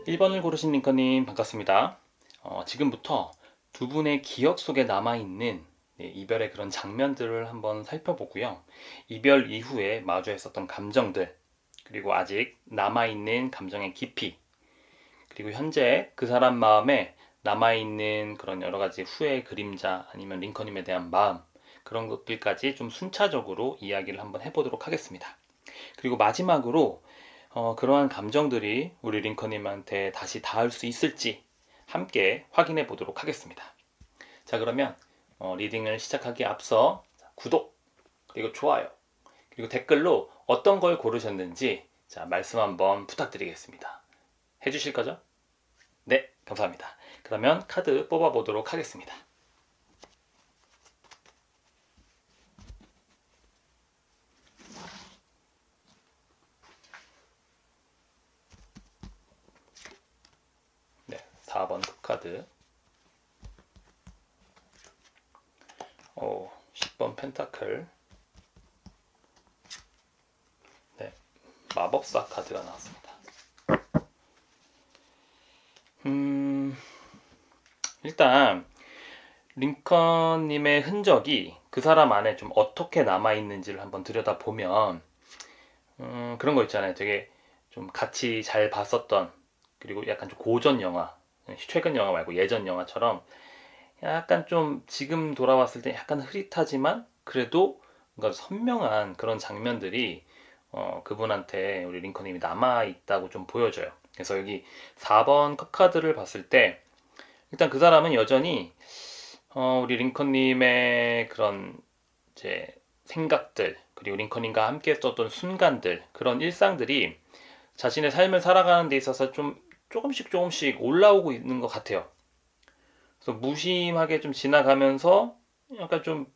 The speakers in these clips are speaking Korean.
1번을 고르신 링컨님 반갑습니다. 지금부터 두 분의 기억 속에 남아있는 이별의 그런 장면들을 한번 살펴보고요. 이별 이후에 마주했었던 감정들, 그리고 아직 남아있는 감정의 깊이, 그리고 현재 그 사람 마음에 남아있는 그런 여러 가지 후회의 그림자 아니면 링컨님에 대한 마음, 그런 것들까지 좀 순차적으로 이야기를 한번 해보도록 하겠습니다. 그리고 마지막으로 그러한 감정들이 우리 링컨님한테 다시 닿을 수 있을지 함께 확인해 보도록 하겠습니다. 자, 그러면 리딩을 시작하기에 앞서 구독, 그리고 좋아요, 그리고 댓글로 어떤 걸 고르셨는지 말씀 한번 부탁드리겠습니다. 해주실 거죠? 네, 감사합니다. 그러면 카드 뽑아 보도록 하겠습니다. 네, 4번 카드. 10번 펜타클. 네, 마법사 카드가 나왔습니다. 일단 링컨님의 흔적이 그 사람 안에 좀 어떻게 남아있는지를 한번 들여다보면 그런 거 있잖아요. 되게 좀 같이 잘 봤었던, 그리고 약간 좀 고전 영화, 최근 영화 말고 예전 영화처럼 약간 좀 지금 돌아봤을 때 약간 흐릿하지만 그래도 뭔가 선명한 그런 장면들이 그분한테 우리 링컨님이 남아있다고 좀 보여져요. 그래서 여기 4번 카드를 봤을 때 일단 그 사람은 여전히 우리 링컨님의 그런 이제 생각들, 그리고 링컨님과 함께 했었던 순간들, 그런 일상들이 자신의 삶을 살아가는 데 있어서 좀 조금씩 올라오고 있는 것 같아요. 그래서 무심하게 좀 지나가면서 약간 좀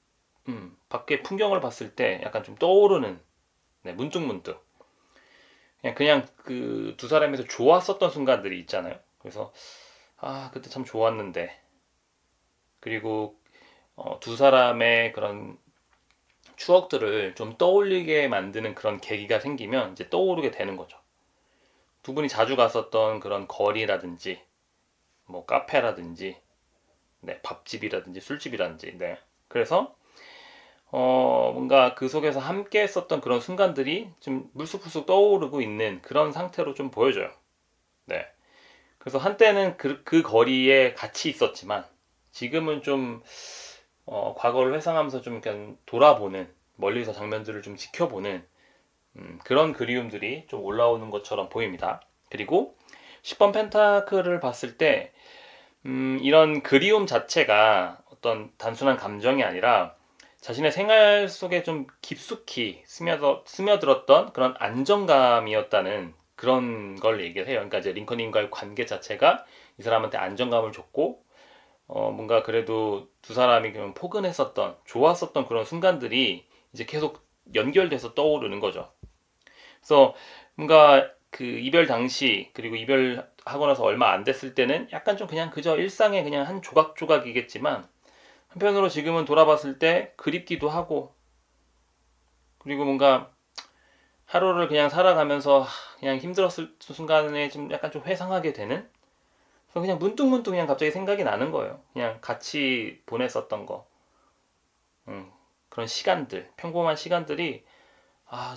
밖에 풍경을 봤을 때 약간 좀 떠오르는, 네, 문득문득 그냥 그 두 사람에서 좋았었던 순간들이 있잖아요. 그래서 그때 참 좋았는데, 그리고 두 사람의 그런 추억들을 좀 떠올리게 만드는 그런 계기가 생기면 이제 떠오르게 되는 거죠. 두 분이 자주 갔었던 그런 거리라든지, 뭐 카페라든지, 네, 밥집이라든지 술집이라든지, 네. 그래서 뭔가 그 속에서 함께 했었던 그런 순간들이 좀 물쑥물쑥 떠오르고 있는 그런 상태로 좀 보여져요. 네. 그래서 한때는 그 거리에 같이 있었지만 지금은 좀 과거를 회상하면서 좀 그냥 돌아보는, 멀리서 장면들을 좀 지켜보는 그런 그리움들이 좀 올라오는 것처럼 보입니다. 그리고 10번 펜타클을 봤을 때 이런 그리움 자체가 어떤 단순한 감정이 아니라 자신의 생활 속에 좀 깊숙이 스며들었던 그런 안정감이었다는 그런 걸 얘기를 해요. 그러니까 이제 링컨님과의 관계 자체가 이 사람한테 안정감을 줬고, 뭔가 그래도 두 사람이 그냥 포근했었던, 좋았었던 그런 순간들이 이제 계속 연결돼서 떠오르는 거죠. 그래서 뭔가 그 이별 당시, 그리고 이별하고 나서 얼마 안 됐을 때는 약간 좀 그냥 그저 일상의 그냥 한 조각조각이겠지만, 한편으로 지금은 돌아봤을 때 그립기도 하고, 그리고 뭔가 하루를 그냥 살아가면서 그냥 힘들었을 순간에 좀 약간 좀 회상하게 되는, 그래서 그냥 문득문득 그냥 갑자기 생각이 나는 거예요. 그냥 같이 보냈었던 거, 그런 시간들, 평범한 시간들이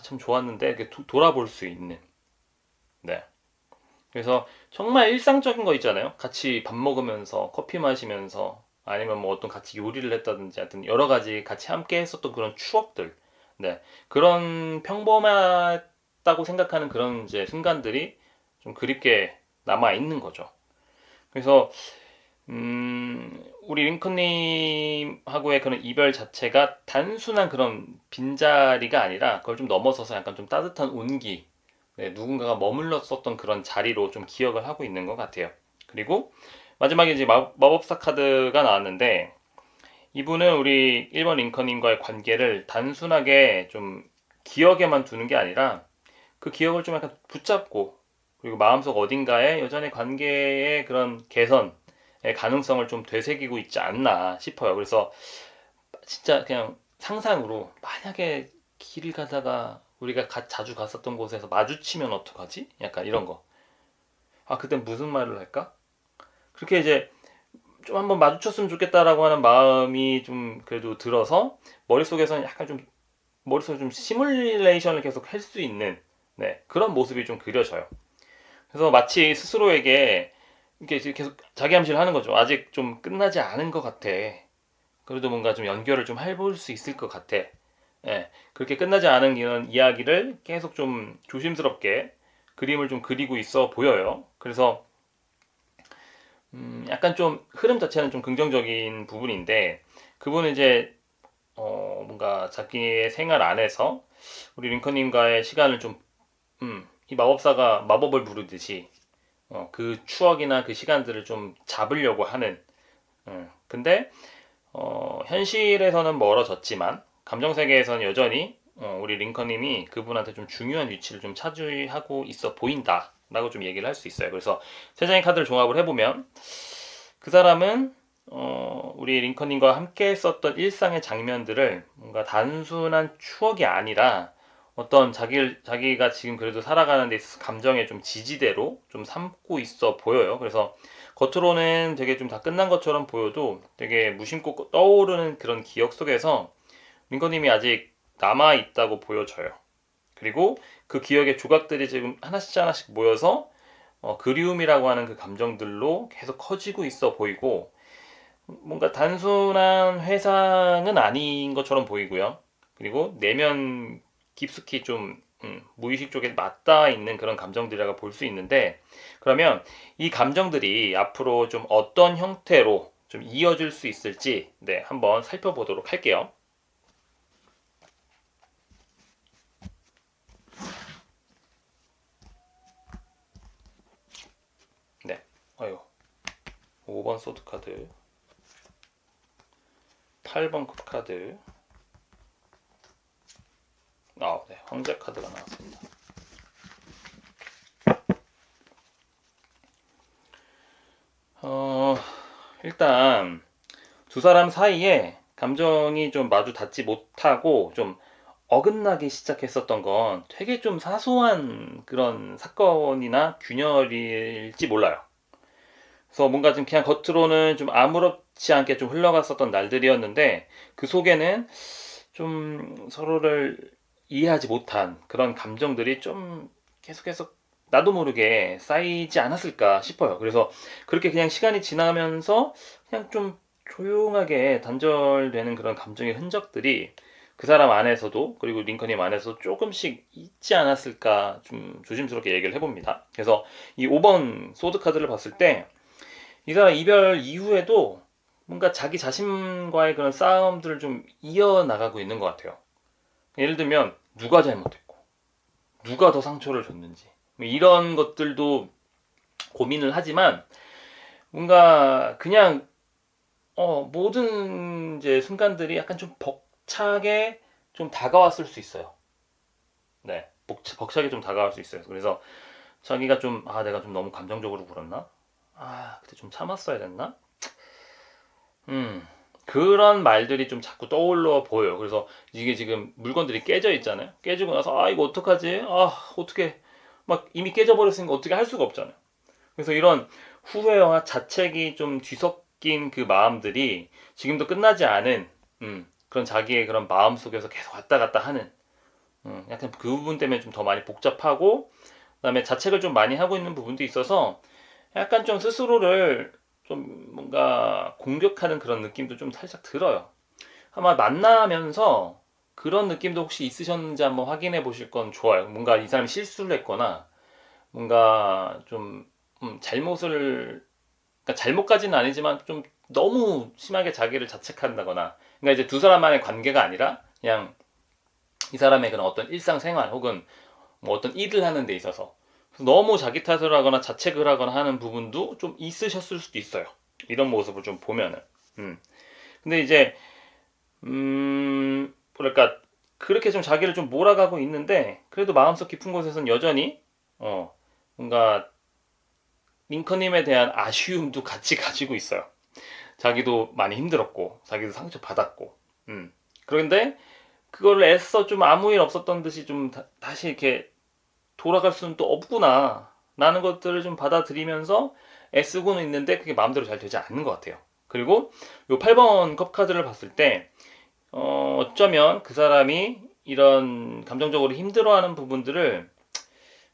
참 좋았는데 이렇게 돌아볼 수 있는. 네. 그래서 정말 일상적인 거 있잖아요. 같이 밥 먹으면서 커피 마시면서 아니면 뭐 어떤 같이 요리를 했다든지 하여튼 여러 가지 같이 함께 했었던 그런 추억들. 네. 그런 평범하다고 생각하는 그런 이제 순간들이 좀 그립게 남아 있는 거죠. 그래서 우리 링컨님하고의 그런 이별 자체가 단순한 그런 빈자리가 아니라 그걸 좀 넘어서서 약간 좀 따뜻한 온기, 네, 누군가가 머물렀었던 그런 자리로 좀 기억을 하고 있는 것 같아요. 그리고 마지막에 이제 마법사 카드가 나왔는데, 이분은 우리 1번 링컨님과의 관계를 단순하게 좀 기억에만 두는 게 아니라 그 기억을 좀 약간 붙잡고, 그리고 마음속 어딘가에 여전히 관계의 그런 개선의 가능성을 좀 되새기고 있지 않나 싶어요. 그래서 진짜 그냥 상상으로 만약에 길을 가다가 우리가 자주 갔었던 곳에서 마주치면 어떡하지? 약간 이런 거. 아, 그땐 무슨 말을 할까? 그렇게 이제 좀 한번 마주쳤으면 좋겠다라고 하는 마음이 좀 그래도 들어서 머릿속에서는 약간 좀 머릿속에 좀 시뮬레이션을 계속 할 수 있는 네, 그런 모습이 좀 그려져요. 그래서 마치 스스로에게 이렇게 이제 계속 자기 암시를 하는 거죠. 아직 좀 끝나지 않은 것 같아. 그래도 뭔가 좀 연결을 좀 해볼 수 있을 것 같아. 예, 그렇게 끝나지 않은 이런 이야기를 계속 좀 조심스럽게 그림을 좀 그리고 있어 보여요. 그래서 약간 좀 흐름 자체는 좀 긍정적인 부분인데 그분은 이제 뭔가 자기의 생활 안에서 우리 링컨님과의 시간을 좀 이 마법사가 마법을 부르듯이 그 추억이나 그 시간들을 좀 잡으려고 하는 근데 현실에서는 멀어졌지만 감정 세계에서는 여전히 우리 링컨님이 그분한테 좀 중요한 위치를 좀 차지하고 있어 보인다라고 좀 얘기를 할 수 있어요. 그래서 세 장의 카드를 종합을 해보면 그 사람은 우리 링컨님과 함께 썼던 일상의 장면들을 뭔가 단순한 추억이 아니라 어떤 자기가 지금 그래도 살아가는 데 있어서 감정의 좀 지지대로 좀 삼고 있어 보여요. 그래서 겉으로는 되게 좀 다 끝난 것처럼 보여도 되게 무심코 떠오르는 그런 기억 속에서 링컨님이 아직 남아 있다고 보여져요. 그리고 그 기억의 조각들이 지금 하나씩 하나씩 모여서 그리움이라고 하는 그 감정들로 계속 커지고 있어 보이고 뭔가 단순한 회상은 아닌 것처럼 보이고요. 그리고 내면 깊숙이 좀 무의식 쪽에 맞닿아 있는 그런 감정들이라고 볼 수 있는데 그러면 이 감정들이 앞으로 좀 어떤 형태로 좀 이어질 수 있을지 네, 한번 살펴보도록 할게요. 네, 어유 5번 소드 카드, 8번 카드, 네, 황제 카드가 나왔습니다. 일단 두 사람 사이에 감정이 좀 마주 닿지 못하고 좀 어긋나기 시작했었던 건 되게 좀 사소한 그런 사건이나 균열일지 몰라요. 그래서 뭔가 좀 그냥 겉으로는 좀 아무렇지 않게 좀 흘러갔었던 날들이었는데 그 속에는 좀 서로를 이해하지 못한 그런 감정들이 좀 계속 나도 모르게 쌓이지 않았을까 싶어요. 그래서 그렇게 그냥 시간이 지나면서 그냥 좀 조용하게 단절되는 그런 감정의 흔적들이 그 사람 안에서도 그리고 링컨님 안에서 조금씩 있지 않았을까 좀 조심스럽게 얘기를 해봅니다. 그래서 이 5번 소드 카드를 봤을 때 이 사람 이별 이후에도 뭔가 자기 자신과의 그런 싸움들을 좀 이어나가고 있는 것 같아요. 예를 들면 누가 잘못했고 누가 더 상처를 줬는지 뭐 이런 것들도 고민을 하지만 뭔가 그냥 모든 이제 순간들이 약간 좀 벅차게 좀 다가왔을 수 있어요. 네, 벅차게 좀 다가올 수 있어요. 그래서 자기가 좀 내가 좀 너무 감정적으로 굴었나? 그때 좀 참았어야 됐나? 음, 그런 말들이 좀 자꾸 떠올라 보여요. 그래서 이게 지금 물건들이 깨져 있잖아요. 깨지고 나서 이거 어떡하지? 어떻게 막 이미 깨져 버렸으니까 어떻게 할 수가 없잖아요. 그래서 이런 후회와 자책이 좀 뒤섞인 그 마음들이 지금도 끝나지 않은 그런 자기의 그런 마음 속에서 계속 왔다 갔다 하는 약간 그 부분 때문에 좀 더 많이 복잡하고 그다음에 자책을 좀 많이 하고 있는 부분도 있어서 약간 좀 스스로를 좀 뭔가 공격하는 그런 느낌도 좀 살짝 들어요. 아마 만나면서 그런 느낌도 혹시 있으셨는지 한번 확인해 보실 건 좋아요. 뭔가 이 사람이 실수를 했거나 뭔가 좀 잘못을 그러니까 잘못까지는 아니지만 좀 너무 심하게 자기를 자책한다거나 그러니까 이제 두 사람만의 관계가 아니라 그냥 이 사람의 그런 어떤 일상생활 혹은 뭐 어떤 일을 하는 데 있어서 너무 자기 탓을 하거나 자책을 하거나 하는 부분도 좀 있으셨을 수도 있어요. 이런 모습을 좀 보면은. 근데 이제 뭐랄까 그렇게 좀 자기를 좀 몰아가고 있는데 그래도 마음속 깊은 곳에서는 여전히 뭔가 링컨님에 대한 아쉬움도 같이 가지고 있어요. 자기도 많이 힘들었고 자기도 상처 받았고. 그런데 그걸 애써 좀 아무 일 없었던 듯이 좀 다시 이렇게 돌아갈 수는 또 없구나. 라는 것들을 좀 받아들이면서 애쓰고는 있는데 그게 마음대로 잘 되지 않는 것 같아요. 그리고 요 8번 컵 카드를 봤을 때 어쩌면 그 사람이 이런 감정적으로 힘들어하는 부분들을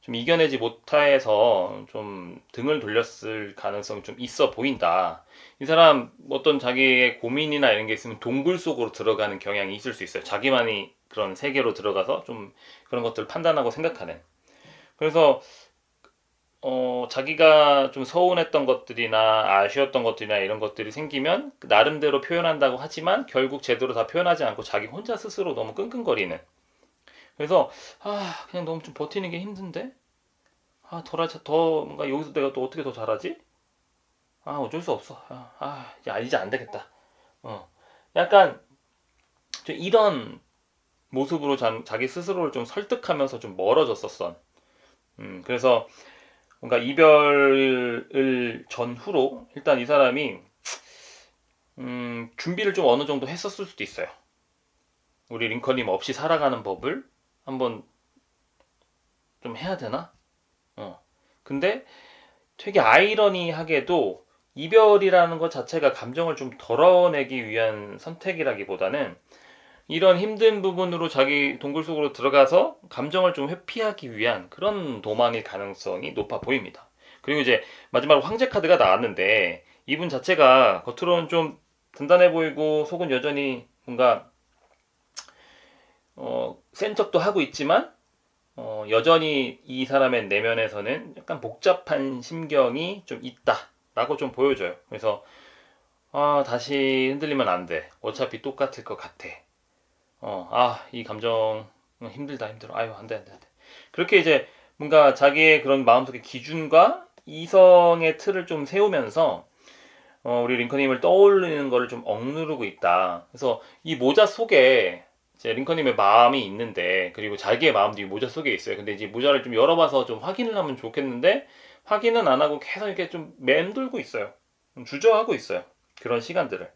좀 이겨내지 못해서 좀 등을 돌렸을 가능성이 좀 있어 보인다. 이 사람 어떤 자기의 고민이나 이런 게 있으면 동굴 속으로 들어가는 경향이 있을 수 있어요. 자기만이 그런 세계로 들어가서 좀 그런 것들을 판단하고 생각하는. 그래서 자기가 좀 서운했던 것들이나 아쉬웠던 것들이나 이런 것들이 생기면 나름대로 표현한다고 하지만 결국 제대로 다 표현하지 않고 자기 혼자 스스로 너무 끙끙거리는. 그래서 그냥 너무 좀 버티는 게 힘든데 더 뭔가 여기서 내가 또 어떻게 더 잘하지? 어쩔 수 없어. 이제 안 되겠다. 약간 좀 이런 모습으로 자기 스스로를 좀 설득하면서 좀 멀어졌었어. 그래서 뭔가 이별을 전후로 일단 이 사람이 준비를 좀 어느 정도 했었을 수도 있어요. 우리 링컨님 없이 살아가는 법을 한번 좀 해야 되나? 근데 되게 아이러니하게도 이별이라는 것 자체가 감정을 좀 덜어내기 위한 선택이라기보다는 이런 힘든 부분으로 자기 동굴 속으로 들어가서 감정을 좀 회피하기 위한 그런 도망일 가능성이 높아 보입니다. 그리고 이제 마지막으로 황제 카드가 나왔는데 이분 자체가 겉으로는 좀 단단해 보이고 속은 여전히 뭔가 센 척도 하고 있지만 여전히 이 사람의 내면에서는 약간 복잡한 심경이 좀 있다라고 좀 보여줘요. 그래서 다시 흔들리면 안 돼. 어차피 똑같을 것 같아. 이 감정 힘들다 힘들어. 아유 안 돼 안 돼 안 돼. 그렇게 이제 뭔가 자기의 그런 마음속의 기준과 이성의 틀을 좀 세우면서 우리 링컨님을 떠올리는 거를 좀 억누르고 있다. 그래서 이 모자 속에 이제 링컨님의 마음이 있는데 그리고 자기의 마음도 이 모자 속에 있어요. 근데 이제 모자를 좀 열어봐서 좀 확인을 하면 좋겠는데 확인은 안 하고 계속 이렇게 좀 맴돌고 있어요. 좀 주저하고 있어요. 그런 시간들을.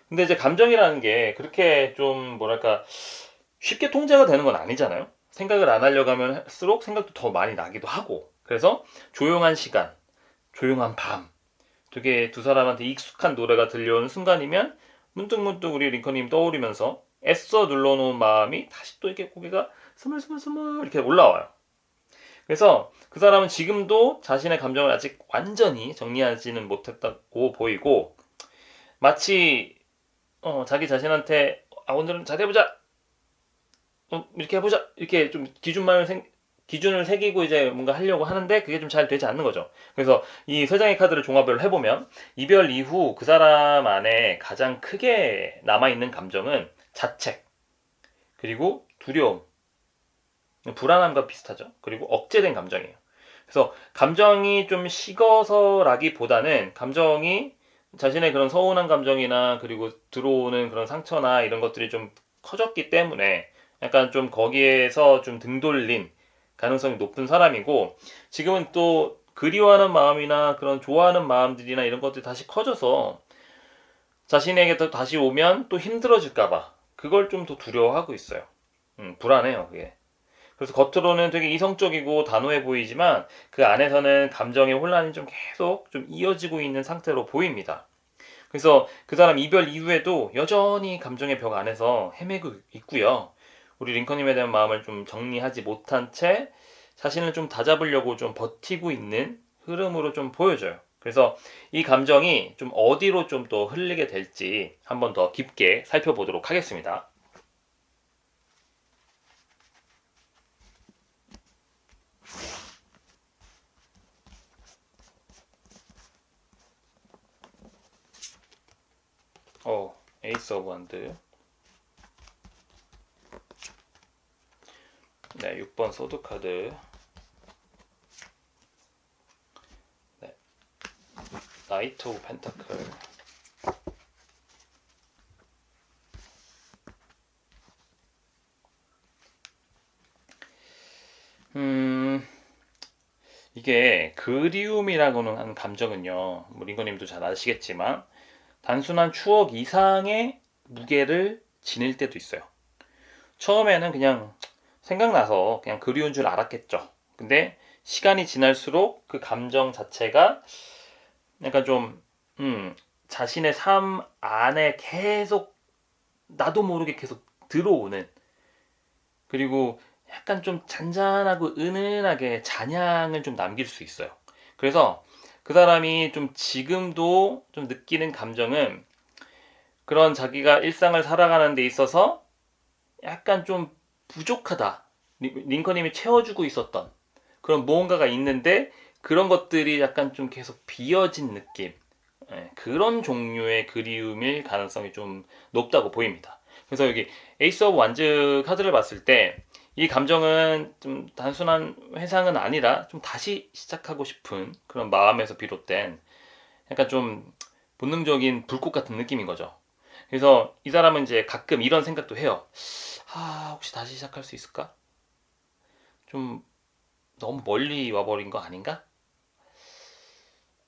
근데 이제 감정이라는 게 그렇게 좀 뭐랄까 쉽게 통제가 되는 건 아니잖아요. 생각을 안 하려고 하면 할수록 생각도 더 많이 나기도 하고. 그래서 조용한 시간, 조용한 밤, 되게 두 사람한테 익숙한 노래가 들려오는 순간이면 문득문득 우리 링컨님 떠오르면서 애써 눌러놓은 마음이 다시 또 이렇게 고개가 스물스물스물 이렇게 올라와요. 그래서 그 사람은 지금도 자신의 감정을 아직 완전히 정리하지는 못했다고 보이고 마치 자기 자신한테 오늘은 잘해보자 이렇게 해보자 이렇게 좀 기준을 새기고 이제 뭔가 하려고 하는데 그게 좀 잘 되지 않는 거죠. 그래서 이 세 장의 카드를 종합을 해보면 이별 이후 그 사람 안에 가장 크게 남아있는 감정은 자책, 그리고 두려움, 불안함과 비슷하죠. 그리고 억제된 감정이에요. 그래서 감정이 좀 식어서라기보다는 감정이 자신의 그런 서운한 감정이나 그리고 들어오는 그런 상처나 이런 것들이 좀 커졌기 때문에 약간 좀 거기에서 좀 등 돌린 가능성이 높은 사람이고 지금은 또 그리워하는 마음이나 그런 좋아하는 마음들이나 이런 것들이 다시 커져서 자신에게 또 다시 오면 또 힘들어질까봐 그걸 좀 더 두려워하고 있어요. 불안해요, 그게. 그래서 겉으로는 되게 이성적이고 단호해 보이지만 그 안에서는 감정의 혼란이 좀 계속 좀 이어지고 있는 상태로 보입니다. 그래서 그 사람 이별 이후에도 여전히 감정의 벽 안에서 헤매고 있고요. 우리 링컨님에 대한 마음을 좀 정리하지 못한 채 자신을 좀 다잡으려고 좀 버티고 있는 흐름으로 좀 보여져요. 그래서 이 감정이 좀 어디로 좀 더 흘리게 될지 한번 더 깊게 살펴보도록 하겠습니다. 에이스 오브 원드. 네, 6번 소드 카드. 네, 나이트 오브 펜타클. 이게 그리움이라고는 하는 감정은요, 뭐 링거님도 잘 아시겠지만 단순한 추억 이상의 무게를 지닐 때도 있어요. 처음에는 그냥 생각나서 그냥 그리운 줄 알았겠죠. 근데 시간이 지날수록 그 감정 자체가 약간 좀 자신의 삶 안에 계속 나도 모르게 계속 들어오는, 그리고 약간 좀 잔잔하고 은은하게 잔향을 좀 남길 수 있어요. 그래서 그 사람이 좀 지금도 좀 느끼는 감정은 그런 자기가 일상을 살아가는 데 있어서 약간 좀 부족하다. 링컨님이 채워주고 있었던 그런 무언가가 있는데 그런 것들이 약간 좀 계속 비어진 느낌. 예, 그런 종류의 그리움일 가능성이 좀 높다고 보입니다. 그래서 여기 에이스 오브 완즈 카드를 봤을 때 이 감정은 좀 단순한 회상은 아니라 좀 다시 시작하고 싶은 그런 마음에서 비롯된 약간 좀 본능적인 불꽃 같은 느낌인 거죠. 그래서 이 사람은 이제 가끔 이런 생각도 해요. 혹시 다시 시작할 수 있을까? 좀 너무 멀리 와버린 거 아닌가?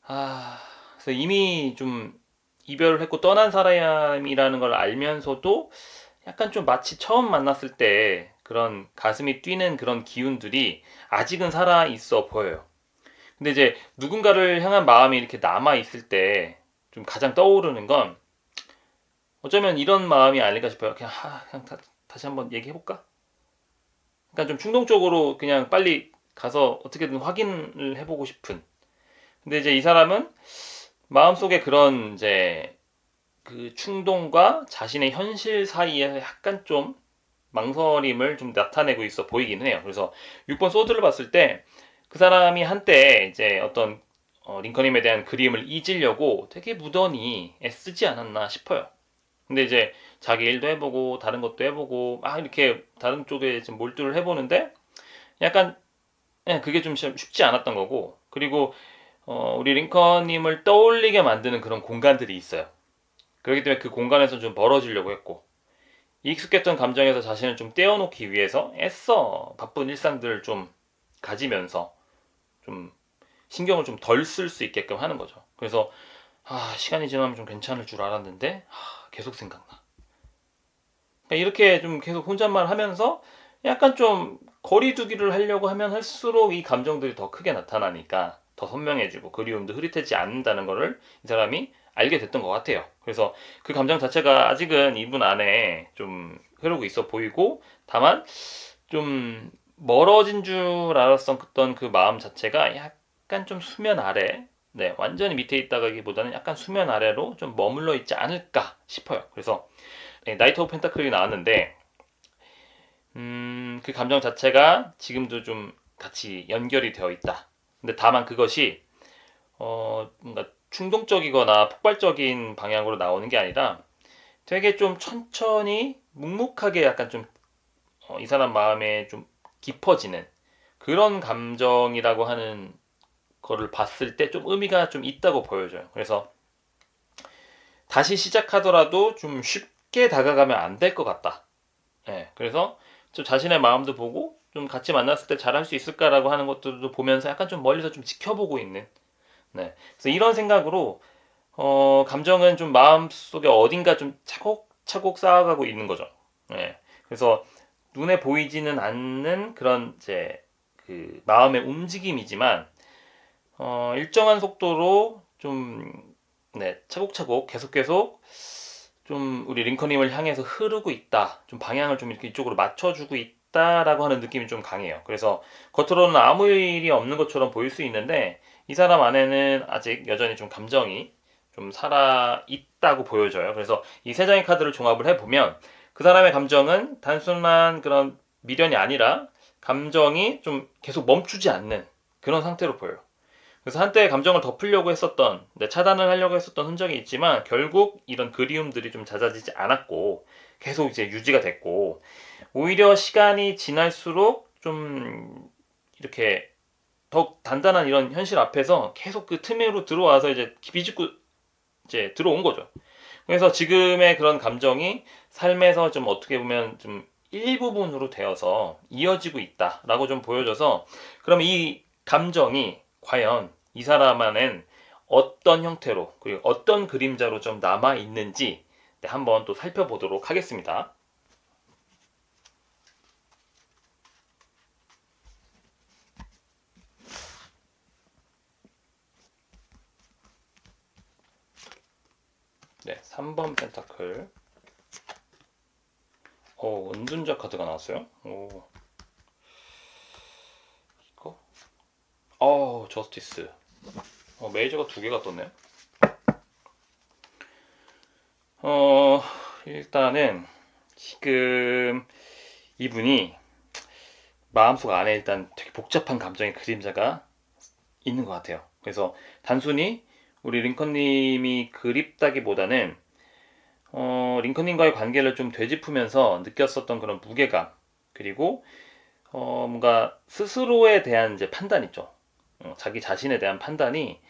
그래서 이미 좀 이별을 했고 떠난 사람이라는 걸 알면서도 약간 좀 마치 처음 만났을 때 그런 가슴이 뛰는 그런 기운들이 아직은 살아 있어 보여요. 근데 이제 누군가를 향한 마음이 이렇게 남아 있을 때 좀 가장 떠오르는 건 어쩌면 이런 마음이 아닐까 싶어요. 그냥 다시 한번 얘기해볼까? 그러니까 좀 충동적으로 그냥 빨리 가서 어떻게든 확인을 해보고 싶은. 근데 이제 이 사람은 마음속에 그런 이제 그 충동과 자신의 현실 사이에서 약간 좀 망설임을 좀 나타내고 있어 보이긴 해요. 그래서 6번 소드를 봤을 때 그 사람이 한때 이제 어떤 링컨임에 대한 그림을 잊으려고 되게 무던히 애쓰지 않았나 싶어요. 근데 이제 자기 일도 해보고 다른 것도 해보고 막 이렇게 다른 쪽에 좀 몰두를 해보는데 약간 그게 좀 쉽지 않았던 거고, 그리고 우리 링컨님을 떠올리게 만드는 그런 공간들이 있어요. 그렇기 때문에 그 공간에서 좀 벌어지려고 했고, 익숙했던 감정에서 자신을 좀 떼어놓기 위해서 애써 바쁜 일상들을 좀 가지면서 좀 신경을 좀 덜 쓸 수 있게끔 하는 거죠. 그래서 시간이 지나면 좀 괜찮을 줄 알았는데 계속 생각나. 그러니까 이렇게 좀 계속 혼잣말 하면서 약간 좀 거리두기를 하려고 하면 할수록 이 감정들이 더 크게 나타나니까 더 선명해지고 그리움도 흐릿해지지 않는다는 거를 이 사람이 알게 됐던 것 같아요. 그래서 그 감정 자체가 아직은 이분 안에 좀 흐르고 있어 보이고, 다만 좀 멀어진 줄 알았던 그 마음 자체가 약간 좀 수면 아래, 네, 완전히 밑에 있다기보다는 약간 수면 아래로 좀 머물러 있지 않을까 싶어요. 그래서 나이트 오브 펜타클이 나왔는데 그 감정 자체가 지금도 좀 같이 연결이 되어 있다. 근데 다만 그것이 뭔가 충동적이거나 폭발적인 방향으로 나오는 게 아니라 되게 좀 천천히 묵묵하게 약간 좀 이 사람 마음에 좀 깊어지는 그런 감정이라고 하는 거를 봤을 때 좀 의미가 좀 있다고 보여져요. 그래서 다시 시작하더라도 좀 쉽게 다가가면 안 될 것 같다. 그래서 좀 자신의 마음도 보고 좀 같이 만났을 때 잘할 수 있을까라고 하는 것들도 보면서 약간 좀 멀리서 좀 지켜보고 있는. 그래서 이런 생각으로 감정은 좀 마음속에 어딘가 좀 차곡차곡 쌓아가고 있는 거죠. 그래서 눈에 보이지는 않는 그런 이제 그 마음의 움직임이지만 일정한 속도로 좀 차곡차곡 계속 좀 우리 링컨님을 향해서 흐르고 있다. 좀 방향을 좀 이렇게 이쪽으로 맞춰주고 있다라고 하는 느낌이 좀 강해요. 그래서 겉으로는 아무 일이 없는 것처럼 보일 수 있는데 이 사람 안에는 아직 여전히 좀 감정이 좀 살아 있다고 보여져요. 그래서 이 세 장의 카드를 종합을 해보면 그 사람의 감정은 단순한 그런 미련이 아니라 감정이 좀 계속 멈추지 않는 그런 상태로 보여요. 그래서 한때 감정을 덮으려고 했었던, 차단을 하려고 했었던 흔적이 있지만 결국 이런 그리움들이 좀 잦아지지 않았고 계속 이제 유지가 됐고, 오히려 시간이 지날수록 좀 이렇게 더 단단한 이런 현실 앞에서 계속 그 틈으로 들어와서 이제 비집고 이제 들어온 거죠. 그래서 지금의 그런 감정이 삶에서 좀 어떻게 보면 좀 일부분으로 되어서 이어지고 있다라고 좀 보여져서, 그럼 이 감정이 과연 이 사람 안엔 어떤 형태로 그리고 어떤 그림자로 좀 남아 있는지 한번 또 살펴보도록 하겠습니다. 네, 3번 펜타클. 은둔자 카드가 나왔어요. 이거. 저스티스. 메이저가 2개가 떴네요. 일단은 지금 이분이 마음속 안에 일단 되게 복잡한 감정의 그림자가 있는 것 같아요. 그래서 단순히 우리 링컨님이 그립다기보다는 링컨님과의 관계를 좀 되짚으면서 느꼈었던 그런 무게감, 그리고 뭔가 스스로에 대한 이제 판단 있죠. 자기 자신에 대한 판단이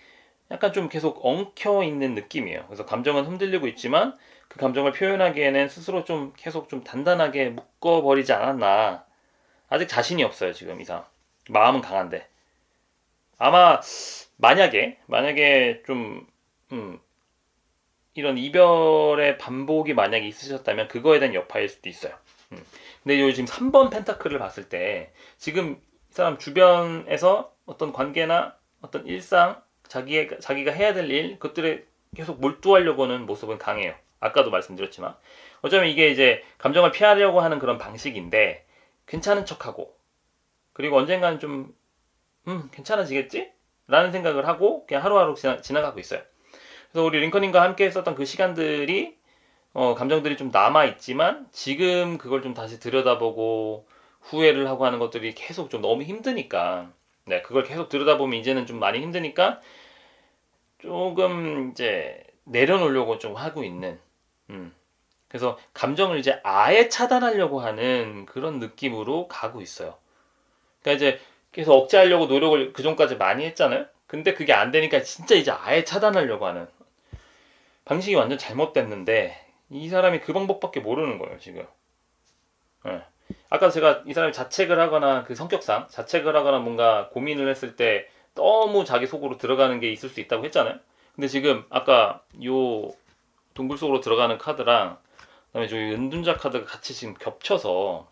약간 좀 계속 엉켜 있는 느낌이에요. 그래서 감정은 흔들리고 있지만 그 감정을 표현하기에는 스스로 좀 계속 좀 단단하게 묶어버리지 않았나. 아직 자신이 없어요, 지금 이 사람. 마음은 강한데. 아마 만약에 좀 이런 이별의 반복이 만약에 있으셨다면 그거에 대한 여파일 수도 있어요. 근데 요 지금 3번 펜타클을 봤을 때 지금 이 사람 주변에서 어떤 관계나 어떤 일상, 자기가 해야 될 일, 그것들에 계속 몰두하려고 하는 모습은 강해요. 아까도 말씀드렸지만 어쩌면 이게 이제 감정을 피하려고 하는 그런 방식인데, 괜찮은 척하고, 그리고 언젠가는 좀 괜찮아지겠지? 라는 생각을 하고 그냥 하루하루 지나가고 있어요. 그래서 우리 링컨님과 함께 했었던 그 시간들이 감정들이 좀 남아있지만 지금 그걸 좀 다시 들여다보고 후회를 하고 하는 것들이 계속 좀 너무 힘드니까, 네, 그걸 계속 들여다보면 이제는 좀 많이 힘드니까 조금 이제 내려놓으려고 좀 하고 있는, 그래서 감정을 이제 아예 차단하려고 하는 그런 느낌으로 가고 있어요. 그러니까 이제 계속 억제하려고 노력을 그전까지 많이 했잖아요. 근데 그게 안 되니까 진짜 이제 아예 차단하려고 하는 방식이 완전 잘못됐는데, 이 사람이 그 방법밖에 모르는 거예요, 지금. 예. 아까 제가 이 사람이 자책을 하거나 그 성격상 자책을 하거나 뭔가 고민을 했을 때 너무 자기 속으로 들어가는 게 있을 수 있다고 했잖아요. 근데 지금 아까 요 동굴 속으로 들어가는 카드랑 그다음에 저기 은둔자 카드가 같이 지금 겹쳐서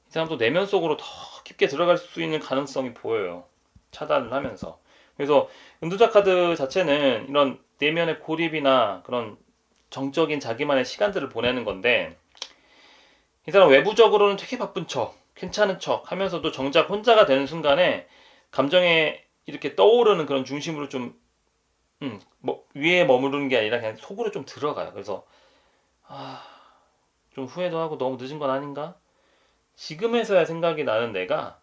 이 사람도 내면 속으로 더 깊게 들어갈 수 있는 가능성이 보여요. 차단을 하면서. 그래서 은둔자 카드 자체는 이런 내면의 고립이나 그런 정적인 자기만의 시간들을 보내는 건데, 이 사람 외부적으로는 되게 바쁜 척, 괜찮은 척 하면서도 정작 혼자가 되는 순간에 감정에 이렇게 떠오르는 그런 중심으로 좀 위에 머무르는 게 아니라 그냥 속으로 좀 들어가요. 그래서 좀 후회도 하고 너무 늦은 건 아닌가? 지금에서야 생각이 나는 내가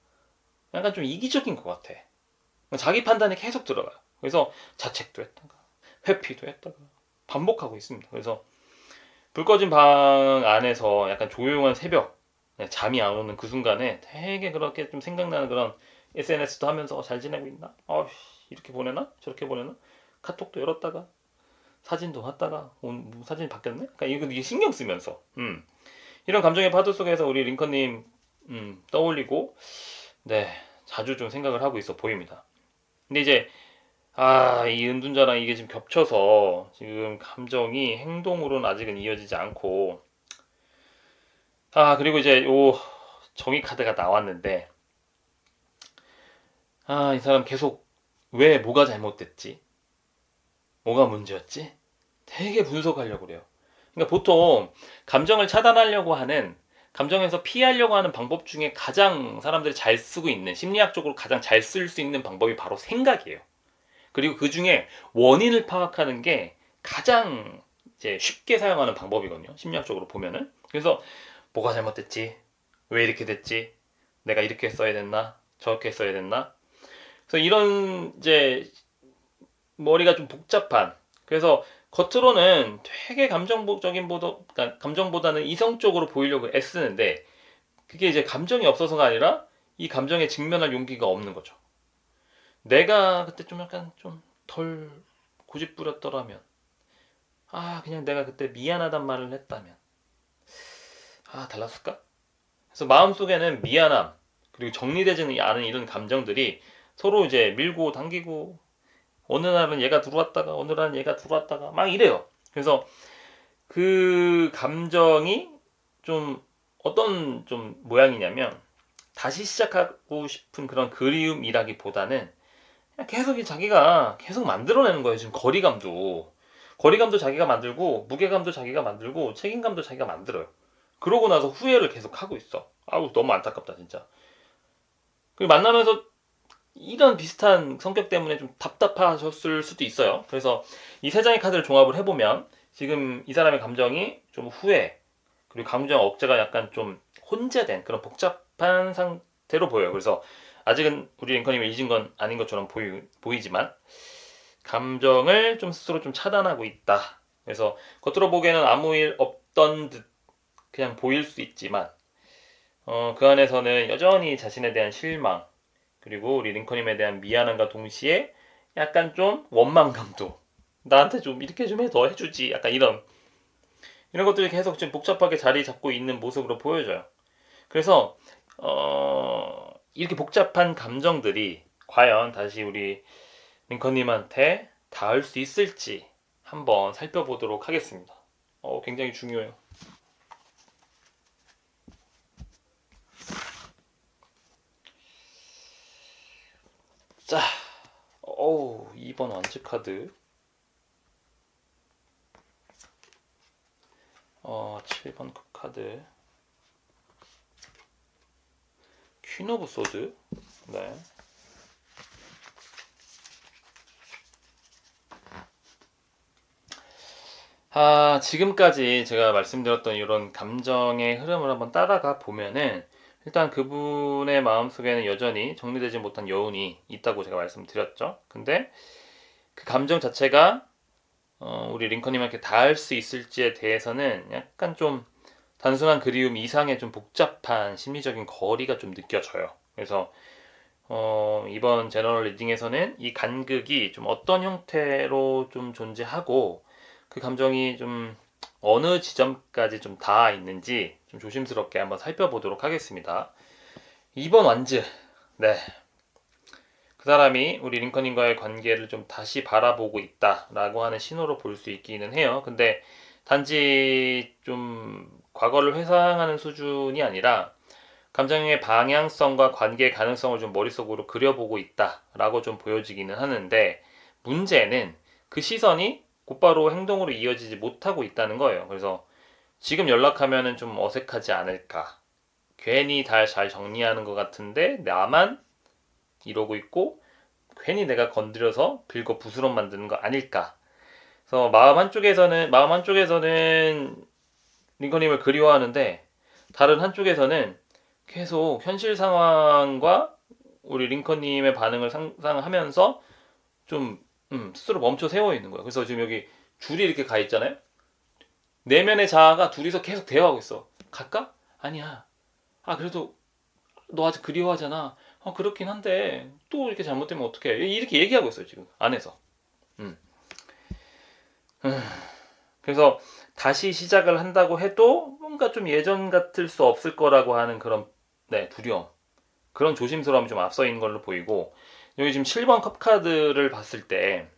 약간 좀 이기적인 것 같아. 자기 판단이 계속 들어가요. 그래서 자책도 했다가 회피도 했다가 반복하고 있습니다. 그래서 불 꺼진 방 안에서 약간 조용한 새벽, 잠이 안 오는 그 순간에 되게 그렇게 좀 생각나는 그런 SNS도 하면서 잘 지내고 있나? 이렇게 보내나? 저렇게 보내나? 카톡도 열었다가 사진도 봤다가 오늘 사진이 바뀌었네? 그러니까 이게 신경 쓰면서 이런 감정의 파도 속에서 우리 링컨님 떠올리고, 네, 자주 좀 생각을 하고 있어 보입니다. 근데 이제 이 은둔자랑 이게 지금 겹쳐서 지금 감정이 행동으로는 아직은 이어지지 않고, 그리고 이제 요 정의 카드가 나왔는데, 이 사람 계속 왜 뭐가 잘못됐지? 뭐가 문제였지? 되게 분석하려고 그래요. 그러니까 보통 감정을 차단하려고 하는, 감정에서 피하려고 하는 방법 중에 가장 사람들이 잘 쓰고 있는, 심리학적으로 가장 잘 쓸 수 있는 방법이 바로 생각이에요. 그리고 그 중에 원인을 파악하는 게 가장 이제 쉽게 사용하는 방법이거든요. 심리학적으로 보면은. 그래서 뭐가 잘못됐지? 왜 이렇게 됐지? 내가 이렇게 했어야 됐나? 저렇게 했어야 됐나? 그래서 이런 이제 머리가 좀 복잡한, 그래서 겉으로는 되게 그러니까 감정보다는 이성적으로 보이려고 애쓰는데, 그게 이제 감정이 없어서가 아니라 이 감정에 직면할 용기가 없는 거죠. 내가 그때 좀 약간 좀 덜 고집부렸더라면, 그냥 내가 그때 미안하단 말을 했다면, 달랐을까? 그래서 마음속에는 미안함, 그리고 정리되지 않은 이런 감정들이 서로 이제 밀고 당기고, 어느 날은 얘가 들어왔다가 어느 날은 얘가 들어왔다가 막 이래요. 그래서 그 감정이 좀 어떤 좀 모양이냐면, 다시 시작하고 싶은 그런 그리움이라기보다는 그냥 계속 자기가 계속 만들어내는 거예요. 지금 거리감도 거리감도 자기가 만들고 무게감도 자기가 만들고 책임감도 자기가 만들어요. 그러고 나서 후회를 계속 하고 있어. 아우 너무 안타깝다 진짜. 그리고 만나면서 이런 비슷한 성격 때문에 좀 답답하셨을 수도 있어요. 그래서 이 세 장의 카드를 종합을 해보면 지금 이 사람의 감정이 좀 후회 그리고 감정 억제가 약간 좀 혼재된 그런 복잡한 상태로 보여요. 그래서 아직은 우리 링컨님이 잊은 건 아닌 것처럼 보이지만 감정을 좀 스스로 좀 차단하고 있다. 그래서 겉으로 보기에는 아무 일 없던 듯 그냥 보일 수 있지만 그 안에서는 여전히 자신에 대한 실망 그리고 우리 링컨님에 대한 미안함과 동시에 약간 좀 원망감도 나한테 좀 이렇게 좀 더 해주지 약간 이런 것들이 계속 지금 복잡하게 자리 잡고 있는 모습으로 보여져요. 그래서 이렇게 복잡한 감정들이 과연 다시 우리 링컨님한테 닿을 수 있을지 한번 살펴보도록 하겠습니다. 굉장히 중요해요. 자, 2번 완즈 카드. 7번 카드. 퀸 오브 소드. 네. 지금까지 제가 말씀드렸던 이런 감정의 흐름을 한번 따라가 보면은 일단 그분의 마음속에는 여전히 정리되지 못한 여운이 있다고 제가 말씀드렸죠. 근데 그 감정 자체가 우리 링컨님한테 닿을 수 있을지에 대해서는 약간 좀 단순한 그리움 이상의 좀 복잡한 심리적인 거리가 좀 느껴져요. 그래서 이번 제너럴 리딩에서는 이 간극이 좀 어떤 형태로 좀 존재하고 그 감정이 좀 어느 지점까지 좀 닿아 있는지 좀 조심스럽게 한번 살펴보도록 하겠습니다. 2번 완즈. 네. 그 사람이 우리 링컨님과의 관계를 좀 다시 바라보고 있다라고 하는 신호로 볼 수 있기는 해요. 근데 단지 좀 과거를 회상하는 수준이 아니라 감정의 방향성과 관계의 가능성을 좀 머릿속으로 그려보고 있다라고 좀 보여지기는 하는데 문제는 그 시선이 곧바로 행동으로 이어지지 못하고 있다는 거예요. 그래서 지금 연락하면은 좀 어색하지 않을까. 괜히 잘 정리하는 것 같은데 나만 이러고 있고 괜히 내가 건드려서 긁어 부스럼 만드는 거 아닐까. 그래서 마음 한쪽에서는 링컨님을 그리워하는데 다른 한쪽에서는 계속 현실 상황과 우리 링컨님의 반응을 상상하면서 좀 스스로 멈춰 세워 있는 거예요. 그래서 지금 여기 줄이 이렇게 가 있잖아요. 내면의 자아가 둘이서 계속 대화하고 있어. 갈까? 아니야. 그래도 너 아직 그리워하잖아. 그렇긴 한데 또 이렇게 잘못되면 어떡해. 이렇게 얘기하고 있어요 지금 안에서. 음. 그래서 다시 시작을 한다고 해도 뭔가 좀 예전 같을 수 없을 거라고 하는 그런 두려움, 그런 조심스러움이 좀 앞서 있는 걸로 보이고 여기 지금 7번 컵 카드를 봤을 때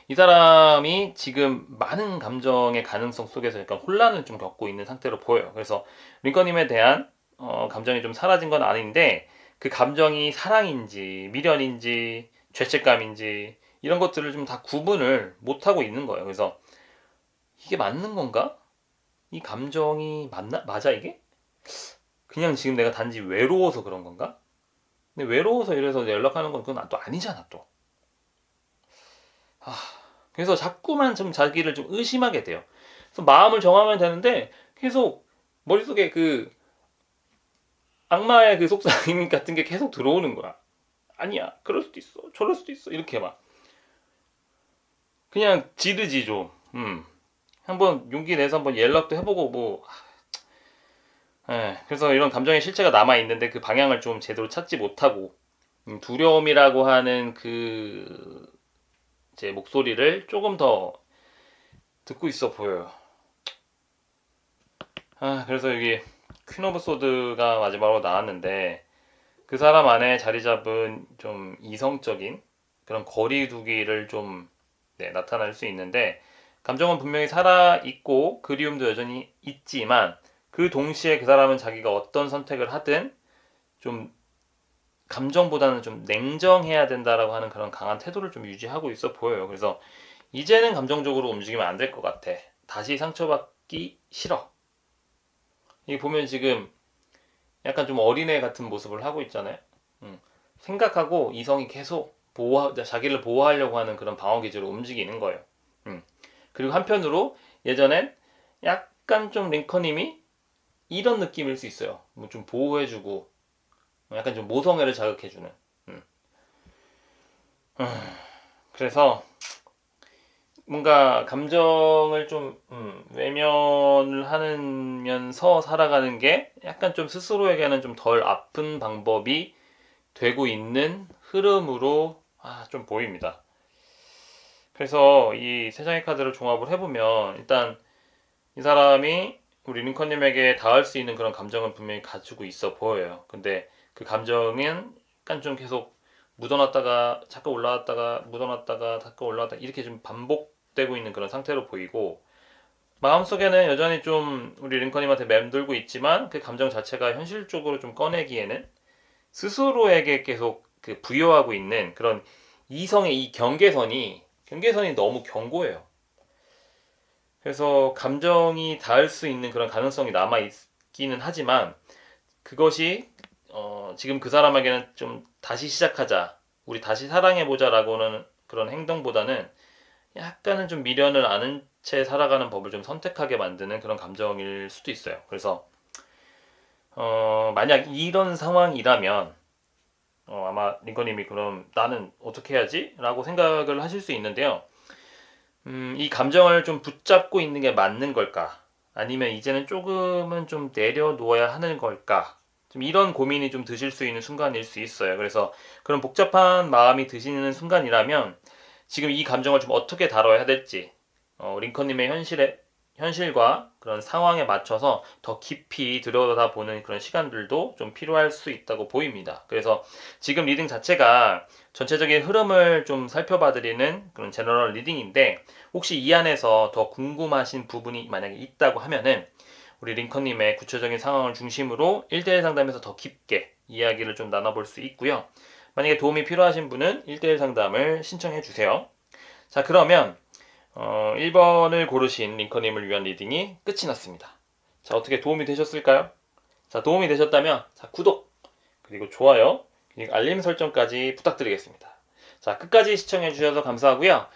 이 사람이 지금 많은 감정의 가능성 속에서 약간 혼란을 좀 겪고 있는 상태로 보여요. 그래서 링컨님에 대한 감정이 좀 사라진 건 아닌데 그 감정이 사랑인지 미련인지 죄책감인지 이런 것들을 좀 다 구분을 못하고 있는 거예요. 그래서 이게 맞는 건가? 이 감정이 맞아 이게? 그냥 지금 내가 단지 외로워서 그런 건가? 근데 외로워서 이래서 연락하는 건 그건 또 아니잖아 또. 그래서 자꾸만 좀 자기를 좀 의심하게 돼요. 그래서 마음을 정하면 되는데 계속 머릿속에 그 악마의 그 속삭임 같은 게 계속 들어오는 거야. 아니야, 그럴 수도 있어, 저럴 수도 있어, 이렇게 막 그냥 지르지 좀. 한번 용기 내서 한번 연락도 해보고 뭐. 그래서 이런 감정의 실체가 남아 있는데 그 방향을 좀 제대로 찾지 못하고 두려움이라고 하는 그 제 목소리를 조금 더 듣고 있어 보여요. 그래서 여기 퀸 오브 소드가 마지막으로 나왔는데 그 사람 안에 자리 잡은 좀 이성적인 그런 거리두기를 좀 나타날 수 있는데 감정은 분명히 살아있고 그리움도 여전히 있지만 그 동시에 그 사람은 자기가 어떤 선택을 하든 좀 감정보다는 좀 냉정해야 된다라고 하는 그런 강한 태도를 좀 유지하고 있어 보여요. 그래서 이제는 감정적으로 움직이면 안 될 것 같아. 다시 상처받기 싫어. 이 보면 지금 약간 좀 어린애 같은 모습을 하고 있잖아요. 생각하고 이성이 계속 자기를 보호하려고 하는 그런 방어 기제로 움직이는 거예요. 그리고 한편으로 예전엔 약간 좀 링컨님이 이런 느낌일 수 있어요. 뭐 좀 보호해주고 약간 좀 모성애를 자극해주는. 그래서 뭔가 감정을 좀 외면을 하면서 살아가는 게 약간 좀 스스로에게는 좀 덜 아픈 방법이 되고 있는 흐름으로 좀 보입니다. 그래서 이 세 장의 카드를 종합을 해보면 일단 이 사람이 우리 링컨님에게 닿을 수 있는 그런 감정은 분명히 가지고 있어 보여요. 근데 그 감정은 약간 좀 계속 묻어놨다가 잠깐 올라왔다가 묻어놨다가 잠깐 올라왔다가 이렇게 좀 반복되고 있는 그런 상태로 보이고 마음속에는 여전히 좀 우리 링컨님한테 맴돌고 있지만 그 감정 자체가 현실적으로 좀 꺼내기에는 스스로에게 계속 그 부여하고 있는 그런 이성의 이 경계선이 너무 견고해요. 그래서 감정이 닿을 수 있는 그런 가능성이 남아 있기는 하지만 그것이 지금 그 사람에게는 좀 다시 시작하자, 우리 다시 사랑해보자라고는 그런 행동보다는 약간은 좀 미련을 아는 채 살아가는 법을 좀 선택하게 만드는 그런 감정일 수도 있어요. 그래서 만약 이런 상황이라면 아마 링컨님이 그럼 나는 어떻게 해야지? 라고 생각을 하실 수 있는데요. 이 감정을 좀 붙잡고 있는 게 맞는 걸까? 아니면 이제는 조금은 좀 내려놓아야 하는 걸까? 좀 이런 고민이 좀 드실 수 있는 순간일 수 있어요. 그래서 그런 복잡한 마음이 드시는 순간이라면 지금 이 감정을 좀 어떻게 다뤄야 될지 링컨님의 현실과 그런 상황에 맞춰서 더 깊이 들여다보는 그런 시간들도 좀 필요할 수 있다고 보입니다. 그래서 지금 리딩 자체가 전체적인 흐름을 좀 살펴봐드리는 그런 제너럴 리딩인데 혹시 이 안에서 더 궁금하신 부분이 만약에 있다고 하면은 우리 링컨님의 구체적인 상황을 중심으로 1대1 상담에서 더 깊게 이야기를 좀 나눠볼 수 있고요. 만약에 도움이 필요하신 분은 1대1 상담을 신청해 주세요. 자, 그러면 1번을 고르신 링컨님을 위한 리딩이 끝이 났습니다. 자, 어떻게 도움이 되셨을까요? 자, 도움이 되셨다면 자, 구독, 그리고 좋아요, 그리고 알림 설정까지 부탁드리겠습니다. 자, 끝까지 시청해 주셔서 감사하고요.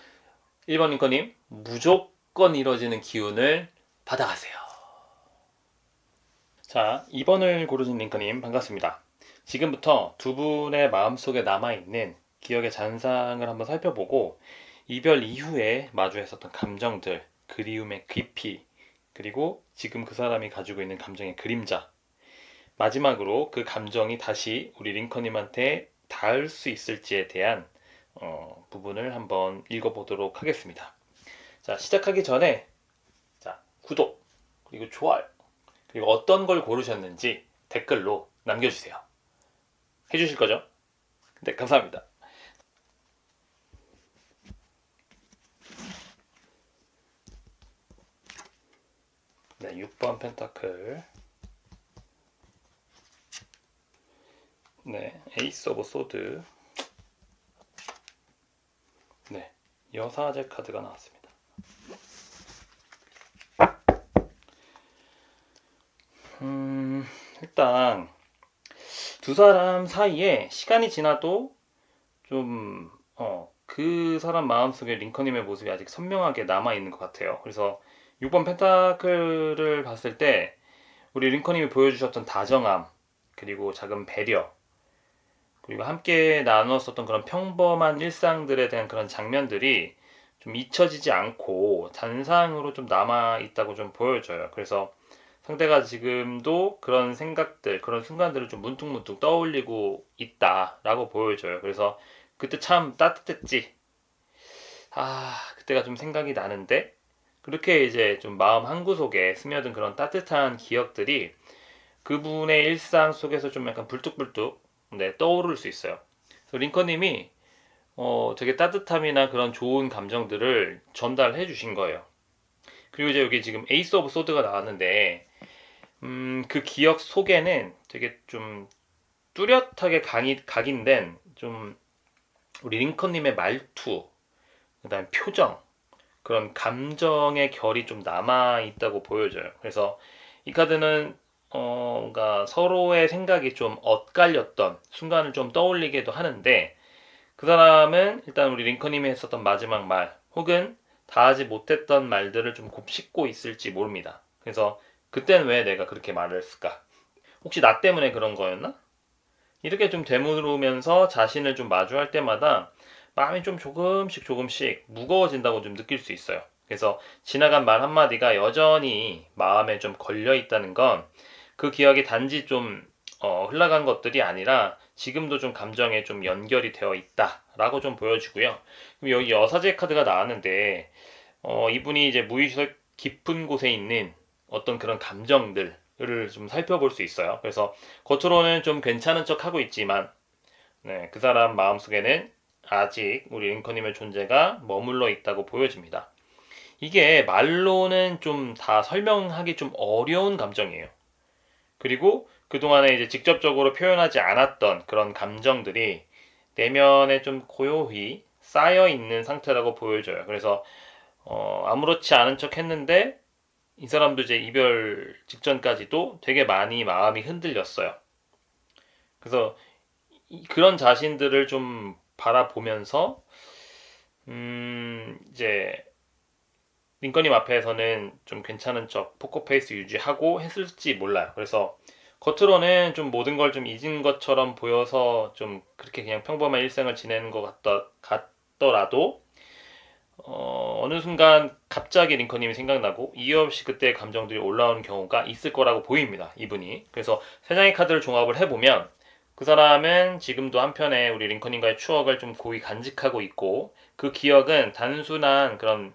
1번 링컨님, 무조건 이뤄지는 기운을 받아가세요. 자, 2번을 고르신 링컨님 반갑습니다. 지금부터 두 분의 마음속에 남아있는 기억의 잔상을 한번 살펴보고 이별 이후에 마주했었던 감정들, 그리움의 깊이, 그리고 지금 그 사람이 가지고 있는 감정의 그림자, 마지막으로 그 감정이 다시 우리 링컨님한테 닿을 수 있을지에 대한 부분을 한번 읽어보도록 하겠습니다. 자, 시작하기 전에 자, 구독, 그리고 좋아요, 그리고 어떤 걸 고르셨는지 댓글로 남겨주세요. 해주실 거죠? 네, 감사합니다. 네, 6번 펜타클. 네, 에이스 오브 소드. 네, 여사제 카드가 나왔습니다. 일단 두 사람 사이에 시간이 지나도 좀 그 사람 마음속에 링컨님의 모습이 아직 선명하게 남아있는 것 같아요. 그래서 6번 펜타클을 봤을 때 우리 링컨님이 보여주셨던 다정함, 그리고 작은 배려, 그리고 함께 나눴었던 그런 평범한 일상들에 대한 그런 장면들이 좀 잊혀지지 않고 잔상으로 좀 남아있다고 좀 보여져요. 그래서 상대가 지금도 그런 생각들, 그런 순간들을 좀 문득문득 떠올리고 있다라고 보여져요. 그래서 그때 참 따뜻했지. 그때가 좀 생각이 나는데 그렇게 이제 좀 마음 한구석에 스며든 그런 따뜻한 기억들이 그분의 일상 속에서 좀 약간 불뚝불뚝 떠오를 수 있어요. 그래서 링컨님이 되게 따뜻함이나 그런 좋은 감정들을 전달해 주신 거예요. 그리고 이제 여기 지금 에이스 오브 소드가 나왔는데 그 기억 속에는 되게 좀 뚜렷하게 각인된 좀 우리 링컨님의 말투, 그다음 표정, 그런 감정의 결이 좀 남아 있다고 보여져요. 그래서 이 카드는 뭔가 서로의 생각이 좀 엇갈렸던 순간을 좀 떠올리기도 하는데, 그 사람은 일단 우리 링컨님이 했었던 마지막 말 혹은 다 하지 못했던 말들을 좀 곱씹고 있을지 모릅니다. 그래서 그때는 왜 내가 그렇게 말을 했을까? 혹시 나 때문에 그런 거였나? 이렇게 좀 되물으면서 자신을 좀 마주할 때마다 마음이 좀 조금씩 무거워진다고 좀 느낄 수 있어요. 그래서 지나간 말 한마디가 여전히 마음에 좀 걸려 있다는 건 그 기억이 단지 좀 흘러간 것들이 아니라 지금도 좀 감정에 좀 연결이 되어 있다라고 좀 보여주고요. 그럼 여기 여사제 카드가 나왔는데 이분이 이제 무의식 깊은 곳에 있는 어떤 그런 감정들을 좀 살펴볼 수 있어요. 그래서 겉으로는 좀 괜찮은 척 하고 있지만, 네, 그 사람 마음속에는 아직 우리 링컨님의 존재가 머물러 있다고 보여집니다. 이게 말로는 좀 다 설명하기 좀 어려운 감정이에요. 그리고 그동안에 이제 직접적으로 표현하지 않았던 그런 감정들이 내면에 좀 고요히 쌓여 있는 상태라고 보여져요. 그래서 아무렇지 않은 척 했는데 이 사람도 이제 이별 직전까지도 되게 많이 마음이 흔들렸어요. 그래서 그런 자신들을 좀 바라보면서 이제 링컨님 앞에서는 좀 괜찮은 척 포커페이스 유지하고 했을지 몰라요. 그래서 겉으로는 좀 모든 걸 좀 잊은 것처럼 보여서 좀 그렇게 그냥 평범한 일생을 지내는 것 같더라도 어느 순간 갑자기 링컨님이 생각나고 이유 없이 그때의 감정들이 올라오는 경우가 있을 거라고 보입니다. 이분이. 그래서 세 장의 카드를 종합을 해보면 그 사람은 지금도 한편에 우리 링컨님과의 추억을 좀 고이 간직하고 있고, 그 기억은 단순한 그런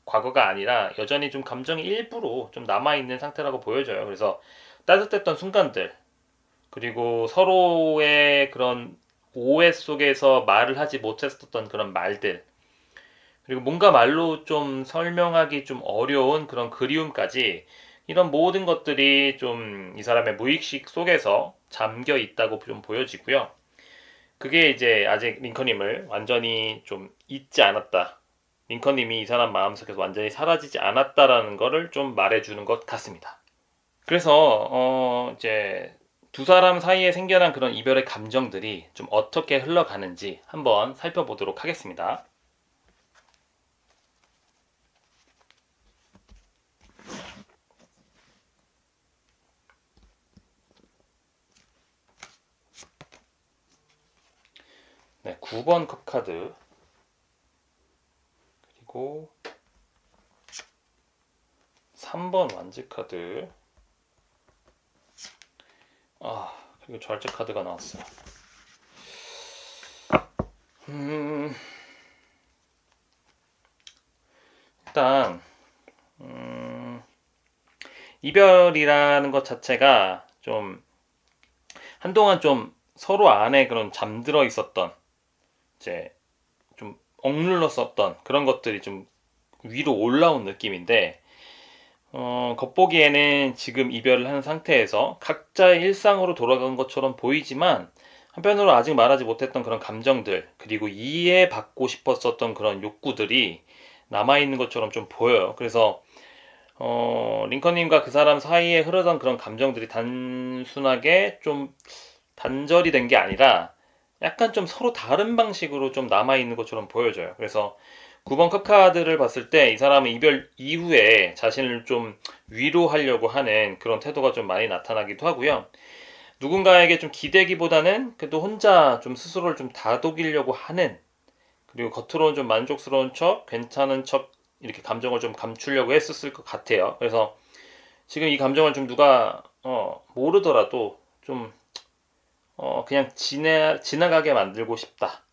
과거가 아니라 여전히 좀 감정의 일부로 좀 남아있는 상태라고 보여져요. 그래서 따뜻했던 순간들, 그리고 서로의 그런 오해 속에서 말을 하지 못했었던 그런 말들, 그리고 뭔가 말로 좀 설명하기 좀 어려운 그런 그리움까지, 이런 모든 것들이 좀 이 사람의 무의식 속에서 잠겨 있다고 좀 보여지고요. 그게 이제 아직 링컨님을 완전히 좀 잊지 않았다. 링컨님이 이 사람 마음속에서 완전히 사라지지 않았다라는 거를 좀 말해주는 것 같습니다. 그래서 이제 두 사람 사이에 생겨난 그런 이별의 감정들이 좀 어떻게 흘러가는지 한번 살펴보도록 하겠습니다. 네, 9번 컵 카드, 그리고 3번 완즈 카드, 그리고 절제 카드가 나왔어요. 일단 이별이라는 것 자체가 좀 한동안 좀 서로 안에 그런 잠들어 있었던, 이제 좀 억눌렀었던 그런 것들이 좀 위로 올라온 느낌인데, 겉보기에는 지금 이별을 한 상태에서 각자의 일상으로 돌아간 것처럼 보이지만, 한편으로 아직 말하지 못했던 그런 감정들, 그리고 이해받고 싶었었던 그런 욕구들이 남아있는 것처럼 좀 보여요. 그래서 링컨님과 그 사람 사이에 흐르던 그런 감정들이 단순하게 좀 단절이 된 게 아니라 약간 좀 서로 다른 방식으로 좀 남아있는 것처럼 보여져요. 그래서 9번 컵 카드를 봤을 때 이 사람은 이별 이후에 자신을 좀 위로하려고 하는 그런 태도가 좀 많이 나타나기도 하고요. 누군가에게 좀 기대기보다는 그래도 혼자 좀 스스로를 좀 다독이려고 하는, 그리고 겉으로는 좀 만족스러운 척, 괜찮은 척, 이렇게 감정을 좀 감추려고 했었을 것 같아요. 그래서 지금 이 감정을 좀 누가 모르더라도 좀 그냥 지나가게 만들고 싶다.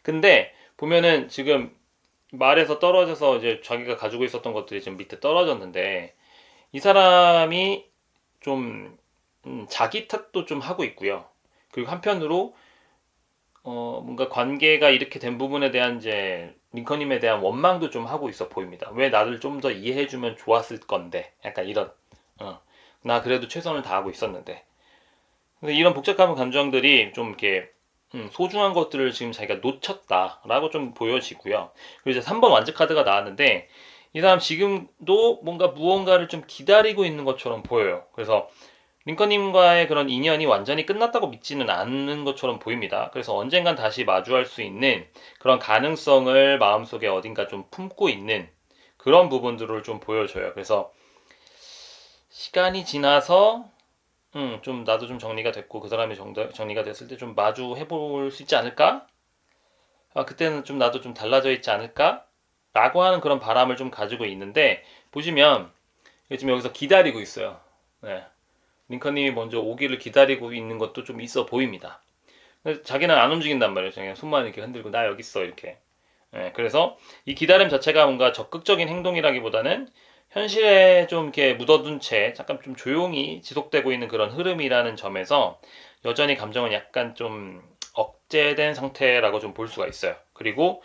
근데 보면은 지금 말에서 떨어져서 이제 자기가 가지고 있었던 것들이 지금 밑에 떨어졌는데, 이 사람이 좀 자기 탓도 좀 하고 있고요. 그리고 한편으로 뭔가 관계가 이렇게 된 부분에 대한 이제 링컨님에 대한 원망도 좀 하고 있어 보입니다. 왜 나를 좀 더 이해해주면 좋았을 건데, 약간 이런, 나 그래도 최선을 다하고 있었는데. 근데 이런 복잡한 감정들이 좀 이렇게 소중한 것들을 지금 자기가 놓쳤다라고 좀 보여지고요. 그리고 이제 3번 완즈 카드가 나왔는데 이 사람 지금도 뭔가 무언가를 좀 기다리고 있는 것처럼 보여요. 그래서 링컨님과의 그런 인연이 완전히 끝났다고 믿지는 않는 것처럼 보입니다. 그래서 언젠간 다시 마주할 수 있는 그런 가능성을 마음속에 어딘가 좀 품고 있는 그런 부분들을 좀 보여줘요. 그래서 시간이 지나서 좀 나도 좀 정리가 됐고 그 사람이 정리가 됐을 때 좀 마주해 볼 수 있지 않을까? 아, 그때는 좀 나도 좀 달라져 있지 않을까? 라고 하는 그런 바람을 좀 가지고 있는데 보시면 지금 여기서 기다리고 있어요. 네. 링컨님이 먼저 오기를 기다리고 있는 것도 좀 있어 보입니다. 자기는 안 움직인단 말이에요. 그냥 손만 이렇게 흔들고 나 여기 있어 이렇게. 네, 그래서 이 기다림 자체가 뭔가 적극적인 행동이라기보다는 현실에 좀 이렇게 묻어둔 채 잠깐 좀 조용히 지속되고 있는 그런 흐름이라는 점에서 여전히 감정은 약간 좀 억제된 상태라고 좀 볼 수가 있어요. 그리고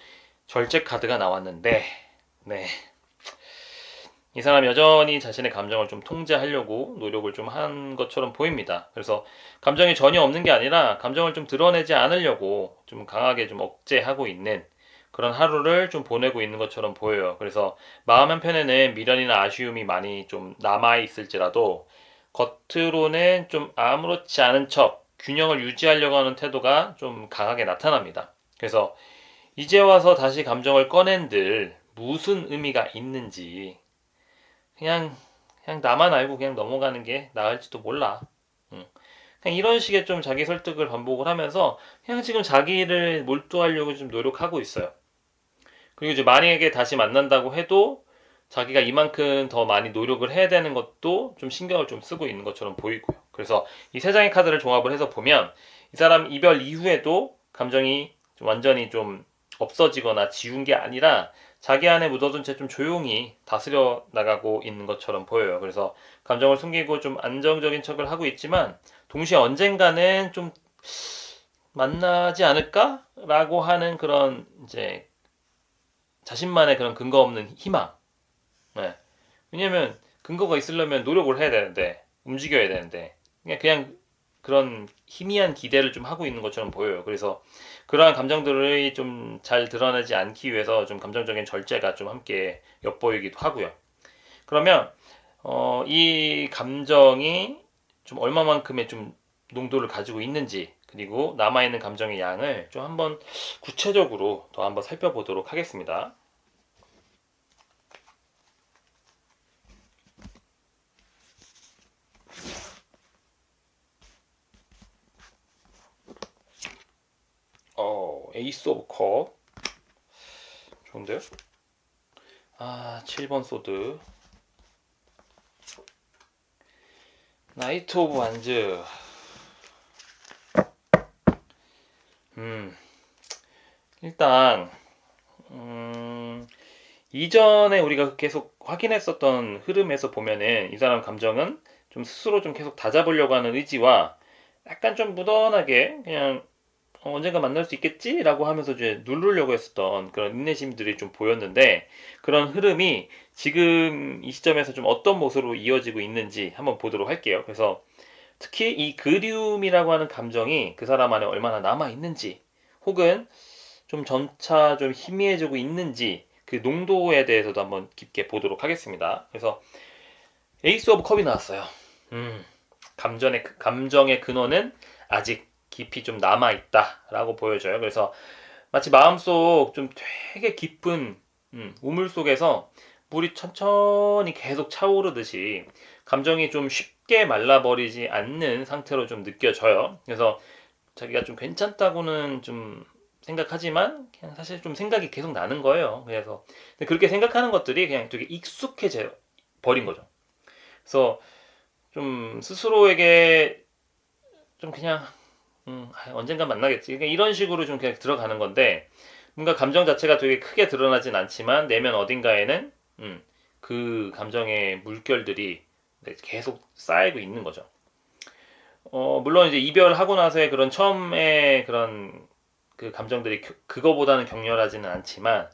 절제 카드가 나왔는데, 네. 이 사람 여전히 자신의 감정을 좀 통제하려고 노력을 좀 한 것처럼 보입니다. 그래서 감정이 전혀 없는 게 아니라 감정을 좀 드러내지 않으려고 좀 강하게 좀 억제하고 있는 그런 하루를 좀 보내고 있는 것처럼 보여요. 그래서 마음 한편에는 미련이나 아쉬움이 많이 좀 남아 있을지라도 겉으로는 좀 아무렇지 않은 척 균형을 유지하려고 하는 태도가 좀 강하게 나타납니다. 그래서 이제 와서 다시 감정을 꺼낸들 무슨 의미가 있는지 그냥 나만 알고 그냥 넘어가는 게 나을지도 몰라. 응. 그냥 이런 식의 좀 자기 설득을 반복을 하면서 그냥 지금 자기를 몰두하려고 좀 노력하고 있어요. 그리고 이제 만약에 다시 만난다고 해도 자기가 이만큼 더 많이 노력을 해야 되는 것도 좀 신경을 좀 쓰고 있는 것처럼 보이고요. 그래서 이 세 장의 카드를 종합을 해서 보면 이 사람 이별 이후에도 감정이 좀 완전히 좀 없어지거나 지운 게 아니라 자기 안에 묻어둔 채 좀 조용히 다스려 나가고 있는 것처럼 보여요. 그래서 감정을 숨기고 좀 안정적인 척을 하고 있지만 동시에 언젠가는 좀 만나지 않을까라고 하는 그런 이제 자신만의 그런 근거 없는 희망. 네. 왜냐면 근거가 있으려면 노력을 해야 되는데 움직여야 되는데 그냥 그런 희미한 기대를 좀 하고 있는 것처럼 보여요. 그래서 그러한 감정들을 좀 잘 드러내지 않기 위해서 좀 감정적인 절제가 좀 함께 엿보이기도 하고요. 그러면 이 감정이 좀 얼마만큼의 좀 농도를 가지고 있는지 그리고 남아있는 감정의 양을 좀 한번 구체적으로 더 한번 살펴보도록 하겠습니다. 에이스 오브 컵 좋은데요? 아, 7번 소드 나이트 오브 완즈 일단 이전에 우리가 계속 확인했었던 흐름에서 보면은 이 사람 감정은 좀 스스로 좀 계속 다잡으려고 하는 의지와 약간 좀 무던하게 그냥 언젠가 만날 수 있겠지라고 하면서 이제 누르려고 했었던 그런 인내심들이 좀 보였는데 그런 흐름이 지금 이 시점에서 좀 어떤 모습으로 이어지고 있는지 한번 보도록 할게요. 그래서 특히 이 그리움이라고 하는 감정이 그 사람 안에 얼마나 남아 있는지 혹은 좀 점차 좀 희미해지고 있는지 그 농도에 대해서도 한번 깊게 보도록 하겠습니다. 그래서 에이스 오브 컵이 나왔어요. 감정의 근원은 아직 깊이 좀 남아 있다라고 보여져요. 그래서 마치 마음속 좀 되게 깊은 우물 속에서 물이 천천히 계속 차오르듯이 감정이 좀 쉽게 말라버리지 않는 상태로 좀 느껴져요. 그래서 자기가 좀 괜찮다고는 좀 생각하지만 그냥 사실 좀 생각이 계속 나는 거예요. 그래서 그렇게 생각하는 것들이 그냥 되게 익숙해져 버린 거죠. 그래서 좀 스스로에게 좀 그냥 언젠가 만나겠지. 그러니까 이런 식으로 좀 그냥 들어가는 건데 뭔가 감정 자체가 되게 크게 드러나진 않지만 내면 어딘가에는 그 감정의 물결들이 계속 쌓이고 있는 거죠. 물론 이제 이별하고 나서의 그런 처음에 그런 그 감정들이 그거보다는 격렬하지는 않지만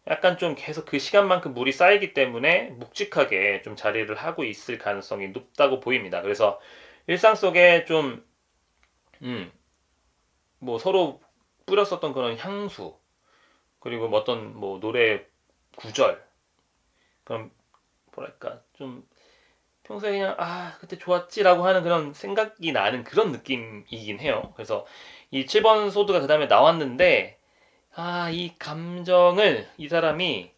약간 좀 계속 그 시간만큼 물이 쌓이기 때문에 묵직하게 좀 자리를 하고 있을 가능성이 높다고 보입니다. 그래서 일상 속에 좀 뭐 서로 뿌렸었던 그런 향수, 그리고 뭐 어떤 뭐 노래 구절, 그런 뭐랄까 좀 평소에 그냥 그때 좋았지라고 하는 그런 생각이 나는 그런 느낌이긴 해요. 그래서 이 7번 소드가 그 다음에 나왔는데 이 감정을 이 사람이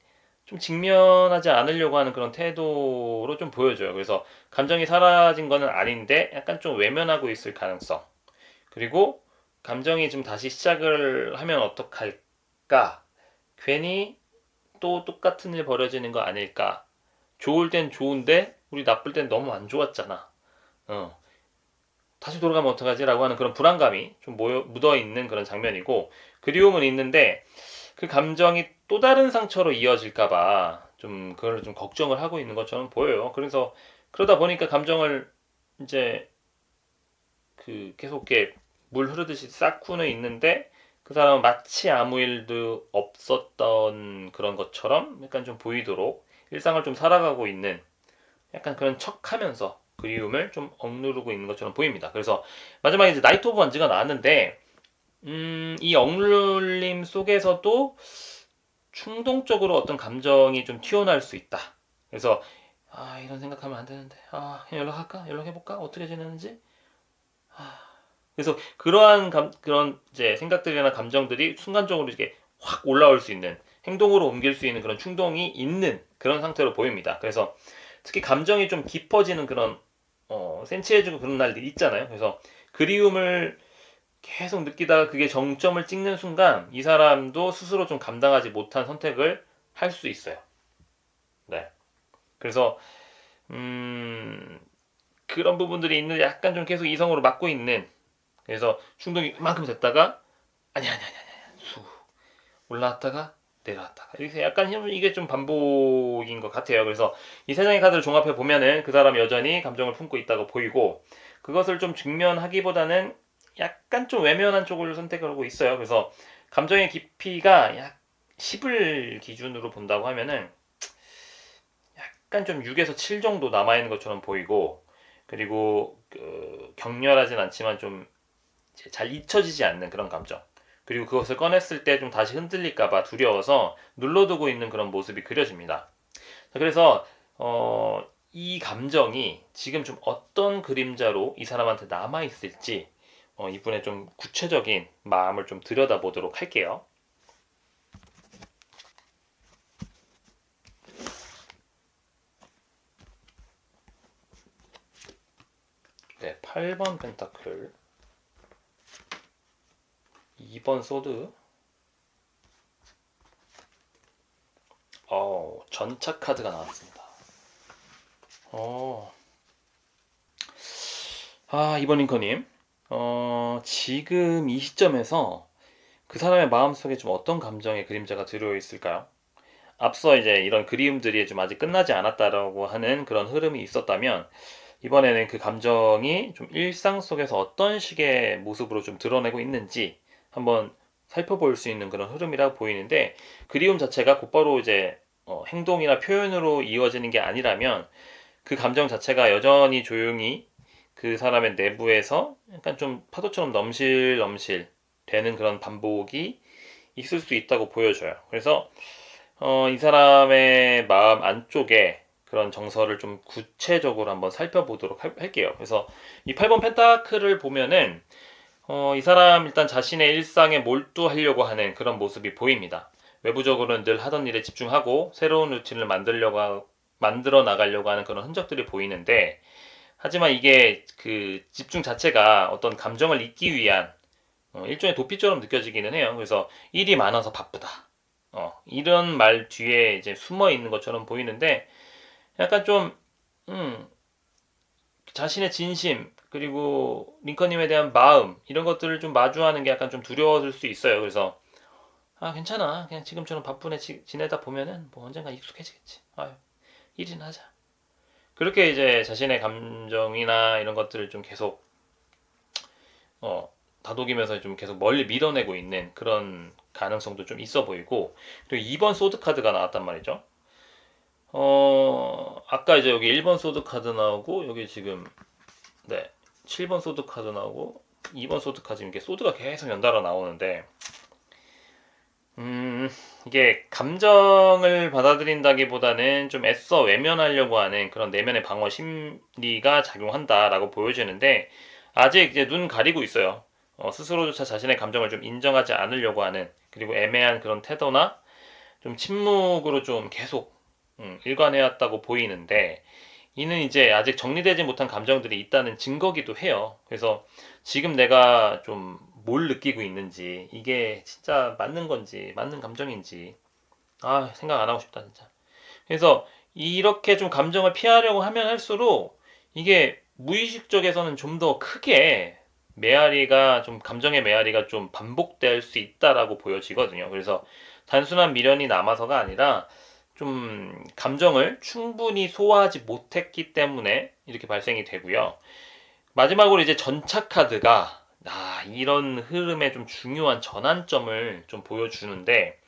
좀 직면하지 않으려고 하는 그런 태도로 좀 보여줘요. 그래서 감정이 사라진 거는 아닌데 약간 좀 외면하고 있을 가능성. 그리고 감정이 좀 다시 시작을 하면 어떡할까? 괜히 또 똑같은 일 벌어지는 거 아닐까? 좋을 땐 좋은데 우리 나쁠 땐 너무 안 좋았잖아. 어. 다시 돌아가면 어떡하지라고 하는 그런 불안감이 좀 묻어 있는 그런 장면이고, 그리움은 있는데 그 감정이 또 다른 상처로 이어질까봐 좀 그걸 좀 걱정을 하고 있는 것처럼 보여요. 그래서 그러다 보니까 감정을 이제 그 계속 이렇게 물 흐르듯이 쌓고는 있는데 그 사람은 마치 아무 일도 없었던 그런 것처럼 약간 좀 보이도록 일상을 좀 살아가고 있는 약간 그런 척하면서 그리움을 좀 억누르고 있는 것처럼 보입니다. 그래서 마지막에 이제 나이트 오브 원즈가 나왔는데 이 억눌림 속에서도 충동적으로 어떤 감정이 좀 튀어나올 수 있다. 그래서 이런 생각하면 안 되는데 그냥 연락할까? 연락해볼까? 어떻게 지내는지? 그래서 그런 이제 생각들이나 감정들이 순간적으로 이렇게 확 올라올 수 있는 행동으로 옮길 수 있는 그런 충동이 있는 그런 상태로 보입니다. 그래서 특히 감정이 좀 깊어지는 그런 센치해지고 그런 날들이 있잖아요. 그래서 그리움을 계속 느끼다가 그게 정점을 찍는 순간 이 사람도 스스로 좀 감당하지 못한 선택을 할 수 있어요. 네. 그래서 그런 부분들이 있는데 약간 좀 계속 이성으로 막고 있는, 그래서 충동이 이만큼 됐다가 아니 수 올라왔다가 내려왔다가 이렇게 약간 이게 좀 반복인 것 같아요. 그래서 이 세 장의 카드를 종합해 보면은 그 사람 여전히 감정을 품고 있다고 보이고, 그것을 좀 직면하기보다는 약간 좀 외면한 쪽을 선택하고 있어요. 그래서 감정의 깊이가 약 10을 기준으로 본다고 하면은 약간 좀 6에서 7 정도 남아 있는 것처럼 보이고, 그리고 격렬하진 않지만 좀 잘 잊혀지지 않는 그런 감정. 그리고 그것을 꺼냈을 때 좀 다시 흔들릴까봐 두려워서 눌러두고 있는 그런 모습이 그려집니다. 그래서 이 감정이 지금 좀 어떤 그림자로 이 사람한테 남아 있을지 이분의 좀 구체적인 마음을 좀 들여다보도록 할게요. 네, 8번 펜타클, 2번 소드, 전차 카드가 나왔습니다. 이번 링커님, 지금 이 시점에서 그 사람의 마음속에 좀 어떤 감정의 그림자가 들어있을까요? 앞서 이제 이런 그리움들이 좀 아직 끝나지 않았다라고 하는 그런 흐름이 있었다면, 이번에는 그 감정이 좀 일상 속에서 어떤 식의 모습으로 좀 드러내고 있는지 한번 살펴볼 수 있는 그런 흐름이라 보이는데, 그리움 자체가 곧바로 이제 행동이나 표현으로 이어지는 게 아니라면 그 감정 자체가 여전히 조용히 그 사람의 내부에서 약간 좀 파도처럼 넘실넘실 되는 그런 반복이 있을 수 있다고 보여져요. 그래서 이 사람의 마음 안쪽에 그런 정서를 좀 구체적으로 한번 살펴보도록 할게요. 그래서 이 8번 펜타클을 보면은 이 사람 일단 자신의 일상에 몰두하려고 하는 그런 모습이 보입니다. 외부적으로는 늘 하던 일에 집중하고 새로운 루틴을 만들어 나가려고 하는 그런 흔적들이 보이는데, 하지만 이게 그 집중 자체가 어떤 감정을 잊기 위한 일종의 도피처럼 느껴지기는 해요. 그래서 일이 많아서 바쁘다. 이런 말 뒤에 이제 숨어 있는 것처럼 보이는데, 약간 좀, 자신의 진심, 그리고 링컨님에 대한 마음, 이런 것들을 좀 마주하는 게 약간 좀 두려워질 수 있어요. 그래서, 괜찮아. 그냥 지금처럼 바쁘네 지내다 보면은 뭐 언젠가 익숙해지겠지. 일이나 하자. 그렇게 이제 자신의 감정이나 이런 것들을 좀 계속, 다독이면서 좀 계속 멀리 밀어내고 있는 그런 가능성도 좀 있어 보이고, 그리고 2번 소드 카드가 나왔단 말이죠. 아까 이제 여기 1번 소드 카드 나오고, 여기 지금, 네, 7번 소드 카드 나오고, 2번 소드까지 이게 소드가 계속 연달아 나오는데, 이게 감정을 받아들인다기보다는 좀 애써 외면하려고 하는 그런 내면의 방어 심리가 작용한다라고 보여지는데, 아직 이제 눈 가리고 있어요. 스스로조차 자신의 감정을 좀 인정하지 않으려고 하는, 그리고 애매한 그런 태도나 좀 침묵으로 좀 계속 일관해왔다고 보이는데, 이는 이제 아직 정리되지 못한 감정들이 있다는 증거기도 해요. 그래서 지금 내가 좀 뭘 느끼고 있는지, 이게 진짜 맞는 건지, 맞는 감정인지, 생각 안 하고 싶다, 진짜. 그래서 이렇게 좀 감정을 피하려고 하면 할수록 이게 무의식적에서는 좀 더 크게 감정의 메아리가 좀 반복될 수 있다라고 보여지거든요. 그래서 단순한 미련이 남아서가 아니라 좀 감정을 충분히 소화하지 못했기 때문에 이렇게 발생이 되고요. 마지막으로 이제 전차 카드가 이런 흐름의 좀 중요한 전환점을 좀 보여주는데,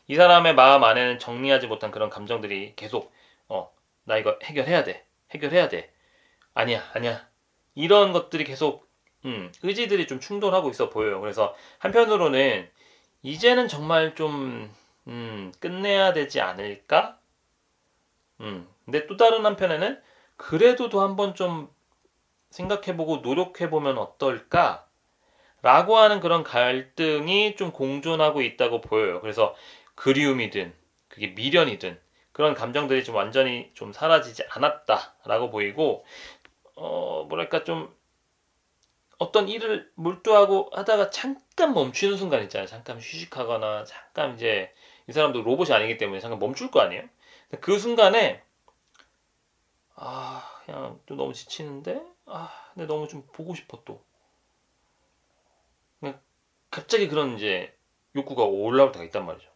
이 사람의 마음 안에는 정리하지 못한 그런 감정들이 계속 나 이거 해결해야 돼, 해결해야 돼, 아니야, 아니야, 이런 것들이 계속 의지들이 좀 충돌하고 있어 보여요. 그래서 한편으로는 이제는 정말 좀 끝내야 되지 않을까? 근데 또 다른 한편에는 그래도 또 한번 좀 생각해보고 노력해보면 어떨까? 라고 하는 그런 갈등이 좀 공존하고 있다고 보여요. 그래서 그리움이든 그게 미련이든 그런 감정들이 좀 완전히 좀 사라지지 않았다라고 보이고, 뭐랄까 좀 어떤 일을 몰두하고 하다가 잠깐 멈추는 순간 있잖아요. 잠깐 휴식하거나 잠깐 이제 이 사람도 로봇이 아니기 때문에 잠깐 멈출 거 아니에요. 그 순간에 그냥 또 너무 지치는데 근데 너무 좀 보고 싶어 또. 그냥 갑자기 그런 이제 욕구가 올라올 때가 있단 말이죠.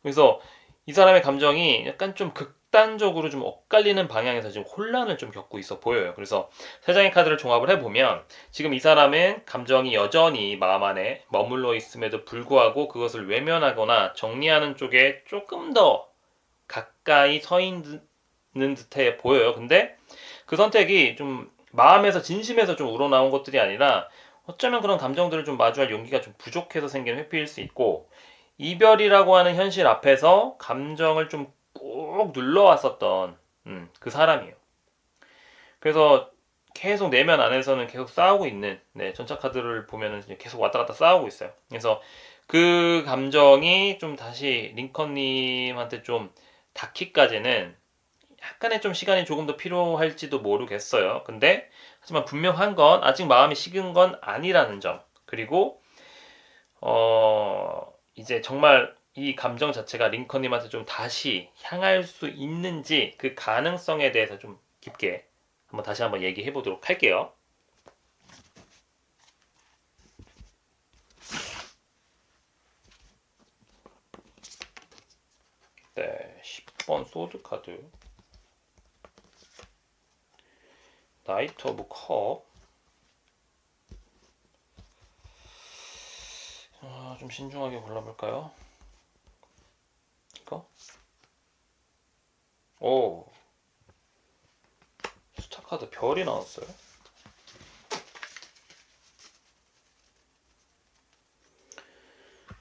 그래서 이 사람의 감정이 약간 좀 극단적으로 좀 엇갈리는 방향에서 지금 혼란을 좀 겪고 있어 보여요. 그래서 세 장의 카드를 종합을 해보면 지금 이 사람은 감정이 여전히 마음 안에 머물러 있음에도 불구하고 그것을 외면하거나 정리하는 쪽에 조금 더 가까이 서 있는 듯해 보여요. 근데 그 선택이 좀 마음에서 진심에서 좀 우러나온 것들이 아니라 어쩌면 그런 감정들을 좀 마주할 용기가 좀 부족해서 생긴 회피일 수 있고, 이별이라고 하는 현실 앞에서 감정을 좀 꾹 눌러왔었던 그 사람이에요. 그래서 계속 내면 안에서는 계속 싸우고 있는, 전차 카드를 보면은 계속 왔다 갔다 싸우고 있어요. 그래서 그 감정이 좀 다시 링컨님한테 좀 닿기까지는 약간의 좀 시간이 조금 더 필요할지도 모르겠어요. 근데 하지만 분명한 건 아직 마음이 식은 건 아니라는 점. 그리고 이제 정말 이 감정 자체가 링컨님한테 좀 다시 향할 수 있는지 그 가능성에 대해서 좀 깊게 다시 한번 얘기해 보도록 할게요. 네, 10번 소드 카드. 나이트 오브 컵. 좀 신중하게 골라볼까요? 이거? 오, 스타 카드 별이 나왔어요.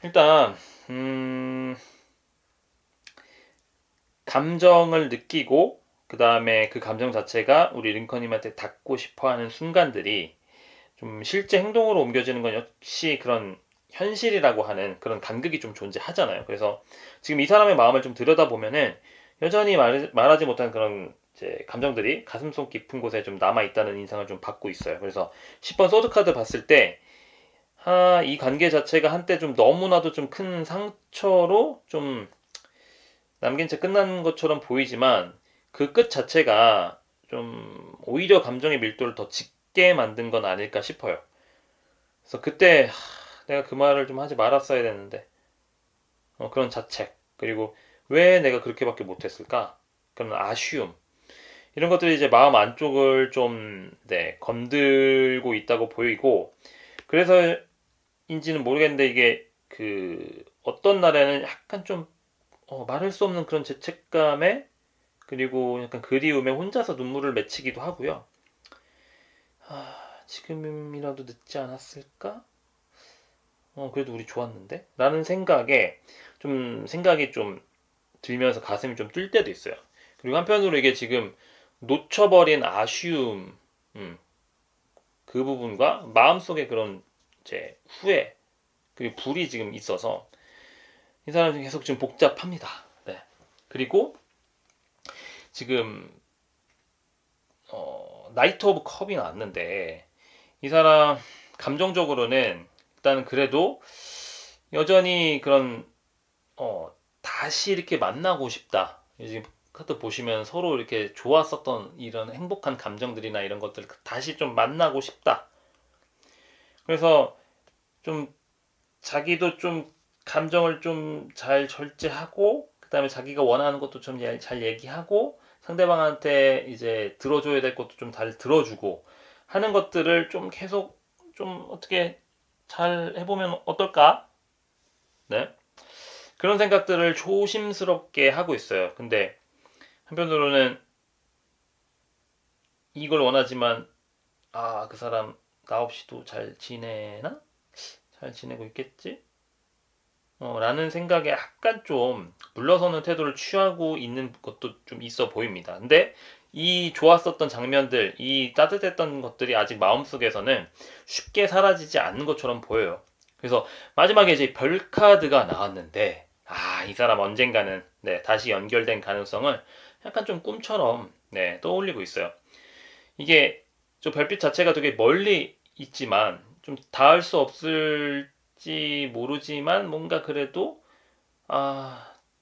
일단 감정을 느끼고 그 다음에 그 감정 자체가 우리 링컨님한테 닿고 싶어하는 순간들이 좀 실제 행동으로 옮겨지는 건 역시 그런 현실이라고 하는 그런 간극이 좀 존재하잖아요. 그래서 지금 이 사람의 마음을 좀 들여다보면은 여전히 말하지 못한 그런 이제 감정들이 가슴속 깊은 곳에 좀 남아있다는 인상을 좀 받고 있어요. 그래서 10번 소드카드 봤을 때 이 관계 자체가 한때 좀 너무나도 좀 큰 상처로 좀 남긴 채 끝난 것처럼 보이지만 그 끝 자체가 좀 오히려 감정의 밀도를 더 짙게 만든 건 아닐까 싶어요. 그래서 그때 내가 그 말을 좀 하지 말았어야 됐는데, 그런 자책, 그리고 왜 내가 그렇게밖에 못했을까, 그런 아쉬움, 이런 것들이 이제 마음 안쪽을 좀 건들고 있다고 보이고, 그래서인지는 모르겠는데 이게 그 어떤 날에는 약간 좀 말할 수 없는 그런 죄책감에, 그리고 약간 그리움에 혼자서 눈물을 맺히기도 하고요. 지금이라도 늦지 않았을까? 그래도 우리 좋았는데? 라는 생각이 좀 들면서 가슴이 좀 뛸 때도 있어요. 그리고 한편으로 이게 지금 놓쳐버린 아쉬움, 그 부분과 마음속에 그런 이제 후회, 그리고 불이 지금 있어서 이 사람이 계속 지금 복잡합니다. 네. 그리고 지금 나이트 오브 컵이 나왔는데 이 사람 감정적으로는 일단 그래도 여전히 그런 다시 이렇게 만나고 싶다. 지금 카드 보시면 서로 이렇게 좋았었던 이런 행복한 감정들이나 이런 것들을 다시 좀 만나고 싶다. 그래서 좀 자기도 좀 감정을 좀 잘 절제하고 그다음에 자기가 원하는 것도 좀 잘 얘기하고 상대방한테 이제 들어줘야 될 것도 좀 잘 들어주고 하는 것들을 좀 계속 좀 어떻게 잘 해보면 어떨까? 네. 그런 생각들을 조심스럽게 하고 있어요. 근데 한편으로는 이걸 원하지만 그 사람 나 없이도 잘 지내나? 잘 지내고 있겠지? 라는 생각에 약간 좀 물러서는 태도를 취하고 있는 것도 좀 있어 보입니다. 근데 이 좋았었던 장면들, 이 따뜻했던 것들이 아직 마음속에서는 쉽게 사라지지 않는 것처럼 보여요. 그래서 마지막에 이제 별 카드가 나왔는데, 이 사람 언젠가는 네, 다시 연결된 가능성을 약간 좀 꿈처럼 네, 떠올리고 있어요. 이게 저 별빛 자체가 되게 멀리 있지만 좀 닿을 수 없을지 모르지만 뭔가 그래도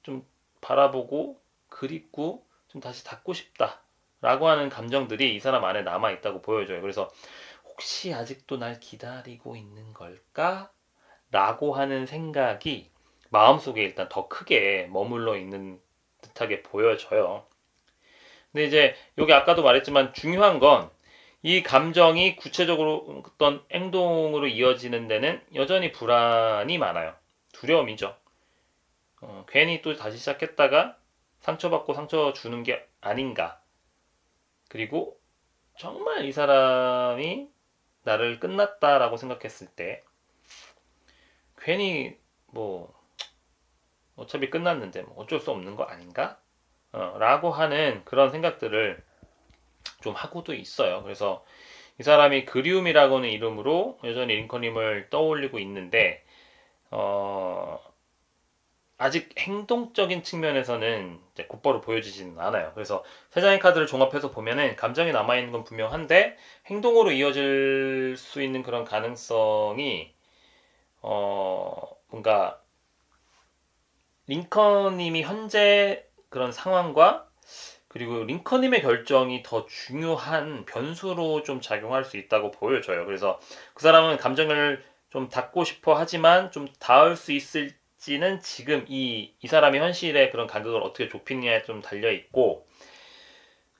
좀 바라보고 그립고 좀 다시 닿고 싶다라고 하는 감정들이 이 사람 안에 남아 있다고 보여져요. 그래서 혹시 아직도 날 기다리고 있는 걸까? 라고 하는 생각이 마음속에 일단 더 크게 머물러 있는 듯하게 보여져요. 근데 이제 여기 아까도 말했지만 중요한 건 이 감정이 구체적으로 어떤 행동으로 이어지는 데는 여전히 불안이 많아요. 두려움이죠. 괜히 또 다시 시작했다가 상처받고 상처 주는 게 아닌가. 그리고 정말 이 사람이 나를 끝났다라고 생각했을 때 괜히 뭐 어차피 끝났는데 뭐 어쩔 수 없는 거 아닌가? 라고 하는 그런 생각들을 좀 하고도 있어요. 그래서 이 사람이 그리움이라고는 이름으로 여전히 링컨님을 떠올리고 있는데 아직 행동적인 측면에서는 이제 곧바로 보여지지는 않아요. 그래서 세 장의 카드를 종합해서 보면은 감정이 남아있는 건 분명한데 행동으로 이어질 수 있는 그런 가능성이 뭔가 링컨님이 현재 그런 상황과 그리고 링컨님의 결정이 더 중요한 변수로 좀 작용할 수 있다고 보여져요. 그래서 그 사람은 감정을 좀 닫고 싶어 하지만 좀 닿을 수 있을지는 지금 이 사람이 현실의 그런 간격을 어떻게 좁히느냐에 좀 달려 있고,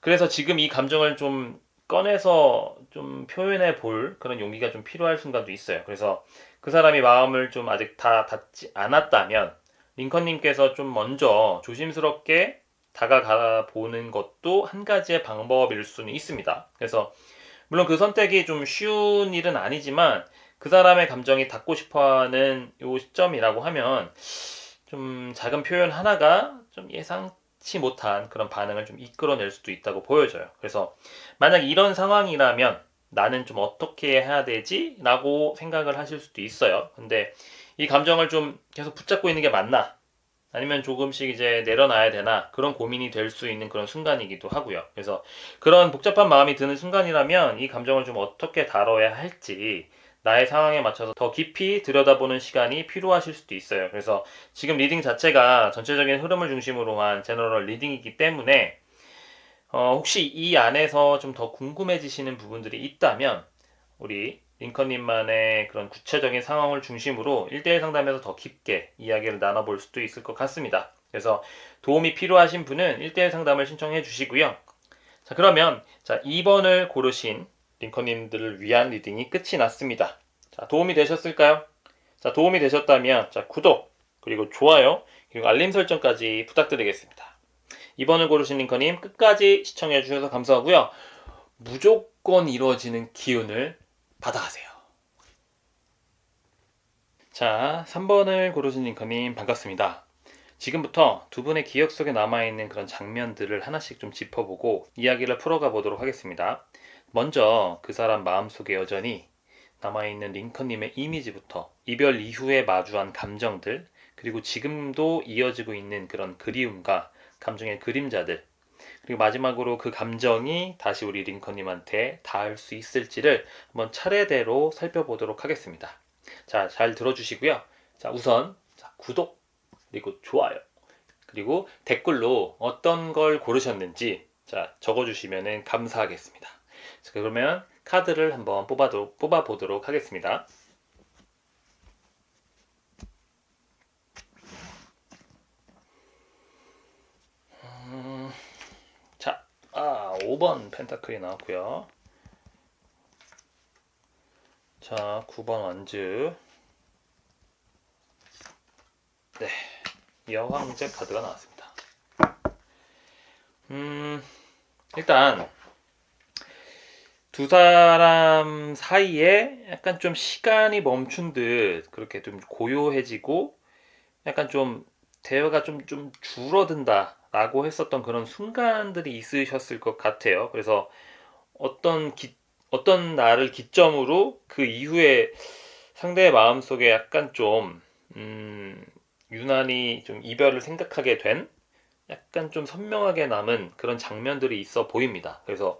그래서 지금 이 감정을 좀 꺼내서 좀 표현해 볼 그런 용기가 좀 필요할 순간도 있어요. 그래서 그 사람이 마음을 좀 아직 다 닫지 않았다면 링컨님께서 좀 먼저 조심스럽게 다가가 보는 것도 한 가지의 방법일 수는 있습니다. 그래서 물론 그 선택이 좀 쉬운 일은 아니지만 그 사람의 감정이 닿고 싶어하는 요 시점이라고 하면 좀 작은 표현 하나가 좀 예상치 못한 그런 반응을 좀 이끌어낼 수도 있다고 보여져요. 그래서 만약 이런 상황이라면 나는 좀 어떻게 해야 되지? 라고 생각을 하실 수도 있어요. 근데 이 감정을 좀 계속 붙잡고 있는 게 맞나? 아니면 조금씩 이제 내려놔야 되나? 그런 고민이 될 수 있는 그런 순간이기도 하고요. 그래서 그런 복잡한 마음이 드는 순간이라면 이 감정을 좀 어떻게 다뤄야 할지 나의 상황에 맞춰서 더 깊이 들여다보는 시간이 필요하실 수도 있어요. 그래서 지금 리딩 자체가 전체적인 흐름을 중심으로 한 제너럴 리딩이기 때문에 혹시 이 안에서 좀 더 궁금해지시는 부분들이 있다면 우리 링컨님만의 그런 구체적인 상황을 중심으로 1대1 상담에서 더 깊게 이야기를 나눠볼 수도 있을 것 같습니다. 그래서 도움이 필요하신 분은 1대1 상담을 신청해 주시고요. 자, 그러면 2번을 고르신 링컨님들을 위한 리딩이 끝이 났습니다. 자, 도움이 되셨을까요? 자, 도움이 되셨다면 구독, 그리고 좋아요, 그리고 알림 설정까지 부탁드리겠습니다. 2번을 고르신 링컨님 끝까지 시청해 주셔서 감사하고요. 무조건 이루어지는 기운을 받아가세요. 자, 3번을 고르신 링컨님 반갑습니다. 지금부터 두 분의 기억 속에 남아있는 그런 장면들을 하나씩 좀 짚어보고 이야기를 풀어가 보도록 하겠습니다. 먼저 그 사람 마음속에 여전히 남아있는 링컨님의 이미지부터 이별 이후에 마주한 감정들, 그리고 지금도 이어지고 있는 그런 그리움과 감정의 그림자들, 그리고 마지막으로 그 감정이 다시 우리 링컨님한테 닿을 수 있을지를 한번 차례대로 살펴보도록 하겠습니다. 자, 잘 들어주시고요. 자, 우선 구독, 그리고 좋아요, 그리고 댓글로 어떤 걸 고르셨는지 적어주시면 감사하겠습니다. 자, 그러면 카드를 한번 뽑아보도록 하겠습니다. 자, 5번 펜타클이 나왔고요. 자, 9번 완즈. 네, 여왕제 카드가 나왔습니다. 일단 두 사람 사이에 약간 좀 시간이 멈춘 듯 그렇게 좀 고요해지고 약간 좀 대화가 좀 줄어든다 라고 했었던 그런 순간들이 있으셨을 것 같아요. 그래서 어떤 날을 기점으로 그 이후에 상대의 마음속에 약간 좀 유난히 좀 이별을 생각하게 된 약간 좀 선명하게 남은 그런 장면들이 있어 보입니다. 그래서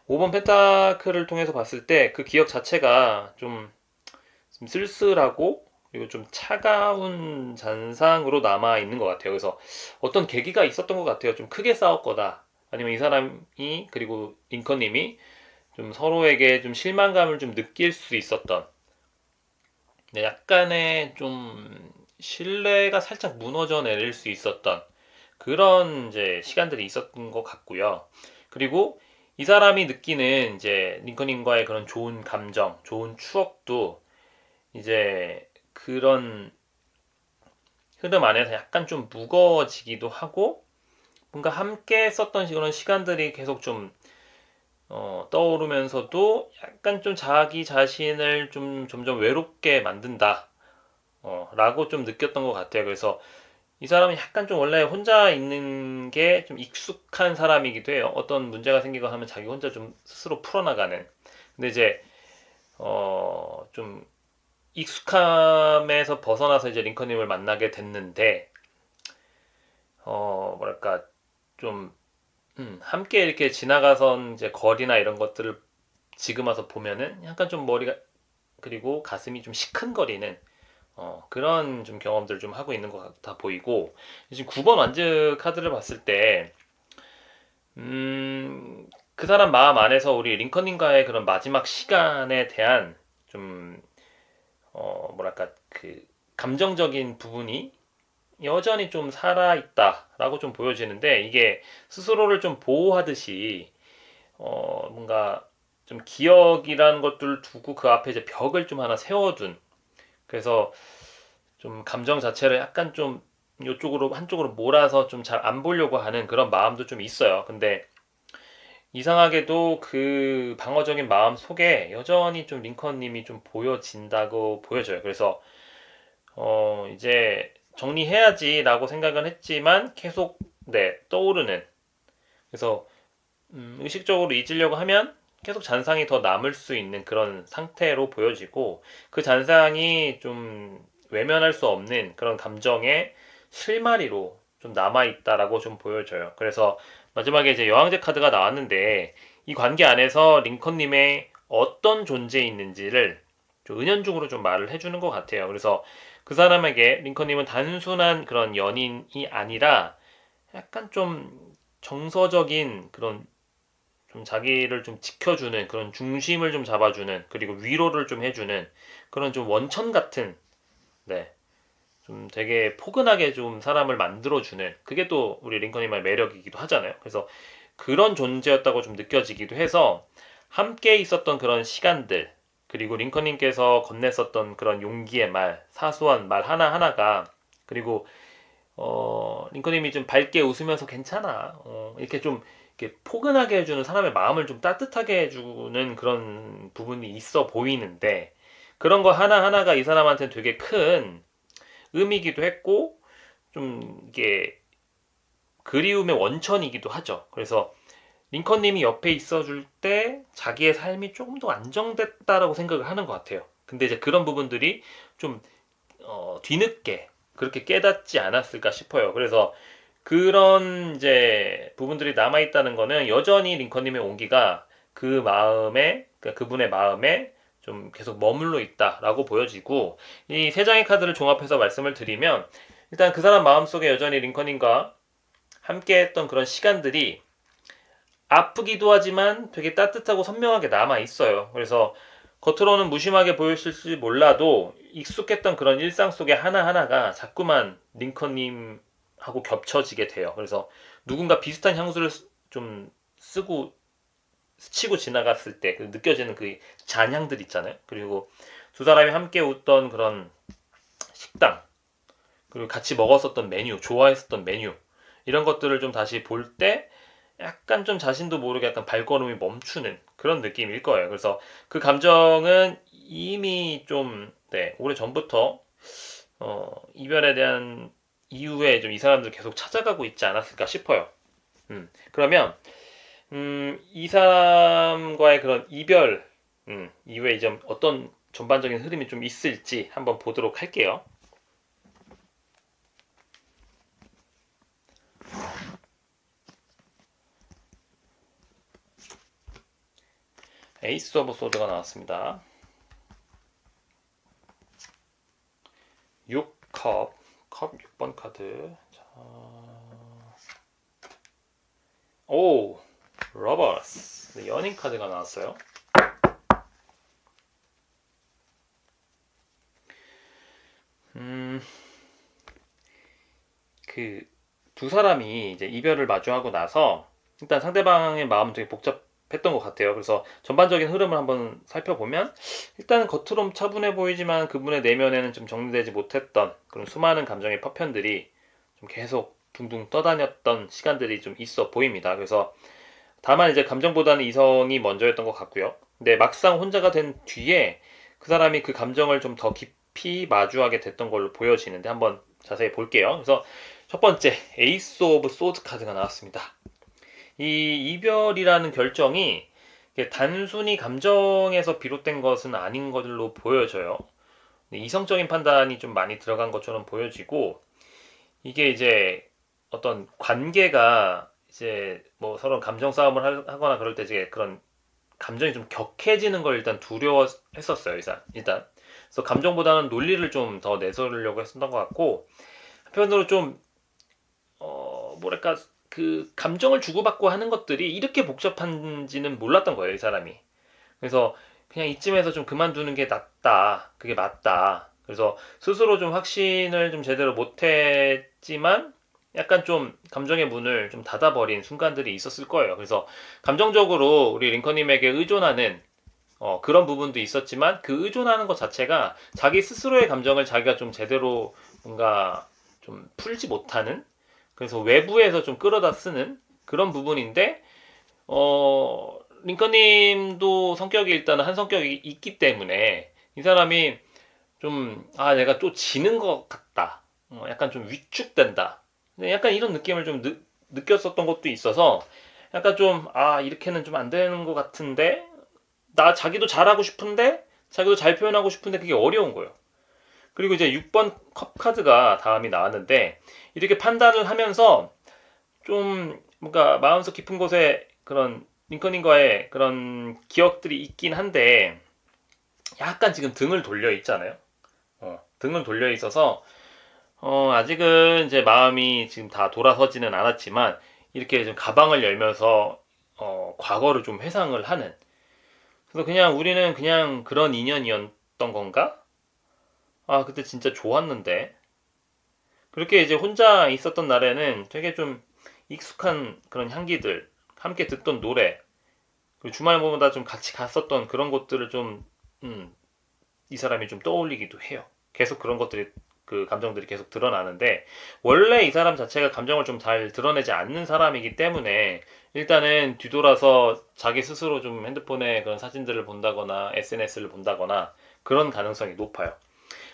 5번 펜타클을 통해서 봤을 때 그 기억 자체가 좀 쓸쓸하고 그리고 좀 차가운 잔상으로 남아 있는 것 같아요. 그래서 어떤 계기가 있었던 것 같아요. 좀 크게 싸웠거나 아니면 이 사람이 그리고 링컨님이 좀 서로에게 좀 실망감을 좀 느낄 수 있었던 약간의 좀 신뢰가 살짝 무너져 내릴 수 있었던 그런 이제 시간들이 있었던 것 같고요. 그리고 이 사람이 느끼는 이제 링컨님과의 그런 좋은 감정, 좋은 추억도 이제 그런 흐름 안에서 약간 좀 무거워지기도 하고 뭔가 함께 썼던 그런 시간들이 계속 좀 떠오르면서도 약간 좀 자기 자신을 좀 점점 외롭게 만든다 라고 좀 느꼈던 것 같아요. 그래서 이 사람은 약간 좀 원래 혼자 있는 게 좀 익숙한 사람이기도 해요. 어떤 문제가 생기거나 하면 자기 혼자 좀 스스로 풀어나가는. 근데 이제 좀 익숙함에서 벗어나서 이제 링컨님을 만나게 됐는데 뭐랄까 좀 함께 이렇게 지나가선 이제 거리나 이런 것들을 지금 와서 보면은 약간 좀 머리가 그리고 가슴이 좀 시큰거리는 그런 좀 경험들을 좀 하고 있는 것 같아 보이고 지금 9번 완즈 카드를 봤을 때 그 사람 마음 안에서 우리 링컨님과의 그런 마지막 시간에 대한 좀 뭐랄까 그 감정적인 부분이 여전히 좀 살아있다라고 좀 보여지는데 이게 스스로를 좀 보호하듯이 뭔가 좀 기억이라는 것들을 두고 그 앞에 이제 벽을 좀 하나 세워둔 그래서 좀 감정 자체를 약간 좀 이쪽으로 한쪽으로 몰아서 좀 잘 안 보려고 하는 그런 마음도 좀 있어요. 근데 이상하게도 그 방어적인 마음 속에 여전히 좀 링컨님이 좀 보여진다고 보여져요. 그래서 이제 정리해야지라고 생각은 했지만 계속 네 떠오르는 그래서 의식적으로 잊으려고 하면 계속 잔상이 더 남을 수 있는 그런 상태로 보여지고 그 잔상이 좀 외면할 수 없는 그런 감정의 실마리로 좀 남아있다라고 좀 보여져요. 그래서 마지막에 이제 여왕제 카드가 나왔는데 이 관계 안에서 링컨님의 어떤 존재에 있는지를 좀 은연중으로 좀 말을 해주는 것 같아요. 그래서 그 사람에게 링컨님은 단순한 그런 연인이 아니라 약간 좀 정서적인 그런 좀 자기를 좀 지켜주는 그런 중심을 좀 잡아주는 그리고 위로를 좀 해주는 그런 좀 원천 같은 네. 좀 되게 포근하게 좀 사람을 만들어주는 그게 또 우리 링컨님의 매력이기도 하잖아요. 그래서 그런 존재였다고 좀 느껴지기도 해서 함께 있었던 그런 시간들 그리고 링컨님께서 건넸었던 그런 용기의 말, 사소한 말 하나하나가 그리고 링컨님이 좀 밝게 웃으면서 괜찮아. 이렇게 좀 이렇게 포근하게 해주는, 사람의 마음을 좀 따뜻하게 해주는 그런 부분이 있어 보이는데, 그런 거 하나하나가 이 사람한테는 되게 큰 의미이기도 했고, 좀 이게 그리움의 원천이기도 하죠. 그래서 링컨님이 옆에 있어줄 때 자기의 삶이 조금 더 안정됐다라고 생각을 하는 것 같아요. 근데 이제 그런 부분들이 좀 뒤늦게 그렇게 깨닫지 않았을까 싶어요. 그래서 그런 이제 부분들이 남아있다는 거는 여전히 링컨님의 온기가 그 마음에, 그러니까 그분의 마음에 좀 계속 머물러 있다라고 보여지고, 이 세 장의 카드를 종합해서 말씀을 드리면, 일단 그 사람 마음속에 여전히 링컨님과 함께 했던 그런 시간들이 아프기도 하지만 되게 따뜻하고 선명하게 남아 있어요. 그래서 겉으로는 무심하게 보였을지 몰라도 익숙했던 그런 일상 속의 하나하나가 자꾸만 링컨님하고 겹쳐지게 돼요. 그래서 누군가 비슷한 향수를 좀 쓰고 스치고 지나갔을 때 느껴지는 그 잔향들 있잖아요. 그리고 두 사람이 함께 웃던 그런 식당, 그리고 같이 먹었었던 메뉴, 좋아했었던 메뉴, 이런 것들을 좀 다시 볼 때 약간 좀 자신도 모르게 약간 발걸음이 멈추는 그런 느낌일 거예요. 그래서 그 감정은 이미 좀, 네, 오래 전부터 이별에 대한 이후에 좀 이 사람들 계속 찾아가고 있지 않았을까 싶어요. 그러면 이 사람과의 그런 이별 이후에 좀 어떤 전반적인 흐름이 좀 있을지 한번 보도록 할게요. 에이스 오브 소드가 나왔습니다. 6컵 6번 카드. 자, 오, 러버스. 연인 카드가 나왔어요. 그 두 사람이 이제 이별을 마주하고 나서 일단 상대방의 마음은 되게 복잡했던 것 같아요. 그래서 전반적인 흐름을 한번 살펴보면, 일단 겉으론 차분해 보이지만 그분의 내면에는 좀 정리되지 못했던 그런 수많은 감정의 파편들이 좀 계속 둥둥 떠다녔던 시간들이 좀 있어 보입니다. 그래서 다만 이제 감정보다는 이성이 먼저였던 것 같고요. 근데 막상 혼자가 된 뒤에 그 사람이 그 감정을 좀 더 깊이 마주하게 됐던 걸로 보여지는데, 한번 자세히 볼게요. 그래서 첫 번째, 에이스 오브 소드 카드가 나왔습니다. 이 이별이라는 결정이 단순히 감정에서 비롯된 것은 아닌 걸로 보여져요. 이성적인 판단이 좀 많이 들어간 것처럼 보여지고, 이게 이제 어떤 관계가 이제 뭐 서로 감정 싸움을 하거나 그럴 때 이제 그런 감정이 좀 격해지는 걸 일단 두려워했었어요. 일단. 그래서 감정보다는 논리를 좀 더 내세우려고 했었던 것 같고, 한편으로 좀 뭐랄까, 그 감정을 주고받고 하는 것들이 이렇게 복잡한지는 몰랐던 거예요, 이 사람이. 그래서 그냥 이쯤에서 좀 그만두는 게 낫다, 그게 맞다. 그래서 스스로 좀 확신을 좀 제대로 못했지만 약간 좀 감정의 문을 좀 닫아버린 순간들이 있었을 거예요. 그래서 감정적으로 우리 링컨님에게 의존하는 그런 부분도 있었지만, 그 의존하는 것 자체가 자기 스스로의 감정을 자기가 좀 제대로 뭔가 좀 풀지 못하는, 그래서 외부에서 좀 끌어다 쓰는 그런 부분인데, 링컨님도 성격이 일단 한 성격이 있기 때문에 이 사람이 좀, 내가 또 지는 것 같다, 약간 좀 위축된다, 약간 이런 느낌을 좀 느꼈었던 것도 있어서, 약간 좀, 이렇게는 좀 안 되는 것 같은데, 자기도 잘하고 싶은데, 자기도 잘 표현하고 싶은데 그게 어려운 거예요. 그리고 이제 6번 컵 카드가 다음이 나왔는데, 이렇게 판단을 하면서 좀 뭔가 마음속 깊은 곳에 그런 링컨인과의 그런 기억들이 있긴 한데, 약간 지금 등을 돌려 있잖아요. 등을 돌려 있어서 아직은 이제 마음이 지금 다 돌아서지는 않았지만, 이렇게 좀 가방을 열면서 과거를 좀 회상을 하는. 그래서 그냥 우리는 그냥 그런 인연이었던 건가? 그때 진짜 좋았는데. 그렇게 이제 혼자 있었던 날에는 되게 좀 익숙한 그런 향기들, 함께 듣던 노래, 그리고 주말마다 좀 같이 갔었던 그런 곳들을 좀, 이 사람이 좀 떠올리기도 해요. 계속 그런 것들이 그 감정들이 계속 드러나는데, 원래 이 사람 자체가 감정을 좀 잘 드러내지 않는 사람이기 때문에 일단은 뒤돌아서 자기 스스로 좀 핸드폰에 그런 사진들을 본다거나 SNS를 본다거나 그런 가능성이 높아요.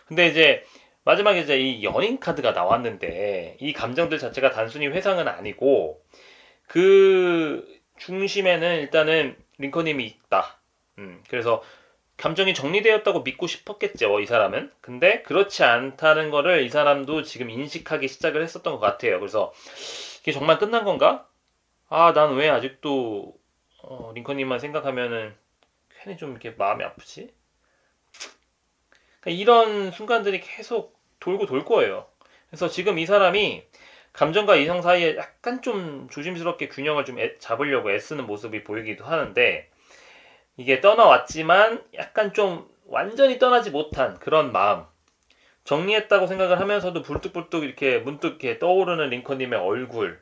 근데 이제 마지막에 이제 이 연인 카드가 나왔는데, 이 감정들 자체가 단순히 회상은 아니고 그 중심에는 일단은 링컨님이 있다. 그래서 감정이 정리되었다고 믿고 싶었겠죠, 이 사람은. 근데 그렇지 않다는 거를 이 사람도 지금 인식하기 시작을 했었던 것 같아요. 그래서 이게 정말 끝난 건가? 아, 난 왜 아직도 링컨님만 생각하면은 괜히 좀 이렇게 마음이 아프지? 그러니까 이런 순간들이 계속 돌고 돌 거예요. 그래서 지금 이 사람이 감정과 이성 사이에 약간 좀 조심스럽게 균형을 좀 잡으려고 애쓰는 모습이 보이기도 하는데, 이게 떠나왔지만 약간 좀 완전히 떠나지 못한 그런 마음, 정리했다고 생각을 하면서도 불뚝불뚝 이렇게 문득 이렇게 떠오르는 링컨님의 얼굴,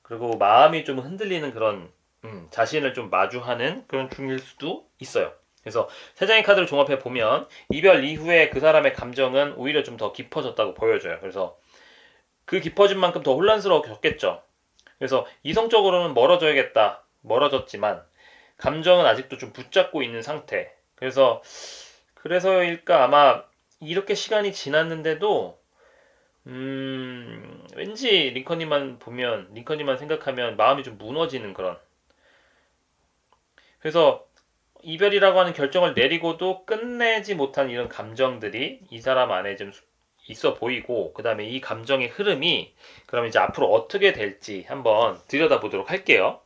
그리고 마음이 좀 흔들리는 그런 자신을 좀 마주하는 그런 중일 수도 있어요. 그래서 세 장의 카드를 종합해 보면 이별 이후에 그 사람의 감정은 오히려 좀 더 깊어졌다고 보여져요. 그래서 그 깊어진 만큼 더 혼란스러웠겠죠. 그래서 이성적으로는 멀어져야겠다, 멀어졌지만 감정은 아직도 좀 붙잡고 있는 상태. 그래서일까 아마 이렇게 시간이 지났는데도 왠지 링컨님만 생각하면 마음이 좀 무너지는 그런. 그래서 이별이라고 하는 결정을 내리고도 끝내지 못한 이런 감정들이 이 사람 안에 좀 있어 보이고, 그 다음에 이 감정의 흐름이 그럼 이제 앞으로 어떻게 될지 한번 들여다보도록 할게요.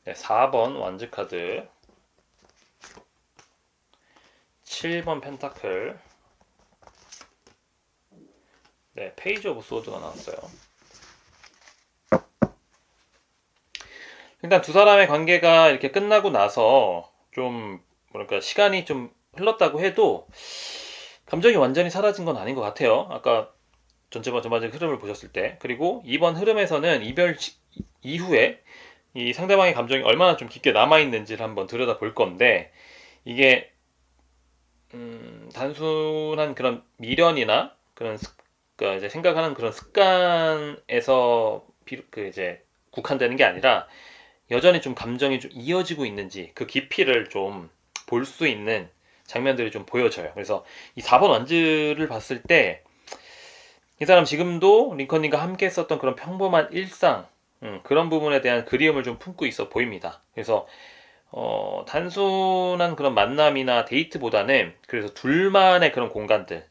네, 4번 완즈 카드, 7번 펜타클, 네, 페이지 오브 소드가 나왔어요. 일단 두 사람의 관계가 이렇게 끝나고 나서 좀 뭐랄까 시간이 좀 흘렀다고 해도 감정이 완전히 사라진 건 아닌 것 같아요. 아까 전체적인 흐름을 보셨을 때. 그리고 이번 흐름에서는 이별 이후에 이 상대방의 감정이 얼마나 좀 깊게 남아있는지를 한번 들여다 볼 건데, 이게 단순한 그런 미련이나 그런 그러니까 이제 생각하는 그런 습관에서 그 이제 국한되는 게 아니라 여전히 좀 감정이 좀 이어지고 있는지 그 깊이를 좀 볼 수 있는 장면들이 좀 보여져요. 그래서 이 4번 완즈를 봤을 때 이 사람 지금도 링컨님과 함께 했었던 그런 평범한 일상, 그런 부분에 대한 그리움을 좀 품고 있어 보입니다. 그래서 단순한 그런 만남이나 데이트보다는 그래서 둘만의 그런 공간들,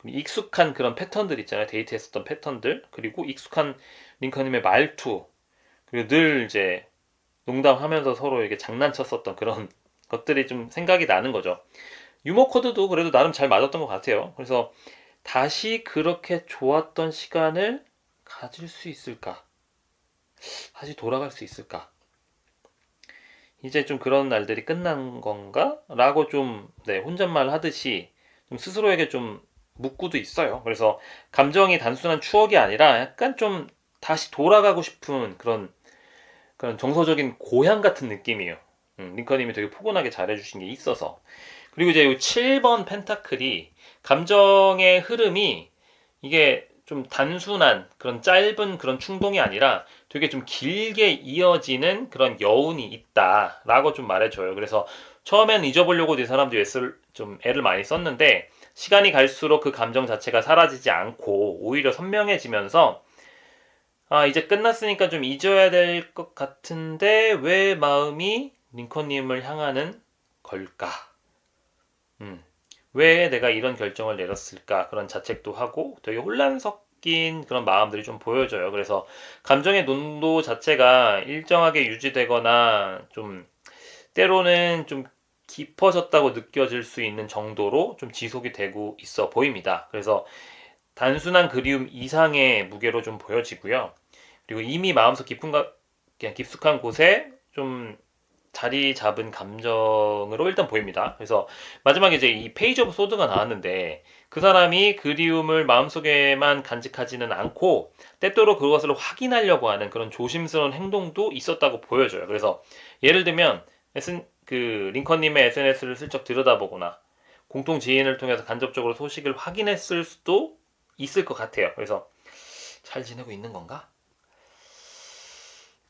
익숙한 그런 패턴들 있잖아요. 데이트했었던 패턴들, 그리고 익숙한 링컨님의 말투, 그리고 늘 이제 농담하면서 서로 이렇게 장난쳤었던 그런 것들이 좀 생각이 나는 거죠. 유머 코드도 그래도 나름 잘 맞았던 것 같아요. 그래서 다시 그렇게 좋았던 시간을 가질 수 있을까? 다시 돌아갈 수 있을까? 이제 좀 그런 날들이 끝난 건가? 라고 좀, 네, 혼잣말 하듯이 좀 스스로에게 좀 묻고도 있어요. 그래서 감정이 단순한 추억이 아니라 약간 좀 다시 돌아가고 싶은 그런 정서적인 고향 같은 느낌이에요. 링컨님이 되게 포근하게 잘해주신 게 있어서. 그리고 이제 이 7번 펜타클이 감정의 흐름이 이게 좀 단순한 그런 짧은 그런 충동이 아니라 되게 좀 길게 이어지는 그런 여운이 있다라고 좀 말해줘요. 그래서 처음엔 잊어보려고 이 사람들이 좀 애를 많이 썼는데, 시간이 갈수록 그 감정 자체가 사라지지 않고 오히려 선명해지면서 아, 이제 끝났으니까 좀 잊어야 될 것 같은데 왜 마음이 링컨님을 향하는 걸까? 왜 내가 이런 결정을 내렸을까? 그런 자책도 하고 되게 혼란 섞인 그런 마음들이 좀 보여져요. 그래서 감정의 농도 자체가 일정하게 유지되거나 좀 때로는 좀 깊어졌다고 느껴질 수 있는 정도로 좀 지속이 되고 있어 보입니다. 그래서 단순한 그리움 이상의 무게로 좀 보여지고요. 그리고 이미 마음속 깊숙한 곳에 좀 자리 잡은 감정으로 일단 보입니다. 그래서 마지막에 이제 이 페이지 오브 소드가 나왔는데 그 사람이 그리움을 마음속에만 간직하지는 않고 때때로 그것을 확인하려고 하는 그런 조심스러운 행동도 있었다고 보여져요. 그래서 예를 들면 그 링컨님의 SNS를 슬쩍 들여다보거나 공통 지인을 통해서 간접적으로 소식을 확인했을 수도 있을 것 같아요. 그래서 잘 지내고 있는 건가?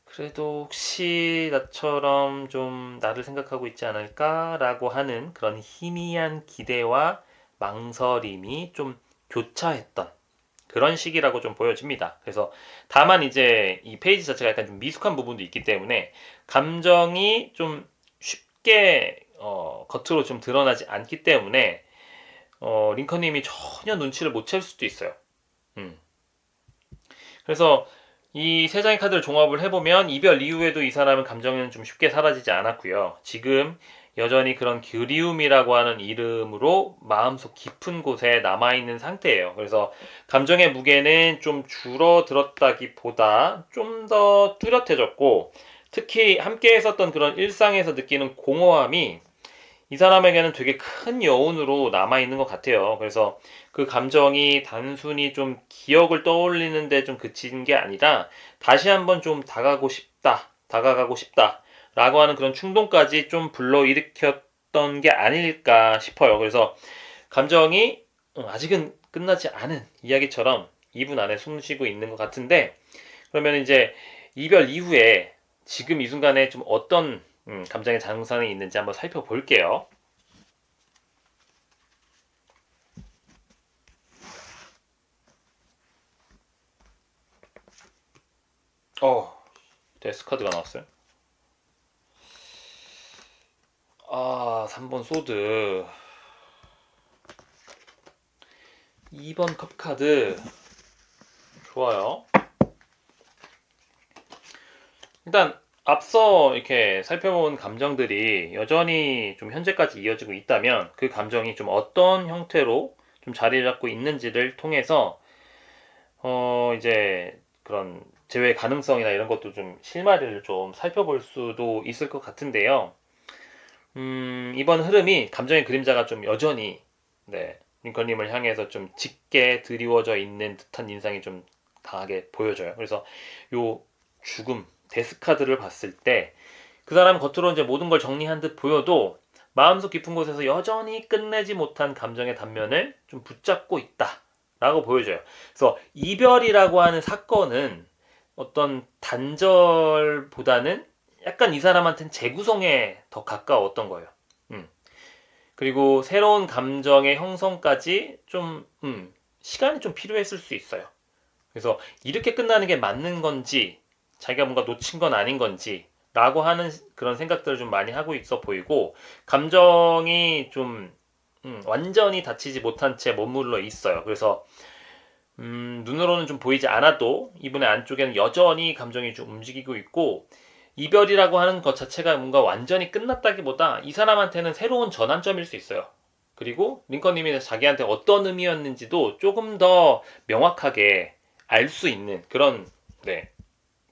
그래도 혹시 나처럼 좀 나를 생각하고 있지 않을까라고 하는 그런 희미한 기대와 망설임이 좀 교차했던 그런 시기라고 좀 보여집니다. 그래서 다만 이제 이 페이지 자체가 약간 좀 미숙한 부분도 있기 때문에 감정이 좀 쉽게 겉으로 좀 드러나지 않기 때문에 링컨님이 전혀 눈치를 못 챌 수도 있어요. 음. 그래서 이 세 장의 카드를 종합을 해보면 이별 이후에도 이 사람은 감정은 좀 쉽게 사라지지 않았고요. 지금 여전히 그런 그리움이라고 하는 이름으로 마음속 깊은 곳에 남아있는 상태예요. 그래서 감정의 무게는 좀 줄어들었다기보다 좀 더 뚜렷해졌고 특히 함께 했었던 그런 일상에서 느끼는 공허함이 이 사람에게는 되게 큰 여운으로 남아있는 것 같아요. 그래서 그 감정이 단순히 좀 기억을 떠올리는데 좀 그친 게 아니라 다시 한번 좀 다가가고 싶다 라고 하는 그런 충동까지 좀 불러일으켰던 게 아닐까 싶어요. 그래서 감정이 아직은 끝나지 않은 이야기처럼 이분 안에 숨쉬고 있는 것 같은데 그러면 이제 이별 이후에 지금 이 순간에 좀 어떤 감정의 장상이 있는지 한번 살펴볼게요. 데스카드가 나왔어요. 3번 소드. 2번 컵카드. 좋아요. 일단 앞서 이렇게 살펴본 감정들이 여전히 좀 현재까지 이어지고 있다면 그 감정이 좀 어떤 형태로 좀 자리를 잡고 있는지를 통해서 이제 그런 재회 가능성이나 이런 것도 좀 실마리를 좀 살펴볼 수도 있을 것 같은데요. 이번 흐름이 감정의 그림자가 좀 여전히 네, 링컨님을 향해서 좀 짙게 드리워져 있는 듯한 인상이 좀 강하게 보여져요. 그래서 요 죽음 데스카드를 봤을 때 그 사람 겉으로 이제 모든 걸 정리한 듯 보여도 마음속 깊은 곳에서 여전히 끝내지 못한 감정의 단면을 좀 붙잡고 있다라고 보여져요. 그래서 이별이라고 하는 사건은 어떤 단절보다는 약간 이 사람한테는 재구성에 더 가까웠던 거예요. 그리고 새로운 감정의 형성까지 좀 시간이 좀 필요했을 수 있어요. 그래서 이렇게 끝나는 게 맞는 건지 자기가 뭔가 놓친 건 아닌 건지 라고 하는 그런 생각들을 좀 많이 하고 있어 보이고 감정이 좀 완전히 닫히지 못한 채 머물러 있어요. 그래서 눈으로는 좀 보이지 않아도 이분의 안쪽에는 여전히 감정이 좀 움직이고 있고 이별이라고 하는 것 자체가 뭔가 완전히 끝났다기보다 이 사람한테는 새로운 전환점일 수 있어요. 그리고 링컨님이 자기한테 어떤 의미였는지도 조금 더 명확하게 알 수 있는 그런 네,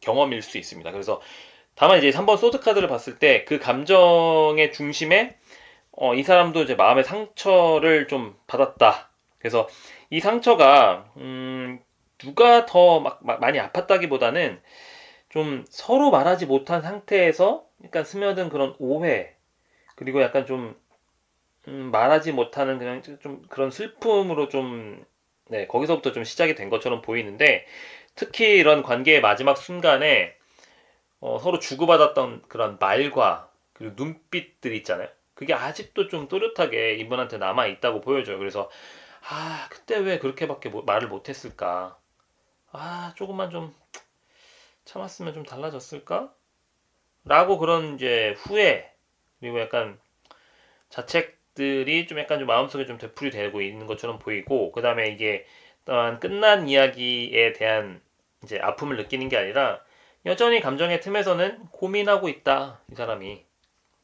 경험일 수 있습니다. 그래서 다만 이제 3번 소드 카드를 봤을 때 그 감정의 중심에 이 사람도 이제 마음의 상처를 좀 받았다. 그래서 이 상처가 누가 더 많이 아팠다기보다는 좀 서로 말하지 못한 상태에서 약간 스며든 그런 오해 그리고 약간 좀 말하지 못하는 그냥 좀 그런 슬픔으로 좀 네, 거기서부터 좀 시작이 된 것처럼 보이는데 특히 이런 관계의 마지막 순간에 서로 주고받았던 그런 말과 그리고 눈빛들 있잖아요. 그게 아직도 좀 또렷하게 이분한테 남아 있다고 보여줘요. 그래서 그때 왜 그렇게밖에 말을 못했을까? 조금만 좀 참았으면 좀 달라졌을까? 라고 그런 이제 후회 그리고 약간 자책들이 좀 약간 좀 마음속에 좀 되풀이 되고 있는 것처럼 보이고 그 다음에 이게 또한 끝난 이야기에 대한 이제 아픔을 느끼는 게 아니라 여전히 감정의 틈에서는 고민하고 있다 이 사람이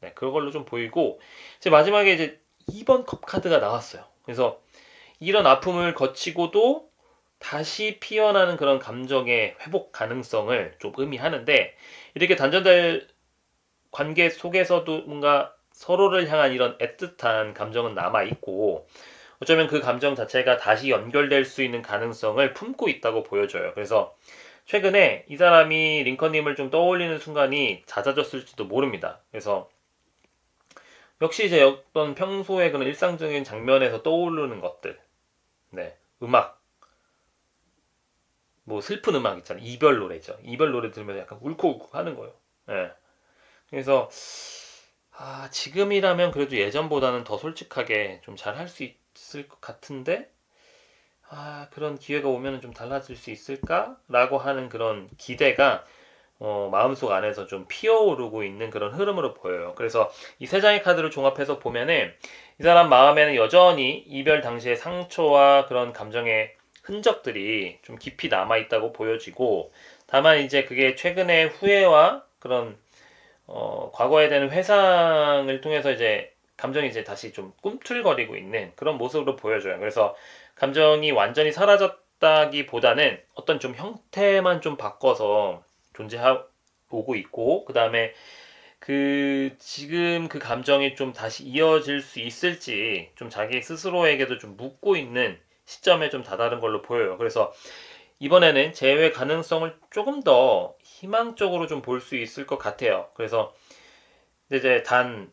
네, 그걸로 좀 보이고 이제 마지막에 이제 2번 컵 카드가 나왔어요. 그래서 이런 아픔을 거치고도 다시 피어나는 그런 감정의 회복 가능성을 좀 의미하는데 이렇게 단절될 관계 속에서도 뭔가 서로를 향한 이런 애틋한 감정은 남아있고, 어쩌면 그 감정 자체가 다시 연결될 수 있는 가능성을 품고 있다고 보여져요. 그래서 최근에 이 사람이 링컨님을 좀 떠올리는 순간이 잦아졌을지도 모릅니다. 그래서 역시 이제 어떤 평소에 그런 일상적인 장면에서 떠오르는 것들, 네, 음악, 뭐 슬픈 음악 있잖아요. 이별 노래죠. 이별 노래 들으면 약간 울컥울컥 하는 거예요. 네. 그래서 지금이라면 그래도 예전보다는 더 솔직하게 좀 잘 할 수 있을 것 같은데, 그런 기회가 오면 좀 달라질 수 있을까라고 하는 그런 기대가 마음속 안에서 좀 피어오르고 있는 그런 흐름으로 보여요. 그래서 이 세 장의 카드를 종합해서 보면은 이 사람 마음에는 여전히 이별 당시의 상처와 그런 감정의 흔적들이 좀 깊이 남아있다고 보여지고, 다만 이제 그게 최근의 후회와 그런 과거에 대한 회상을 통해서 이제 감정이 이제 다시 좀 꿈틀거리고 있는 그런 모습으로 보여져요. 그래서 감정이 완전히 사라졌다기보다는 어떤 좀 형태만 좀 바꿔서 존재하고 있고, 그 다음에 지금 그 감정이 좀 다시 이어질 수 있을지 좀 자기 스스로에게도 좀 묻고 있는 시점에 좀 다다른 걸로 보여요. 그래서 이번에는 재회 가능성을 조금 더 희망적으로 좀 볼 수 있을 것 같아요. 그래서 이제 단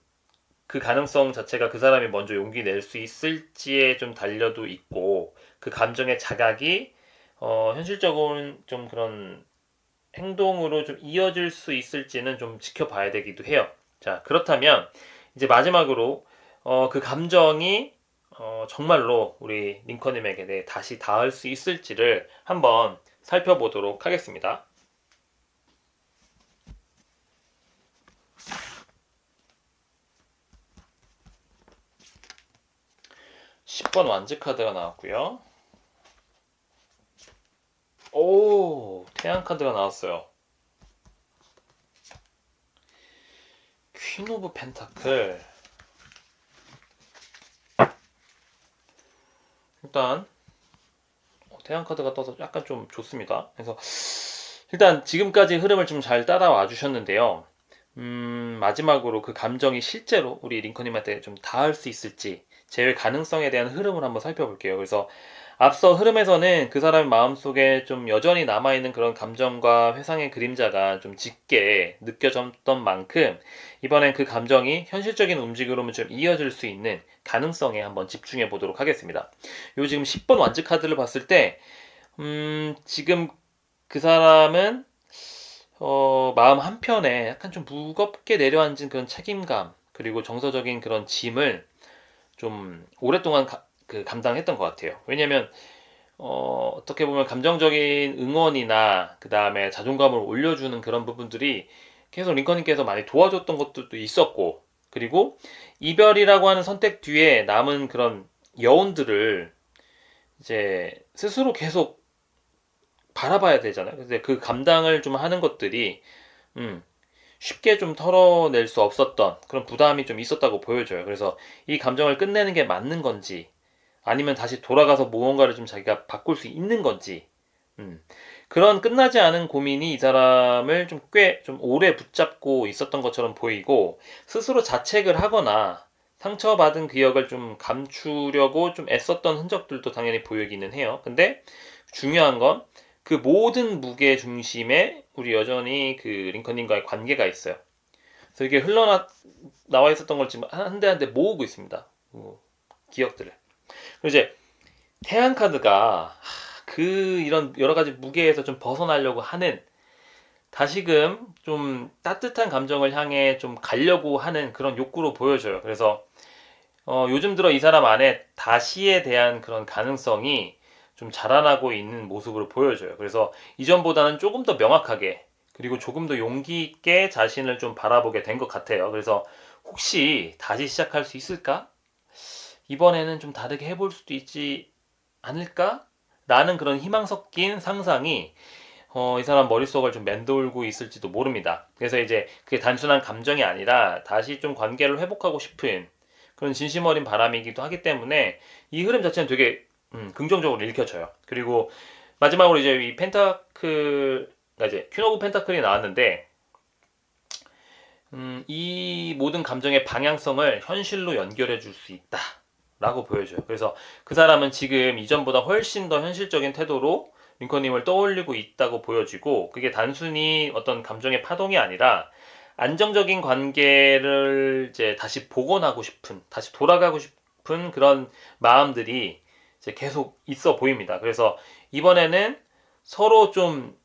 그 가능성 자체가 그 사람이 먼저 용기 낼 수 있을지에 좀 달려도 있고, 그 감정의 자각이 현실적으로는 좀 그런 행동으로 좀 이어질 수 있을지는 좀 지켜봐야 되기도 해요. 자, 그렇다면 이제 마지막으로 그 감정이 정말로 우리 링컨님에게 다시 닿을 수 있을지를 한번 살펴보도록 하겠습니다. 10번 완즈 카드가 나왔고요. 오, 태양 카드가 나왔어요. 퀸 오브 펜타클. 일단 태양 카드가 떠서 약간 좀 좋습니다. 그래서 일단 지금까지 흐름을 좀 잘 따라와 주셨는데요. 마지막으로 그 감정이 실제로 우리 링컨님한테 좀 닿을 수 있을지 제외 가능성에 대한 흐름을 한번 살펴볼게요. 그래서 앞서 흐름에서는 그 사람의 마음속에 좀 여전히 남아있는 그런 감정과 회상의 그림자가 좀 짙게 느껴졌던 만큼 이번엔 그 감정이 현실적인 움직임으로 좀 이어질 수 있는 가능성에 한번 집중해 보도록 하겠습니다. 요 지금 10번 완즈 카드를 봤을 때 지금 그 사람은 마음 한편에 약간 좀 무겁게 내려앉은 그런 책임감, 그리고 정서적인 그런 짐을 좀 오랫동안 감당했던 것 같아요. 왜냐면 어떻게 보면 감정적인 응원이나 그 다음에 자존감을 올려주는 그런 부분들이 계속 링컨님께서 많이 도와줬던 것들도 있었고, 그리고 이별이라고 하는 선택 뒤에 남은 그런 여운들을 이제 스스로 계속 바라봐야 되잖아요. 근데 그 감당을 좀 하는 것들이 음, 쉽게 좀 털어낼 수 없었던 그런 부담이 좀 있었다고 보여져요. 그래서 이 감정을 끝내는 게 맞는 건지, 아니면 다시 돌아가서 무언가를 좀 자기가 바꿀 수 있는 건지, 그런 끝나지 않은 고민이 이 사람을 좀 꽤 좀 오래 붙잡고 있었던 것처럼 보이고, 스스로 자책을 하거나 상처받은 기억을 좀 감추려고 좀 애썼던 흔적들도 당연히 보이기는 해요. 근데 중요한 건 그 모든 무게 중심에 우리 여전히 그 링컨님과의 관계가 있어요. 그래서 이게 나와 있었던 걸 지금 한 대 한 대 모으고 있습니다. 기억들을. 그리고 이제 태양 카드가 이런 여러 가지 무게에서 좀 벗어나려고 하는, 다시금 좀 따뜻한 감정을 향해 좀 가려고 하는 그런 욕구로 보여져요. 그래서 요즘 들어 이 사람 안에 다시에 대한 그런 가능성이 좀 자라나고 있는 모습으로 보여져요. 그래서 이전보다는 조금 더 명확하게, 그리고 조금 더 용기 있게 자신을 좀 바라보게 된 것 같아요. 그래서 혹시 다시 시작할 수 있을까? 이번에는 좀 다르게 해볼 수도 있지 않을까? 라는 그런 희망 섞인 상상이 이 사람 머릿속을 좀 맴돌고 있을지도 모릅니다. 그래서 이제 그게 단순한 감정이 아니라 다시 좀 관계를 회복하고 싶은 그런 진심 어린 바람이기도 하기 때문에 이 흐름 자체는 되게 긍정적으로 읽혀져요. 그리고 마지막으로 이제 이 펜타클, 그러니까 이제 퀸 오브 펜타클이 나왔는데 이 모든 감정의 방향성을 현실로 연결해 줄 수 있다 라고 보여줘요. 그래서 그 사람은 지금 이전보다 훨씬 더 현실적인 태도로 링컨님을 떠올리고 있다고 보여지고, 그게 단순히 어떤 감정의 파동이 아니라 안정적인 관계를 이제 다시 복원하고 싶은, 다시 돌아가고 싶은 그런 마음들이 이제 계속 있어 보입니다. 그래서 이번에는 서로 좀,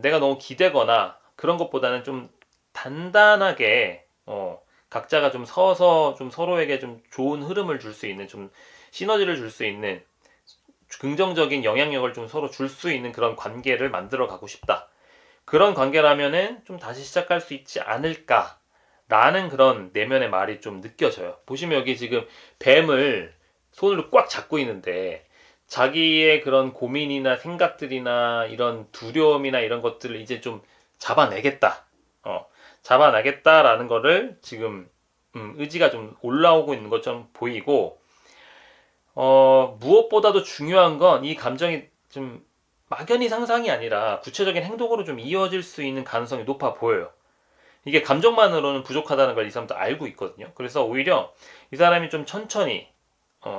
내가 너무 기대거나 그런 것보다는 좀 단단하게, 각자가 좀 서서 좀 서로에게 좀 좋은 흐름을 줄 수 있는, 좀 시너지를 줄 수 있는, 긍정적인 영향력을 좀 서로 줄 수 있는 그런 관계를 만들어 가고 싶다. 그런 관계라면은 좀 다시 시작할 수 있지 않을까 라는 그런 내면의 말이 좀 느껴져요. 보시면 여기 지금 뱀을 손으로 꽉 잡고 있는데, 자기의 그런 고민이나 생각들이나 이런 두려움이나 이런 것들을 이제 좀 잡아내겠다. 잡아나겠다라는 거를 지금 의지가 좀 올라오고 있는 것처럼 보이고, 무엇보다도 중요한 건 이 감정이 좀 막연히 상상이 아니라 구체적인 행동으로 좀 이어질 수 있는 가능성이 높아 보여요. 이게 감정만으로는 부족하다는 걸 이 사람도 알고 있거든요. 그래서 오히려 이 사람이 좀 천천히,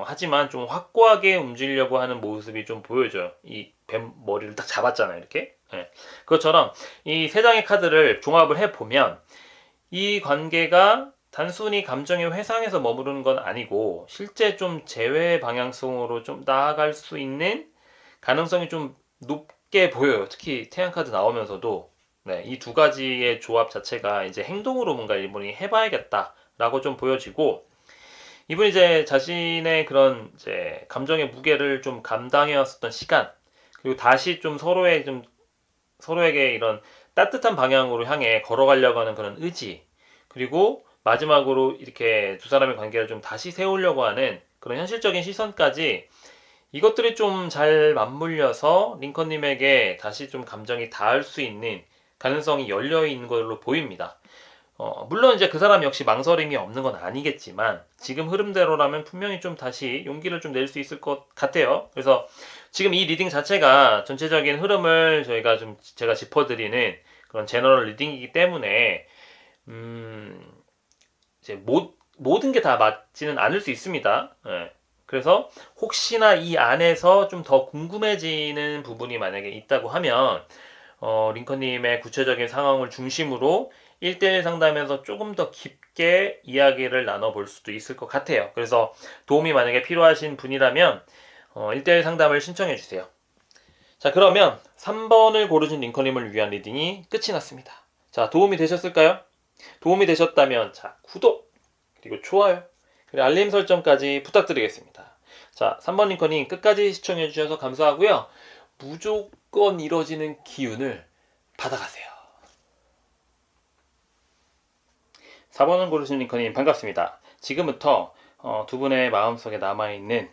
하지만 좀 확고하게 움직이려고 하는 모습이 좀 보여져요. 이 뱀 머리를 딱 잡았잖아요, 이렇게. 네. 그것처럼 이 세 장의 카드를 종합을 해보면 이 관계가 단순히 감정의 회상에서 머무르는 건 아니고 실제 좀 재회 방향성으로 좀 나아갈 수 있는 가능성이 좀 높게 보여요. 특히 태양 카드 나오면서도, 네, 이 두 가지의 조합 자체가 이제 행동으로 뭔가 이분이 해봐야겠다라고 좀 보여지고, 이분이 이제 자신의 그런 이제 감정의 무게를 좀 감당해 왔었던 시간, 그리고 다시 좀 서로에게 이런 따뜻한 방향으로 향해 걸어가려고 하는 그런 의지, 그리고 마지막으로 이렇게 두 사람의 관계를 좀 다시 세우려고 하는 그런 현실적인 시선까지, 이것들이 좀 잘 맞물려서 링컨님에게 다시 좀 감정이 닿을 수 있는 가능성이 열려 있는 걸로 보입니다. 물론 이제 그 사람 역시 망설임이 없는 건 아니겠지만 지금 흐름대로라면 분명히 좀 다시 용기를 좀 낼 수 있을 것 같아요. 그래서 지금 이 리딩 자체가 전체적인 흐름을 제가 짚어드리는 그런 제너럴 리딩이기 때문에, 이제 모든 게 다 맞지는 않을 수 있습니다. 예. 그래서 혹시나 이 안에서 좀 더 궁금해지는 부분이 만약에 있다고 하면, 링컨님의 구체적인 상황을 중심으로 1대1 상담에서 조금 더 깊게 이야기를 나눠볼 수도 있을 것 같아요. 그래서 도움이 만약에 필요하신 분이라면 1대1 상담을 신청해 주세요. 자, 그러면 3번을 고르신 링컨님을 위한 리딩이 끝이 났습니다. 자, 도움이 되셨을까요? 도움이 되셨다면 구독, 그리고 좋아요, 그리고 알림 설정까지 부탁드리겠습니다. 자, 3번 링컨님 끝까지 시청해 주셔서 감사하고요. 무조건 이뤄지는 기운을 받아가세요. 4번을 고르신 링컨님 반갑습니다. 지금부터 두 분의 마음속에 남아있는,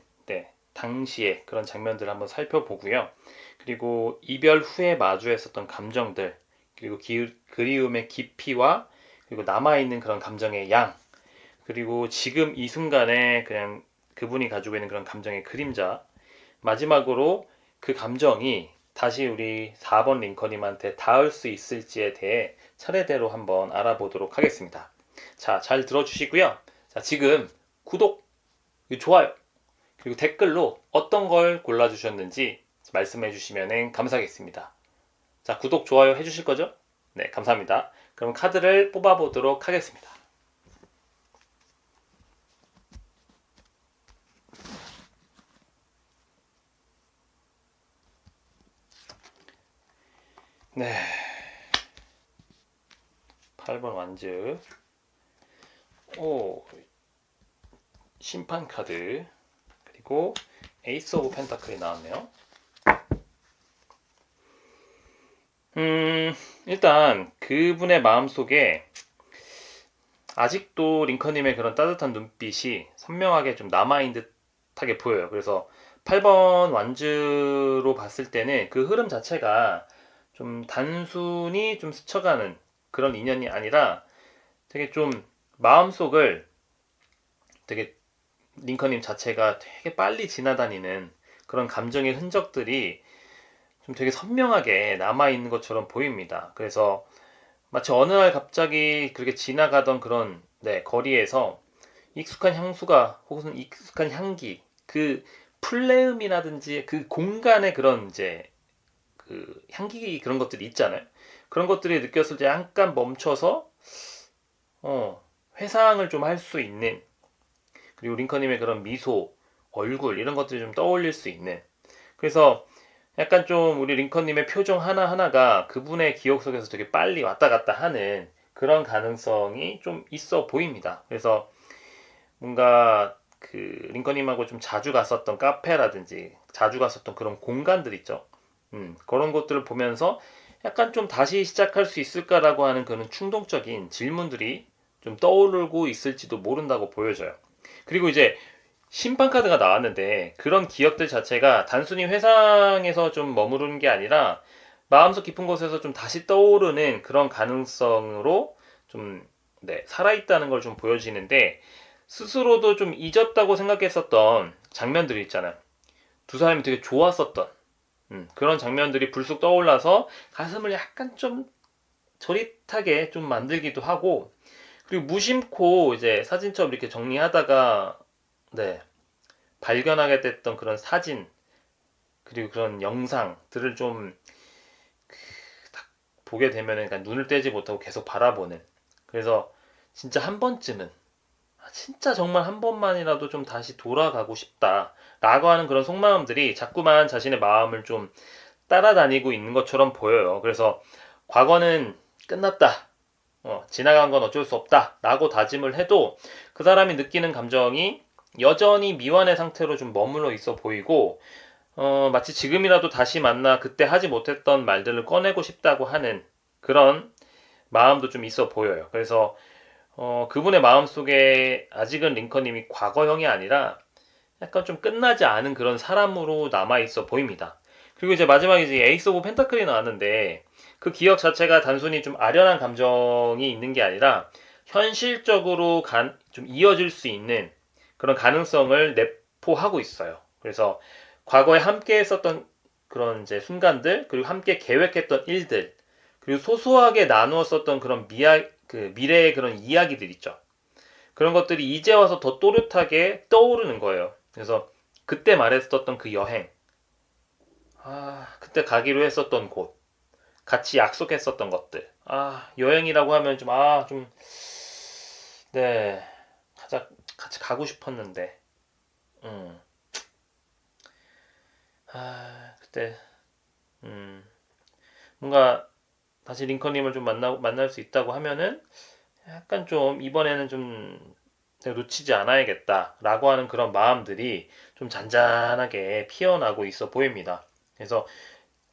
당시의 그런 장면들을 한번 살펴보고요. 그리고 이별 후에 마주했었던 감정들, 그리고 그리움의 깊이와 그리고 남아있는 그런 감정의 양, 그리고 지금 이 순간에 그냥 그분이 가지고 있는 그런 감정의 그림자, 마지막으로 그 감정이 다시 우리 4번 링컨님한테 닿을 수 있을지에 대해 차례대로 한번 알아보도록 하겠습니다. 자, 잘 들어주시고요. 자, 지금 구독, 좋아요, 그리고 댓글로 어떤 걸 골라주셨는지 말씀해 주시면 감사하겠습니다. 자, 구독, 좋아요 해주실 거죠? 네, 감사합니다. 그럼 카드를 뽑아보도록 하겠습니다. 네, 8번 완즈, 심판 카드, 그리고 에이스 오브 펜타클이 나왔네요. 일단 그분의 마음속에 아직도 링컨님의 그런 따뜻한 눈빛이 선명하게 좀 남아있는 듯하게 보여요. 그래서 8번 완즈로 봤을 때는 그 흐름 자체가 좀 단순히 좀 스쳐가는 그런 인연이 아니라 되게 좀 마음속을 되게 링컨님 자체가 되게 빨리 지나다니는 그런 감정의 흔적들이 좀 되게 선명하게 남아있는 것처럼 보입니다. 그래서 마치 어느 날 갑자기 그렇게 지나가던 그런 거리에서 익숙한 향수가 혹은 익숙한 향기, 그 플레음이라든지 그 공간의 그런 이제 그 향기 그런 것들이 있잖아요. 그런 것들이 느꼈을 때 잠깐 멈춰서 회상을 좀 할 수 있는, 그리고 링컨님의 그런 미소, 얼굴 이런 것들이 좀 떠올릴 수 있는. 그래서 약간 좀 우리 링컨님의 표정 하나하나가 그분의 기억 속에서 되게 빨리 왔다 갔다 하는 그런 가능성이 좀 있어 보입니다. 그래서 뭔가 그 링컨님하고 좀 자주 갔었던 카페라든지 자주 갔었던 그런 공간들 있죠. 그런 것들을 보면서 약간 좀 다시 시작할 수 있을까라고 하는 그런 충동적인 질문들이 좀 떠오르고 있을지도 모른다고 보여져요. 그리고 이제 심판 카드가 나왔는데 그런 기억들 자체가 단순히 회상에서 좀 머무르는 게 아니라 마음속 깊은 곳에서 좀 다시 떠오르는 그런 가능성으로 좀 살아있다는 걸 좀 보여지는데, 스스로도 좀 잊었다고 생각했었던 장면들이 있잖아요. 두 사람이 되게 좋았었던 그런 장면들이 불쑥 떠올라서 가슴을 약간 좀 저릿하게 좀 만들기도 하고, 그리고 무심코 이제 사진첩 이렇게 정리하다가 발견하게 됐던 그런 사진 그리고 그런 영상들을 좀 딱 보게 되면은 그러니까 눈을 떼지 못하고 계속 바라보는. 그래서 진짜 한 번쯤은, 진짜 정말 한 번만이라도 좀 다시 돌아가고 싶다라고 하는 그런 속마음들이 자꾸만 자신의 마음을 좀 따라다니고 있는 것처럼 보여요. 그래서 과거는 끝났다. 지나간 건 어쩔 수 없다. 라고 다짐을 해도 그 사람이 느끼는 감정이 여전히 미완의 상태로 좀 머물러 있어 보이고, 마치 지금이라도 다시 만나 그때 하지 못했던 말들을 꺼내고 싶다고 하는 그런 마음도 좀 있어 보여요. 그래서 그분의 마음 속에 아직은 링컨님이 과거형이 아니라 약간 좀 끝나지 않은 그런 사람으로 남아 있어 보입니다. 그리고 이제 마지막에 이제 에이스 오브 펜타클이 나왔는데 그 기억 자체가 단순히 좀 아련한 감정이 있는 게 아니라 현실적으로 좀 이어질 수 있는 그런 가능성을 내포하고 있어요. 그래서 과거에 함께 했었던 그런 이제 순간들, 그리고 함께 계획했던 일들, 그리고 소소하게 나누었었던 그런 미래의 그런 이야기들 있죠. 그런 것들이 이제 와서 더 또렷하게 떠오르는 거예요. 그래서 그때 말했었던 그 여행, 그때 가기로 했었던 곳, 같이 약속했었던 것들, 여행이라고 하면 네, 같이 가고 싶었는데, 음, 그때, 뭔가 다시 링컨님을 좀 만날 수 있다고 하면은 약간 좀 이번에는 좀 내가 놓치지 않아야겠다라고 하는 그런 마음들이 좀 잔잔하게 피어나고 있어 보입니다. 그래서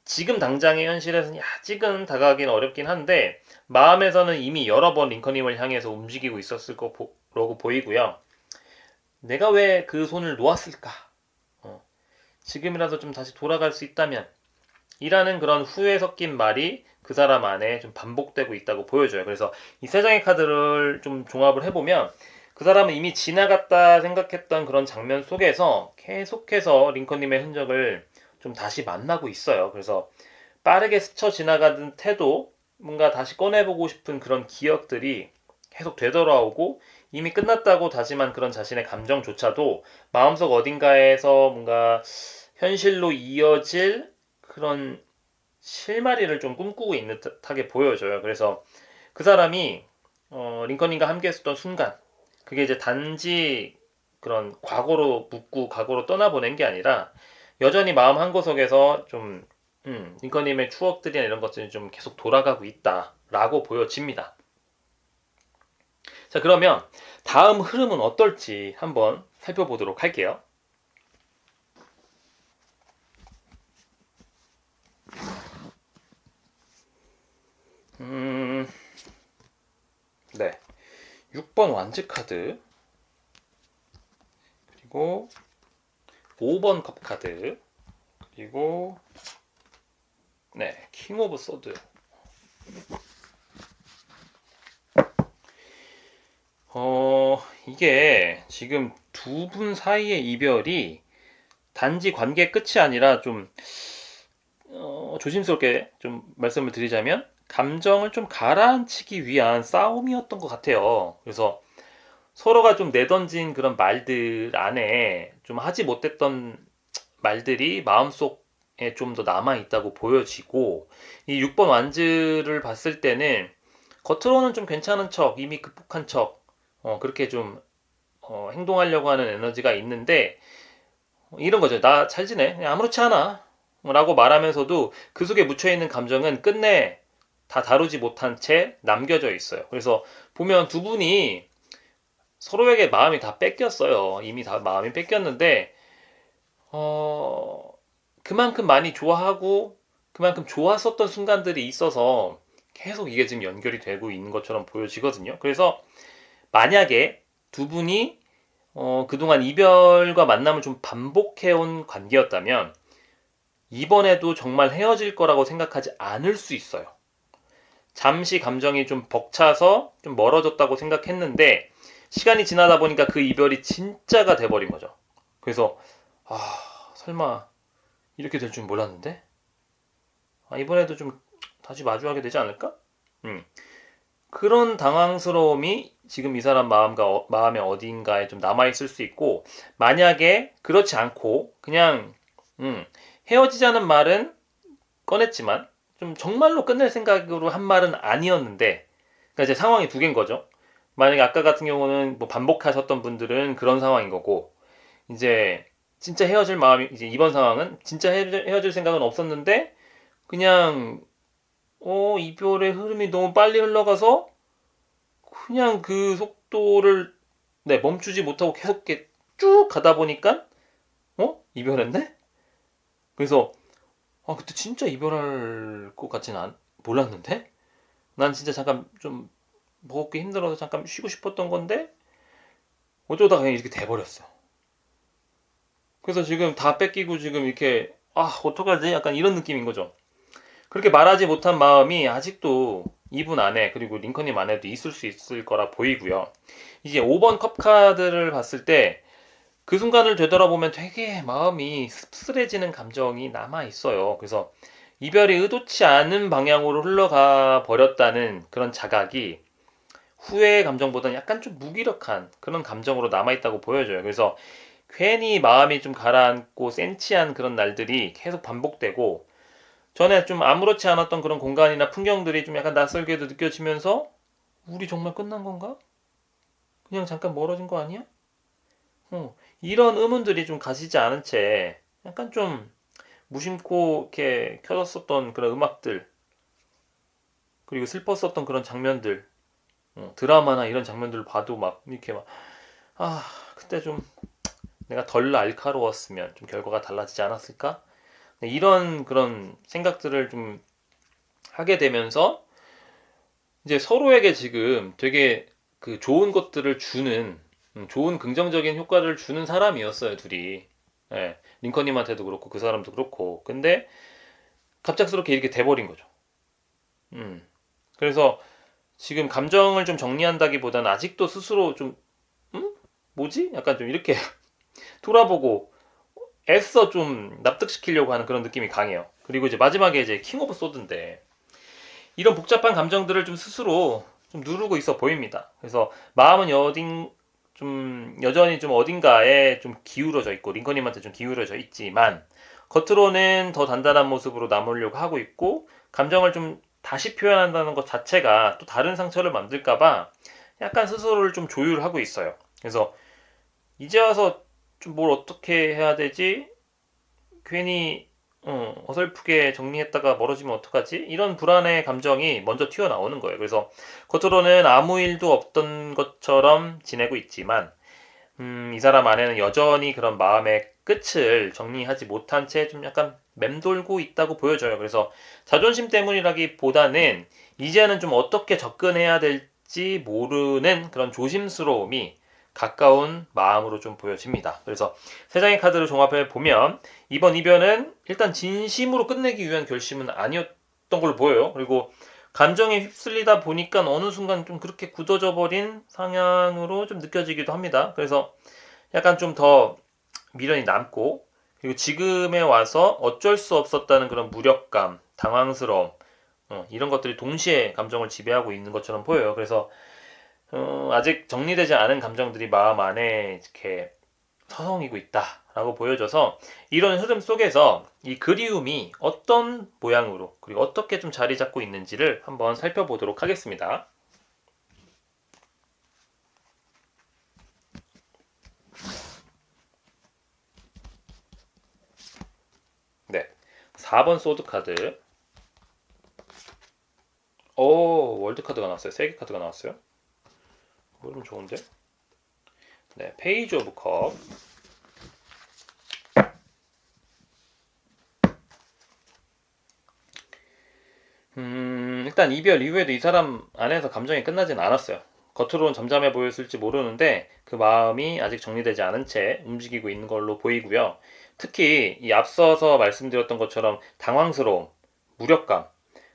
지금 당장의 현실에서는 아직은 다가가기는 어렵긴 한데 마음에서는 이미 여러 번 링컨님을 향해서 움직이고 있었을 거라고 보이고요. 내가 왜 그 손을 놓았을까? 지금이라도 좀 다시 돌아갈 수 있다면 이라는 그런 후회 섞인 말이 그 사람 안에 좀 반복되고 있다고 보여줘요. 그래서 이 세 장의 카드를 좀 종합을 해보면 그 사람은 이미 지나갔다 생각했던 그런 장면 속에서 계속해서 링컨님의 흔적을 좀 다시 만나고 있어요. 그래서 빠르게 스쳐 지나가던 태도, 뭔가 다시 꺼내보고 싶은 그런 기억들이 계속 되돌아오고, 이미 끝났다고 다짐한 그런 자신의 감정조차도 마음속 어딘가에서 뭔가 현실로 이어질 그런 실마리를 좀 꿈꾸고 있는 듯하게 보여져요. 그래서 그 사람이 링컨님과 함께 했었던 순간, 그게 이제 단지 그런 과거로 묻고 과거로 떠나보낸 게 아니라 여전히 마음 한구석에서 좀 링컨님의 추억들이나 이런 것들이 좀 계속 돌아가고 있다라고 보여집니다. 자, 그러면 다음 흐름은 어떨지 한번 살펴보도록 할게요. 네. 6번 완즈 카드, 그리고 5번 컵 카드, 그리고 킹 오브 소드. 이게 지금 두 분 사이의 이별이 단지 관계 끝이 아니라 좀 조심스럽게 좀 말씀을 드리자면 감정을 좀 가라앉히기 위한 싸움이었던 것 같아요. 그래서 서로가 좀 내던진 그런 말들 안에 좀 하지 못했던 말들이 마음속에 좀 더 남아있다고 보여지고, 이 6번 완즈를 봤을 때는 겉으로는 좀 괜찮은 척, 이미 극복한 척, 그렇게 좀 행동하려고 하는 에너지가 있는데, 이런 거죠. 나 잘 지내. 그냥 아무렇지 않아. 라고 말하면서도 그 속에 묻혀있는 감정은 끝내 다 다루지 못한 채 남겨져 있어요. 그래서 보면 두 분이 서로에게 마음이 다 뺏겼어요. 이미 다 마음이 뺏겼는데, 그만큼 많이 좋아하고, 그만큼 좋았었던 순간들이 있어서 계속 이게 지금 연결이 되고 있는 것처럼 보여지거든요. 그래서 만약에 두 분이 그동안 이별과 만남을 좀 반복해온 관계였다면 이번에도 정말 헤어질 거라고 생각하지 않을 수 있어요. 잠시 감정이 좀 벅차서 좀 멀어졌다고 생각했는데 시간이 지나다 보니까 그 이별이 진짜가 돼버린 거죠. 그래서 설마 이렇게 될 줄 몰랐는데? 이번에도 좀 다시 마주하게 되지 않을까? 그런 당황스러움이 지금 이 사람 마음의 어딘가에 좀 남아있을 수 있고, 만약에 그렇지 않고 그냥 헤어지자는 말은 꺼냈지만 좀 정말로 끝낼 생각으로 한 말은 아니었는데, 그러니까 이제 상황이 두 개인 거죠. 만약에 아까 같은 경우는 뭐 반복하셨던 분들은 그런 상황인 거고, 이제 진짜 헤어질 마음이, 이제 이번 상황은 진짜 헤어질 생각은 없었는데 그냥 이별의 흐름이 너무 빨리 흘러가서 그냥 그 속도를 멈추지 못하고 계속 이렇게 쭉 가다 보니까 이별했네? 그래서 그때 진짜 이별할 것 같지는 몰랐는데? 난 진짜 잠깐 좀 먹기 힘들어서 잠깐 쉬고 싶었던 건데 어쩌다가 그냥 이렇게 돼버렸어. 그래서 지금 다 뺏기고 지금 이렇게 어떡하지? 약간 이런 느낌인 거죠. 그렇게 말하지 못한 마음이 아직도 이분 안에, 그리고 링컨님 안에도 있을 수 있을 거라 보이고요. 이제 5번 컵 카드를 봤을 때 그 순간을 되돌아보면 되게 마음이 씁쓸해지는 감정이 남아 있어요. 그래서 이별이 의도치 않은 방향으로 흘러가 버렸다는 그런 자각이 후회의 감정보다는 약간 좀 무기력한 그런 감정으로 남아 있다고 보여져요. 그래서 괜히 마음이 좀 가라앉고 센치한 그런 날들이 계속 반복되고, 전에 좀 아무렇지 않았던 그런 공간이나 풍경들이 좀 약간 낯설게도 느껴지면서 우리 정말 끝난 건가? 그냥 잠깐 멀어진 거 아니야? 이런 의문들이 좀 가시지 않은 채 약간 좀 무심코 이렇게 켜졌었던 그런 음악들, 그리고 슬펐었던 그런 장면들, 드라마나 이런 장면들을 봐도 막 이렇게 그때 좀 내가 덜 날카로웠으면 좀 결과가 달라지지 않았을까? 이런 그런 생각들을 좀 하게 되면서 이제 서로에게 지금 되게 그 좋은 것들을 주는, 좋은 긍정적인 효과를 주는 사람이었어요, 둘이. 예, 링컨님한테도 그렇고 그 사람도 그렇고. 근데 갑작스럽게 이렇게 돼버린 거죠. 그래서 지금 감정을 좀 정리한다기보다는 아직도 스스로 좀 뭐지? 약간 좀 이렇게 돌아보고 애써 좀 납득시키려고 하는 그런 느낌이 강해요. 그리고 이제 마지막에 이제 킹 오브 소드인데 이런 복잡한 감정들을 좀 스스로 좀 누르고 있어 보입니다. 그래서 마음은 여전히 좀 어딘가에 좀 기울어져 있고 링컨님한테 좀 기울어져 있지만 겉으로는 더 단단한 모습으로 남으려고 하고 있고, 감정을 좀 다시 표현한다는 것 자체가 또 다른 상처를 만들까봐 약간 스스로를 좀 조율하고 있어요. 그래서 이제 와서 좀 뭘 어떻게 해야 되지? 괜히 어설프게 정리했다가 멀어지면 어떡하지? 이런 불안의 감정이 먼저 튀어나오는 거예요. 그래서 겉으로는 아무 일도 없던 것처럼 지내고 있지만 이 사람 안에는 여전히 그런 마음의 끝을 정리하지 못한 채 좀 약간 맴돌고 있다고 보여져요. 그래서 자존심 때문이라기보다는 이제는 좀 어떻게 접근해야 될지 모르는 그런 조심스러움이 가까운 마음으로 좀 보여집니다. 그래서 세 장의 카드를 종합해 보면 이번 이별은 일단 진심으로 끝내기 위한 결심은 아니었던 걸로 보여요. 그리고 감정에 휩쓸리다 보니까 어느 순간 좀 그렇게 굳어져 버린 상향으로 좀 느껴지기도 합니다. 그래서 약간 좀 더 미련이 남고, 그리고 지금에 와서 어쩔 수 없었다는 그런 무력감, 당황스러움, 이런 것들이 동시에 감정을 지배하고 있는 것처럼 보여요. 그래서 아직 정리되지 않은 감정들이 마음 안에 이렇게 서성이고 있다라고 보여져서 이런 흐름 속에서 이 그리움이 어떤 모양으로 그리고 어떻게 좀 자리 잡고 있는지를 한번 살펴보도록 하겠습니다. 네, 4번 소드 카드. 오, 월드 카드가 나왔어요. 3개 카드가 나왔어요. 그럼 좋은데? 네, 페이지 오브 컵. 일단 이별 이후에도 이 사람 안에서 감정이 끝나진 않았어요. 겉으로는 잠잠해 보였을지 모르는데 그 마음이 아직 정리되지 않은 채 움직이고 있는 걸로 보이고요. 특히 이 앞서서 말씀드렸던 것처럼 당황스러움, 무력감,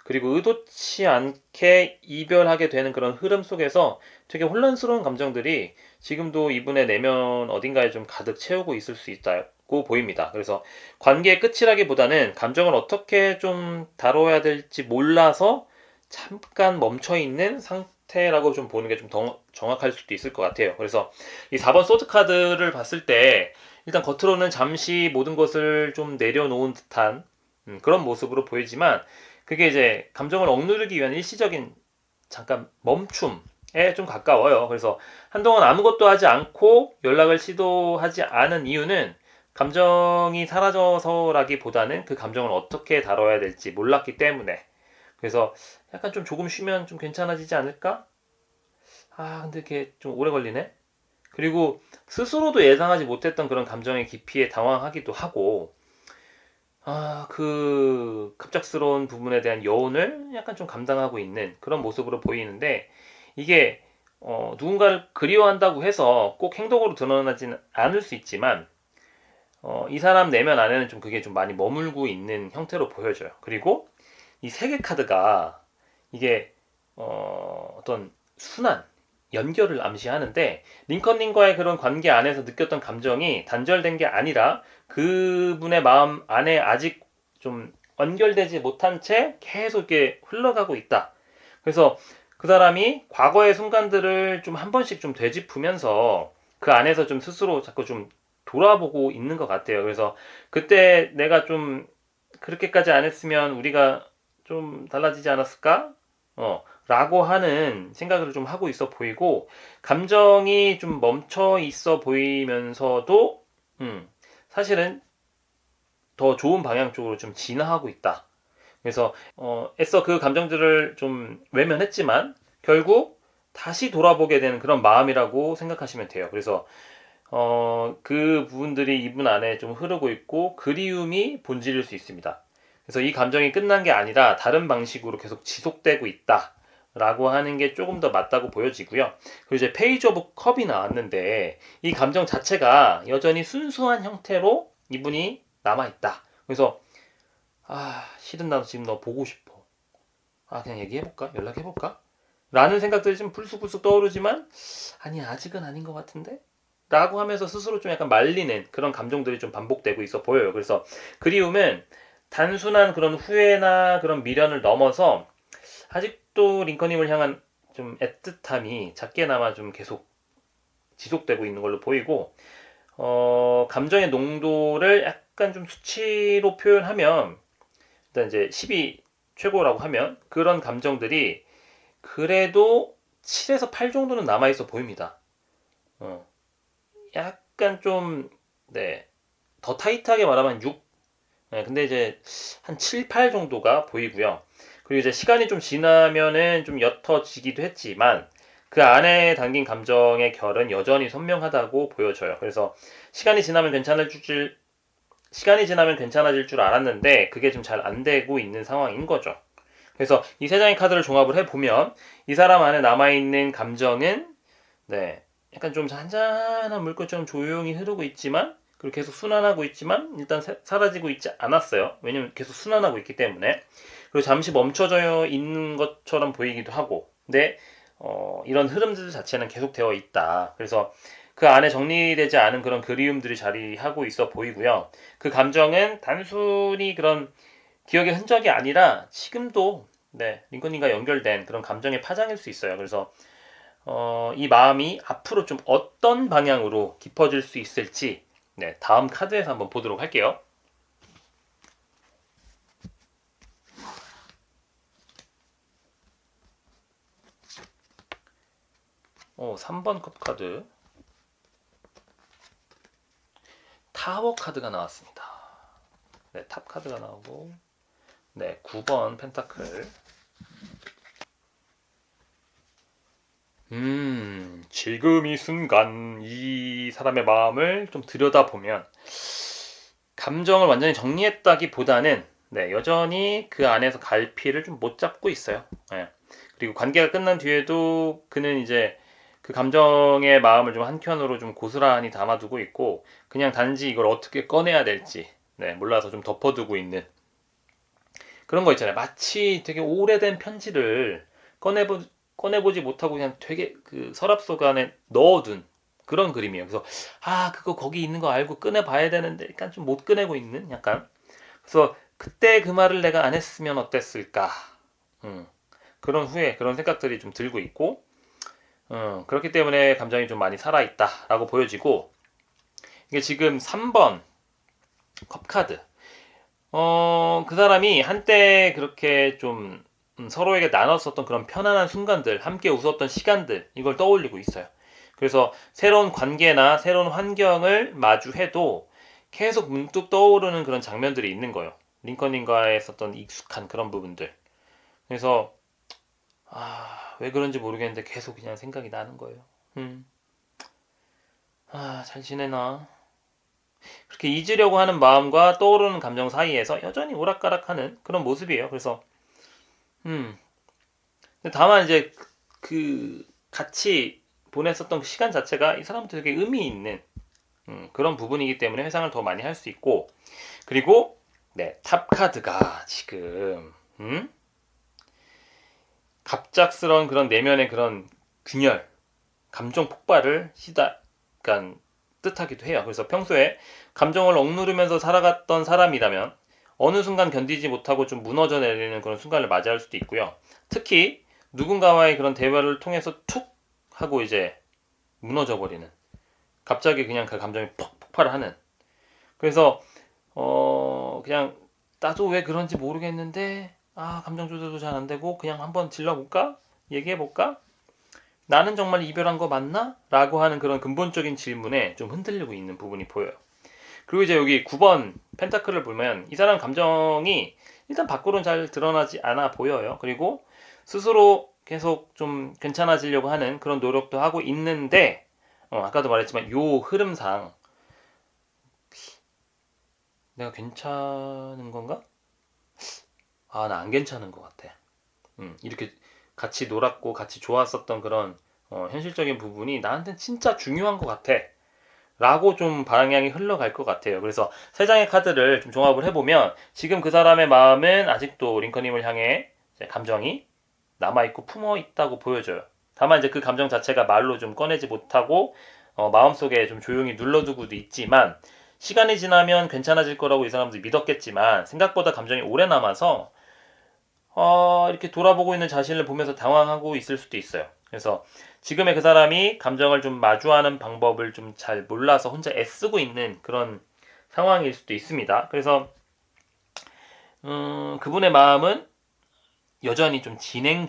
그리고 의도치 않게 이별하게 되는 그런 흐름 속에서 되게 혼란스러운 감정들이 지금도 이분의 내면 어딘가에 좀 가득 채우고 있을 수 있다고 보입니다. 그래서 관계의 끝이라기보다는 감정을 어떻게 좀 다뤄야 될지 몰라서 잠깐 멈춰 있는 상태라고 좀 보는 게 좀 더 정확할 수도 있을 것 같아요. 그래서 이 4번 소드 카드를 봤을 때 일단 겉으로는 잠시 모든 것을 좀 내려놓은 듯한 그런 모습으로 보이지만 그게 이제 감정을 억누르기 위한 일시적인 잠깐 멈춤에 좀 가까워요. 그래서 한동안 아무것도 하지 않고 연락을 시도하지 않은 이유는 감정이 사라져서라기보다는 그 감정을 어떻게 다뤄야 될지 몰랐기 때문에. 그래서 약간 좀 조금 쉬면 좀 괜찮아지지 않을까? 아, 근데 이게 좀 오래 걸리네? 그리고 스스로도 예상하지 못했던 그런 감정의 깊이에 당황하기도 하고, 그 갑작스러운 부분에 대한 여운을 약간 좀 감당하고 있는 그런 모습으로 보이는데, 이게, 누군가를 그리워한다고 해서 꼭 행동으로 드러나지는 않을 수 있지만, 이 사람 내면 안에는 좀 그게 좀 많이 머물고 있는 형태로 보여져요. 그리고 이 세 개 카드가 이게 어떤 순환, 연결을 암시하는데 링컨님과의 그런 관계 안에서 느꼈던 감정이 단절된 게 아니라 그분의 마음 안에 아직 좀 연결되지 못한 채 계속 이렇게 흘러가고 있다. 그래서 그 사람이 과거의 순간들을 좀 한 번씩 좀 되짚으면서 그 안에서 좀 스스로 자꾸 좀 돌아보고 있는 것 같아요. 그래서 그때 내가 좀 그렇게까지 안 했으면 우리가 좀 달라지지 않았을까? 라고 하는 생각을 좀 하고 있어 보이고, 감정이 좀 멈춰 있어 보이면서도, 사실은 더 좋은 방향 쪽으로 좀 진화하고 있다. 그래서, 애써 그 감정들을 좀 외면했지만, 결국 다시 돌아보게 되는 그런 마음이라고 생각하시면 돼요. 그래서, 그 부분들이 이분 안에 좀 흐르고 있고, 그리움이 본질일 수 있습니다. 그래서 이 감정이 끝난 게 아니라 다른 방식으로 계속 지속되고 있다. 라고 하는 게 조금 더 맞다고 보여지고요. 그리고 이제 페이지 오브 컵이 나왔는데 이 감정 자체가 여전히 순수한 형태로 이분이 남아있다. 그래서 실은 나도 지금 너 보고 싶어. 그냥 얘기해볼까? 연락해볼까? 라는 생각들이 좀 불쑥불쑥 떠오르지만 아니 아직은 아닌 것 같은데? 라고 하면서 스스로 좀 약간 말리는 그런 감정들이 좀 반복되고 있어 보여요. 그래서 그리움은 단순한 그런 후회나 그런 미련을 넘어서 아직도 링컨님을 향한 좀 애틋함이 작게나마 좀 계속 지속되고 있는 걸로 보이고, 감정의 농도를 약간 좀 수치로 표현하면, 일단 이제 10이 최고라고 하면, 그런 감정들이 그래도 7에서 8 정도는 남아있어 보입니다. 약간 좀, 네, 더 타이트하게 말하면 6, 네, 근데 이제 한 7, 8 정도가 보이고요. 그리고 이제 시간이 좀 지나면은 좀 옅어지기도 했지만 그 안에 담긴 감정의 결은 여전히 선명하다고 보여져요. 그래서 시간이 지나면 괜찮아질 줄 알았는데 그게 좀 잘 안 되고 있는 상황인 거죠. 그래서 이 세 장의 카드를 종합을 해보면 이 사람 안에 남아있는 감정은 네, 약간 좀 잔잔한 물결처럼 조용히 흐르고 있지만 그리고 계속 순환하고 있지만 일단 사라지고 있지 않았어요. 왜냐면 계속 순환하고 있기 때문에. 그리고 잠시 멈춰져 있는 것처럼 보이기도 하고. 근데 이런 흐름들 자체는 계속되어 있다. 그래서 그 안에 정리되지 않은 그런 그리움들이 자리하고 있어 보이고요. 그 감정은 단순히 그런 기억의 흔적이 아니라 지금도 네, 링컨님과 연결된 그런 감정의 파장일 수 있어요. 그래서 이 마음이 앞으로 좀 어떤 방향으로 깊어질 수 있을지 네, 다음 카드에서 한번 보도록 할게요. 3번 컵 카드 타워 카드가 나왔습니다. 네, 탑 카드가 나오고 네, 9번 펜타클. 지금 이 순간 이 사람의 마음을 좀 들여다보면 감정을 완전히 정리했다기보다는 네, 여전히 그 안에서 갈피를 좀 못 잡고 있어요. 네. 그리고 관계가 끝난 뒤에도 그는 이제 그 감정의 마음을 좀 한켠으로 좀 고스란히 담아두고 있고 그냥 단지 이걸 어떻게 꺼내야 될지 네, 몰라서 좀 덮어두고 있는 그런 거 있잖아요. 마치 되게 오래된 편지를 꺼내보지 못하고 그냥 되게 그 서랍 속 안에 넣어둔 그런 그림이에요. 그래서 그거 거기 있는 거 알고 꺼내봐야 되는데 약간 좀 못 꺼내고 있는 약간. 그래서 그때 그 말을 내가 안 했으면 어땠을까. 그런 후에 그런 생각들이 좀 들고 있고 그렇기 때문에 감정이 좀 많이 살아있다라고 보여지고 이게 지금 3번 컵카드 그 사람이 한때 그렇게 좀 서로에게 나눴었던 그런 편안한 순간들, 함께 웃었던 시간들, 이걸 떠올리고 있어요. 그래서 새로운 관계나 새로운 환경을 마주해도 계속 문득 떠오르는 그런 장면들이 있는 거예요. 링컨님과의 있었던 익숙한 그런 부분들. 그래서, 왜 그런지 모르겠는데 계속 그냥 생각이 나는 거예요. 잘 지내나? 그렇게 잊으려고 하는 마음과 떠오르는 감정 사이에서 여전히 오락가락하는 그런 모습이에요. 그래서 다만 이제 그 같이 보냈었던 그 시간 자체가 이 사람한테 되게 의미 있는 그런 부분이기 때문에 회상을 더 많이 할 수 있고 그리고 네, 탑 카드가 지금 갑작스러운 그런 내면의 그런 균열, 감정 폭발을 그러니까 뜻하기도 해요. 그래서 평소에 감정을 억누르면서 살아갔던 사람이라면 어느 순간 견디지 못하고 좀 무너져 내리는 그런 순간을 맞이할 수도 있고요. 특히 누군가와의 그런 대화를 통해서 툭 하고 이제 무너져 버리는 갑자기 그냥 그 감정이 퍽 폭발하는 그래서 그냥 나도 왜 그런지 모르겠는데 감정 조절도 잘 안 되고 그냥 한번 질러볼까? 얘기해볼까? 나는 정말 이별한 거 맞나? 라고 하는 그런 근본적인 질문에 좀 흔들리고 있는 부분이 보여요. 그리고 이제 여기 9번 펜타클을 보면 이 사람 감정이 일단 밖으로는 잘 드러나지 않아 보여요. 그리고 스스로 계속 좀 괜찮아지려고 하는 그런 노력도 하고 있는데 아까도 말했지만 요 흐름상 내가 괜찮은 건가? 나 안 괜찮은 것 같아. 이렇게 같이 놀았고 같이 좋았었던 그런 현실적인 부분이 나한테는 진짜 중요한 것 같아. 라고 좀 방향이 흘러갈 것 같아요. 그래서 세 장의 카드를 좀 종합을 해보면 지금 그 사람의 마음은 아직도 링컨님을 향해 감정이 남아있고 품어있다고 보여져요. 다만 이제 그 감정 자체가 말로 좀 꺼내지 못하고 마음속에 좀 조용히 눌러두고도 있지만 시간이 지나면 괜찮아질 거라고 이 사람도 믿었겠지만 생각보다 감정이 오래 남아서 이렇게 돌아보고 있는 자신을 보면서 당황하고 있을 수도 있어요. 그래서 지금의 그 사람이 감정을 좀 마주하는 방법을 좀 잘 몰라서 혼자 애쓰고 있는 그런 상황일 수도 있습니다. 그래서 그분의 마음은 여전히 좀 진행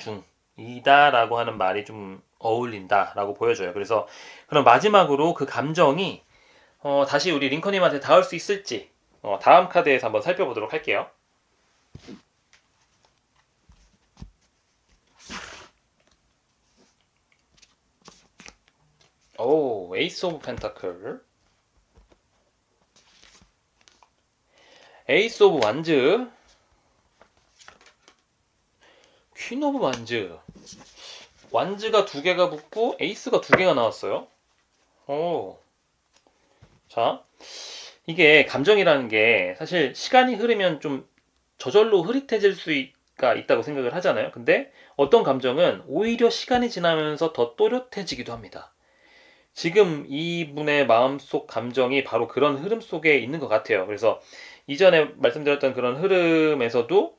중이다라고 하는 말이 좀 어울린다라고 보여져요. 그래서 그럼 마지막으로 그 감정이 다시 우리 링컨님한테 닿을 수 있을지 다음 카드에서 한번 살펴보도록 할게요. 에이스 오브 펜타클, 에이스 오브 완즈, 퀸 오브 완즈. 완즈가 두 개가 붙고 에이스가 두 개가 나왔어요. 자, 이게 감정이라는 게 사실 시간이 흐르면 좀 저절로 흐릿해질 수가 있다고 생각을 하잖아요. 근데 어떤 감정은 오히려 시간이 지나면서 더 또렷해지기도 합니다. 지금 이분의 마음속 감정이 바로 그런 흐름 속에 있는 것 같아요. 그래서 이전에 말씀드렸던 그런 흐름에서도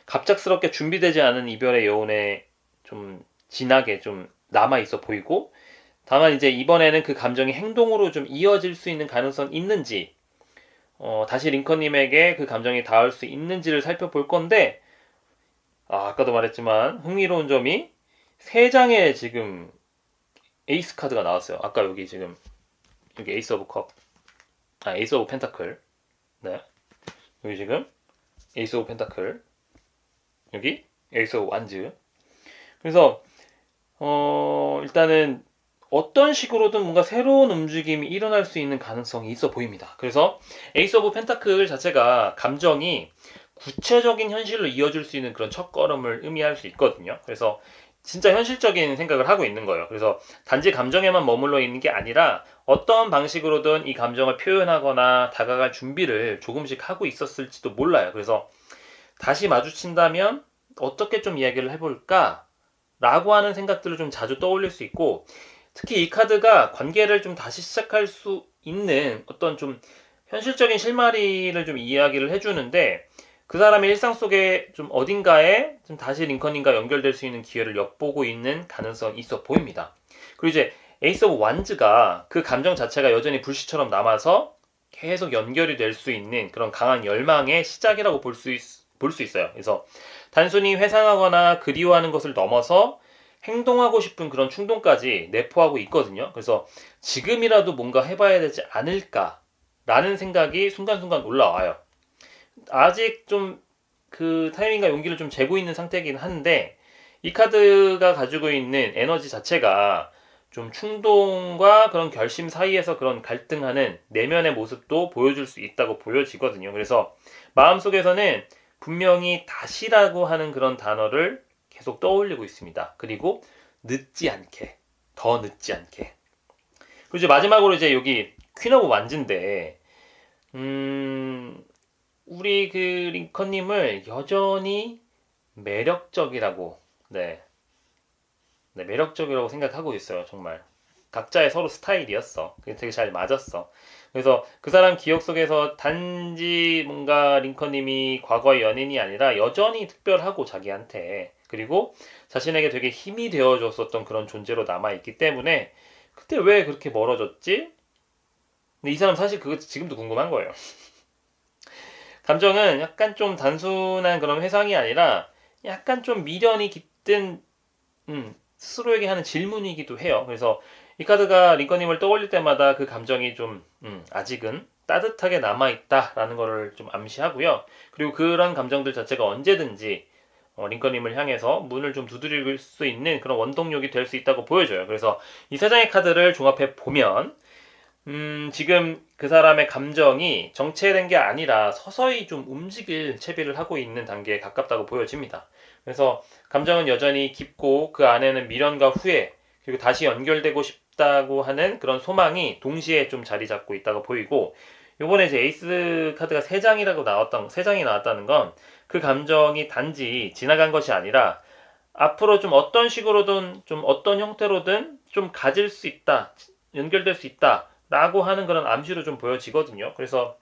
갑작스럽게 준비되지 않은 이별의 여운에 좀 진하게 좀 남아있어 보이고, 다만 이제 이번에는 그 감정이 행동으로 좀 이어질 수 있는 가능성이 있는지, 다시 링컨님에게 그 감정이 닿을 수 있는지를 살펴볼 건데, 아까도 말했지만 흥미로운 점이 3장의 지금 에이스 카드가 나왔어요. 아까 여기 지금 여기 에이스 오브 컵, 에이스 오브 펜타클, 네, 여기 지금 에이스 오브 펜타클, 여기 에이스 오브 완즈. 그래서 일단은 어떤 식으로든 뭔가 새로운 움직임이 일어날 수 있는 가능성이 있어 보입니다. 그래서 에이스 오브 펜타클 자체가 감정이 구체적인 현실로 이어질 수 있는 그런 첫걸음을 의미할 수 있거든요. 그래서 진짜 현실적인 생각을 하고 있는 거예요. 그래서 단지 감정에만 머물러 있는 게 아니라 어떤 방식으로든 이 감정을 표현하거나 다가갈 준비를 조금씩 하고 있었을지도 몰라요. 그래서 다시 마주친다면 어떻게 좀 이야기를 해볼까? 라고 하는 생각들을 좀 자주 떠올릴 수 있고, 특히 이 카드가 관계를 좀 다시 시작할 수 있는 어떤 좀 현실적인 실마리를 좀 이야기를 해주는데, 그 사람의 일상 속에 좀 어딘가에 좀 다시 링컨님과 연결될 수 있는 기회를 엿보고 있는 가능성이 있어 보입니다. 그리고 이제 에이스 오브 완즈가 그 감정 자체가 여전히 불씨처럼 남아서 계속 연결이 될 수 있는 그런 강한 열망의 시작이라고 볼 수 있어요. 그래서 단순히 회상하거나 그리워하는 것을 넘어서 행동하고 싶은 그런 충동까지 내포하고 있거든요. 그래서 지금이라도 뭔가 해봐야 되지 않을까라는 생각이 순간순간 올라와요. 아직 좀 그 타이밍과 용기를 좀 재고 있는 상태이긴 한데, 이 카드가 가지고 있는 에너지 자체가 좀 충동과 그런 결심 사이에서 그런 갈등하는 내면의 모습도 보여줄 수 있다고 보여지거든요. 그래서 마음속에서는 분명히 다시라고 하는 그런 단어를 계속 떠올리고 있습니다. 그리고 늦지 않게, 더 늦지 않게. 그리고 이제 마지막으로 이제 여기 퀸 오브 완즈인데, 우리 그 링컨님을 여전히 매력적이라고, 네, 매력적이라고 생각하고 있어요. 정말 각자의 서로 스타일이었어. 그게 되게 잘 맞았어. 그래서 그 사람 기억 속에서 단지 뭔가 링컨님이 과거의 연인이 아니라 여전히 특별하고 자기한테, 그리고 자신에게 되게 힘이 되어줬었던 그런 존재로 남아있기 때문에 그때 왜 그렇게 멀어졌지? 근데 이 사람 사실 그거 지금도 궁금한 거예요. 감정은 약간 좀 단순한 그런 회상이 아니라 약간 좀 미련이 깃든 스스로에게 하는 질문이기도 해요. 그래서 이 카드가 링컨님을 떠올릴 때마다 그 감정이 좀 아직은 따뜻하게 남아있다라는 거를 좀 암시하고요. 그리고 그런 감정들 자체가 언제든지 링컨님을 향해서 문을 좀 두드릴 수 있는 그런 원동력이 될 수 있다고 보여줘요. 그래서 이 세 장의 카드를 종합해 보면 지금 그 사람의 감정이 정체된 게 아니라 서서히 좀 움직일 채비를 하고 있는 단계에 가깝다고 보여집니다. 그래서 감정은 여전히 깊고 그 안에는 미련과 후회, 그리고 다시 연결되고 싶다고 하는 그런 소망이 동시에 좀 자리 잡고 있다고 보이고, 요번에 이제 에이스 카드가 3장이 나왔다는 건 그 감정이 단지 지나간 것이 아니라 앞으로 좀 어떤 식으로든 좀 어떤 형태로든 좀 가질 수 있다, 연결될 수 있다 라고 하는 그런 암시로 좀 보여지거든요. 그래서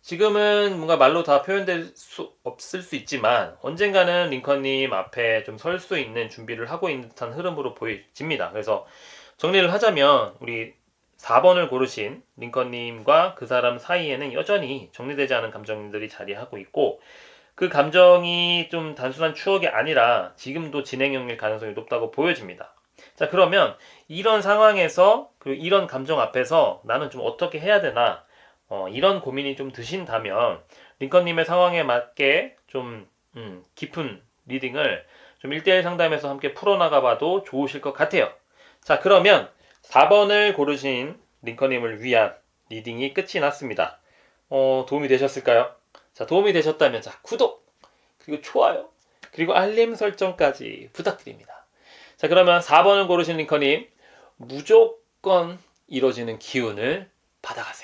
지금은 뭔가 말로 다 표현될 수 없을 수 있지만 언젠가는 링컨님 앞에 좀 설 수 있는 준비를 하고 있는 듯한 흐름으로 보여집니다. 그래서 정리를 하자면 우리 4번을 고르신 링컨님과 그 사람 사이에는 여전히 정리되지 않은 감정들이 자리하고 있고, 그 감정이 좀 단순한 추억이 아니라 지금도 진행형일 가능성이 높다고 보여집니다. 자, 그러면 이런 상황에서, 그리고 이런 감정 앞에서 나는 좀 어떻게 해야 되나, 이런 고민이 좀 드신다면 링컨님의 상황에 맞게 좀 깊은 리딩을 좀 1대1 상담에서 함께 풀어나가 봐도 좋으실 것 같아요. 자, 그러면 4번을 고르신 링컨님을 위한 리딩이 끝이 났습니다. 도움이 되셨을까요? 자, 도움이 되셨다면 자, 구독, 그리고 좋아요, 그리고 알림 설정까지 부탁드립니다. 자, 그러면 4번을 고르신 링컨님, 무조건 이뤄지는 기운을 받아가세요.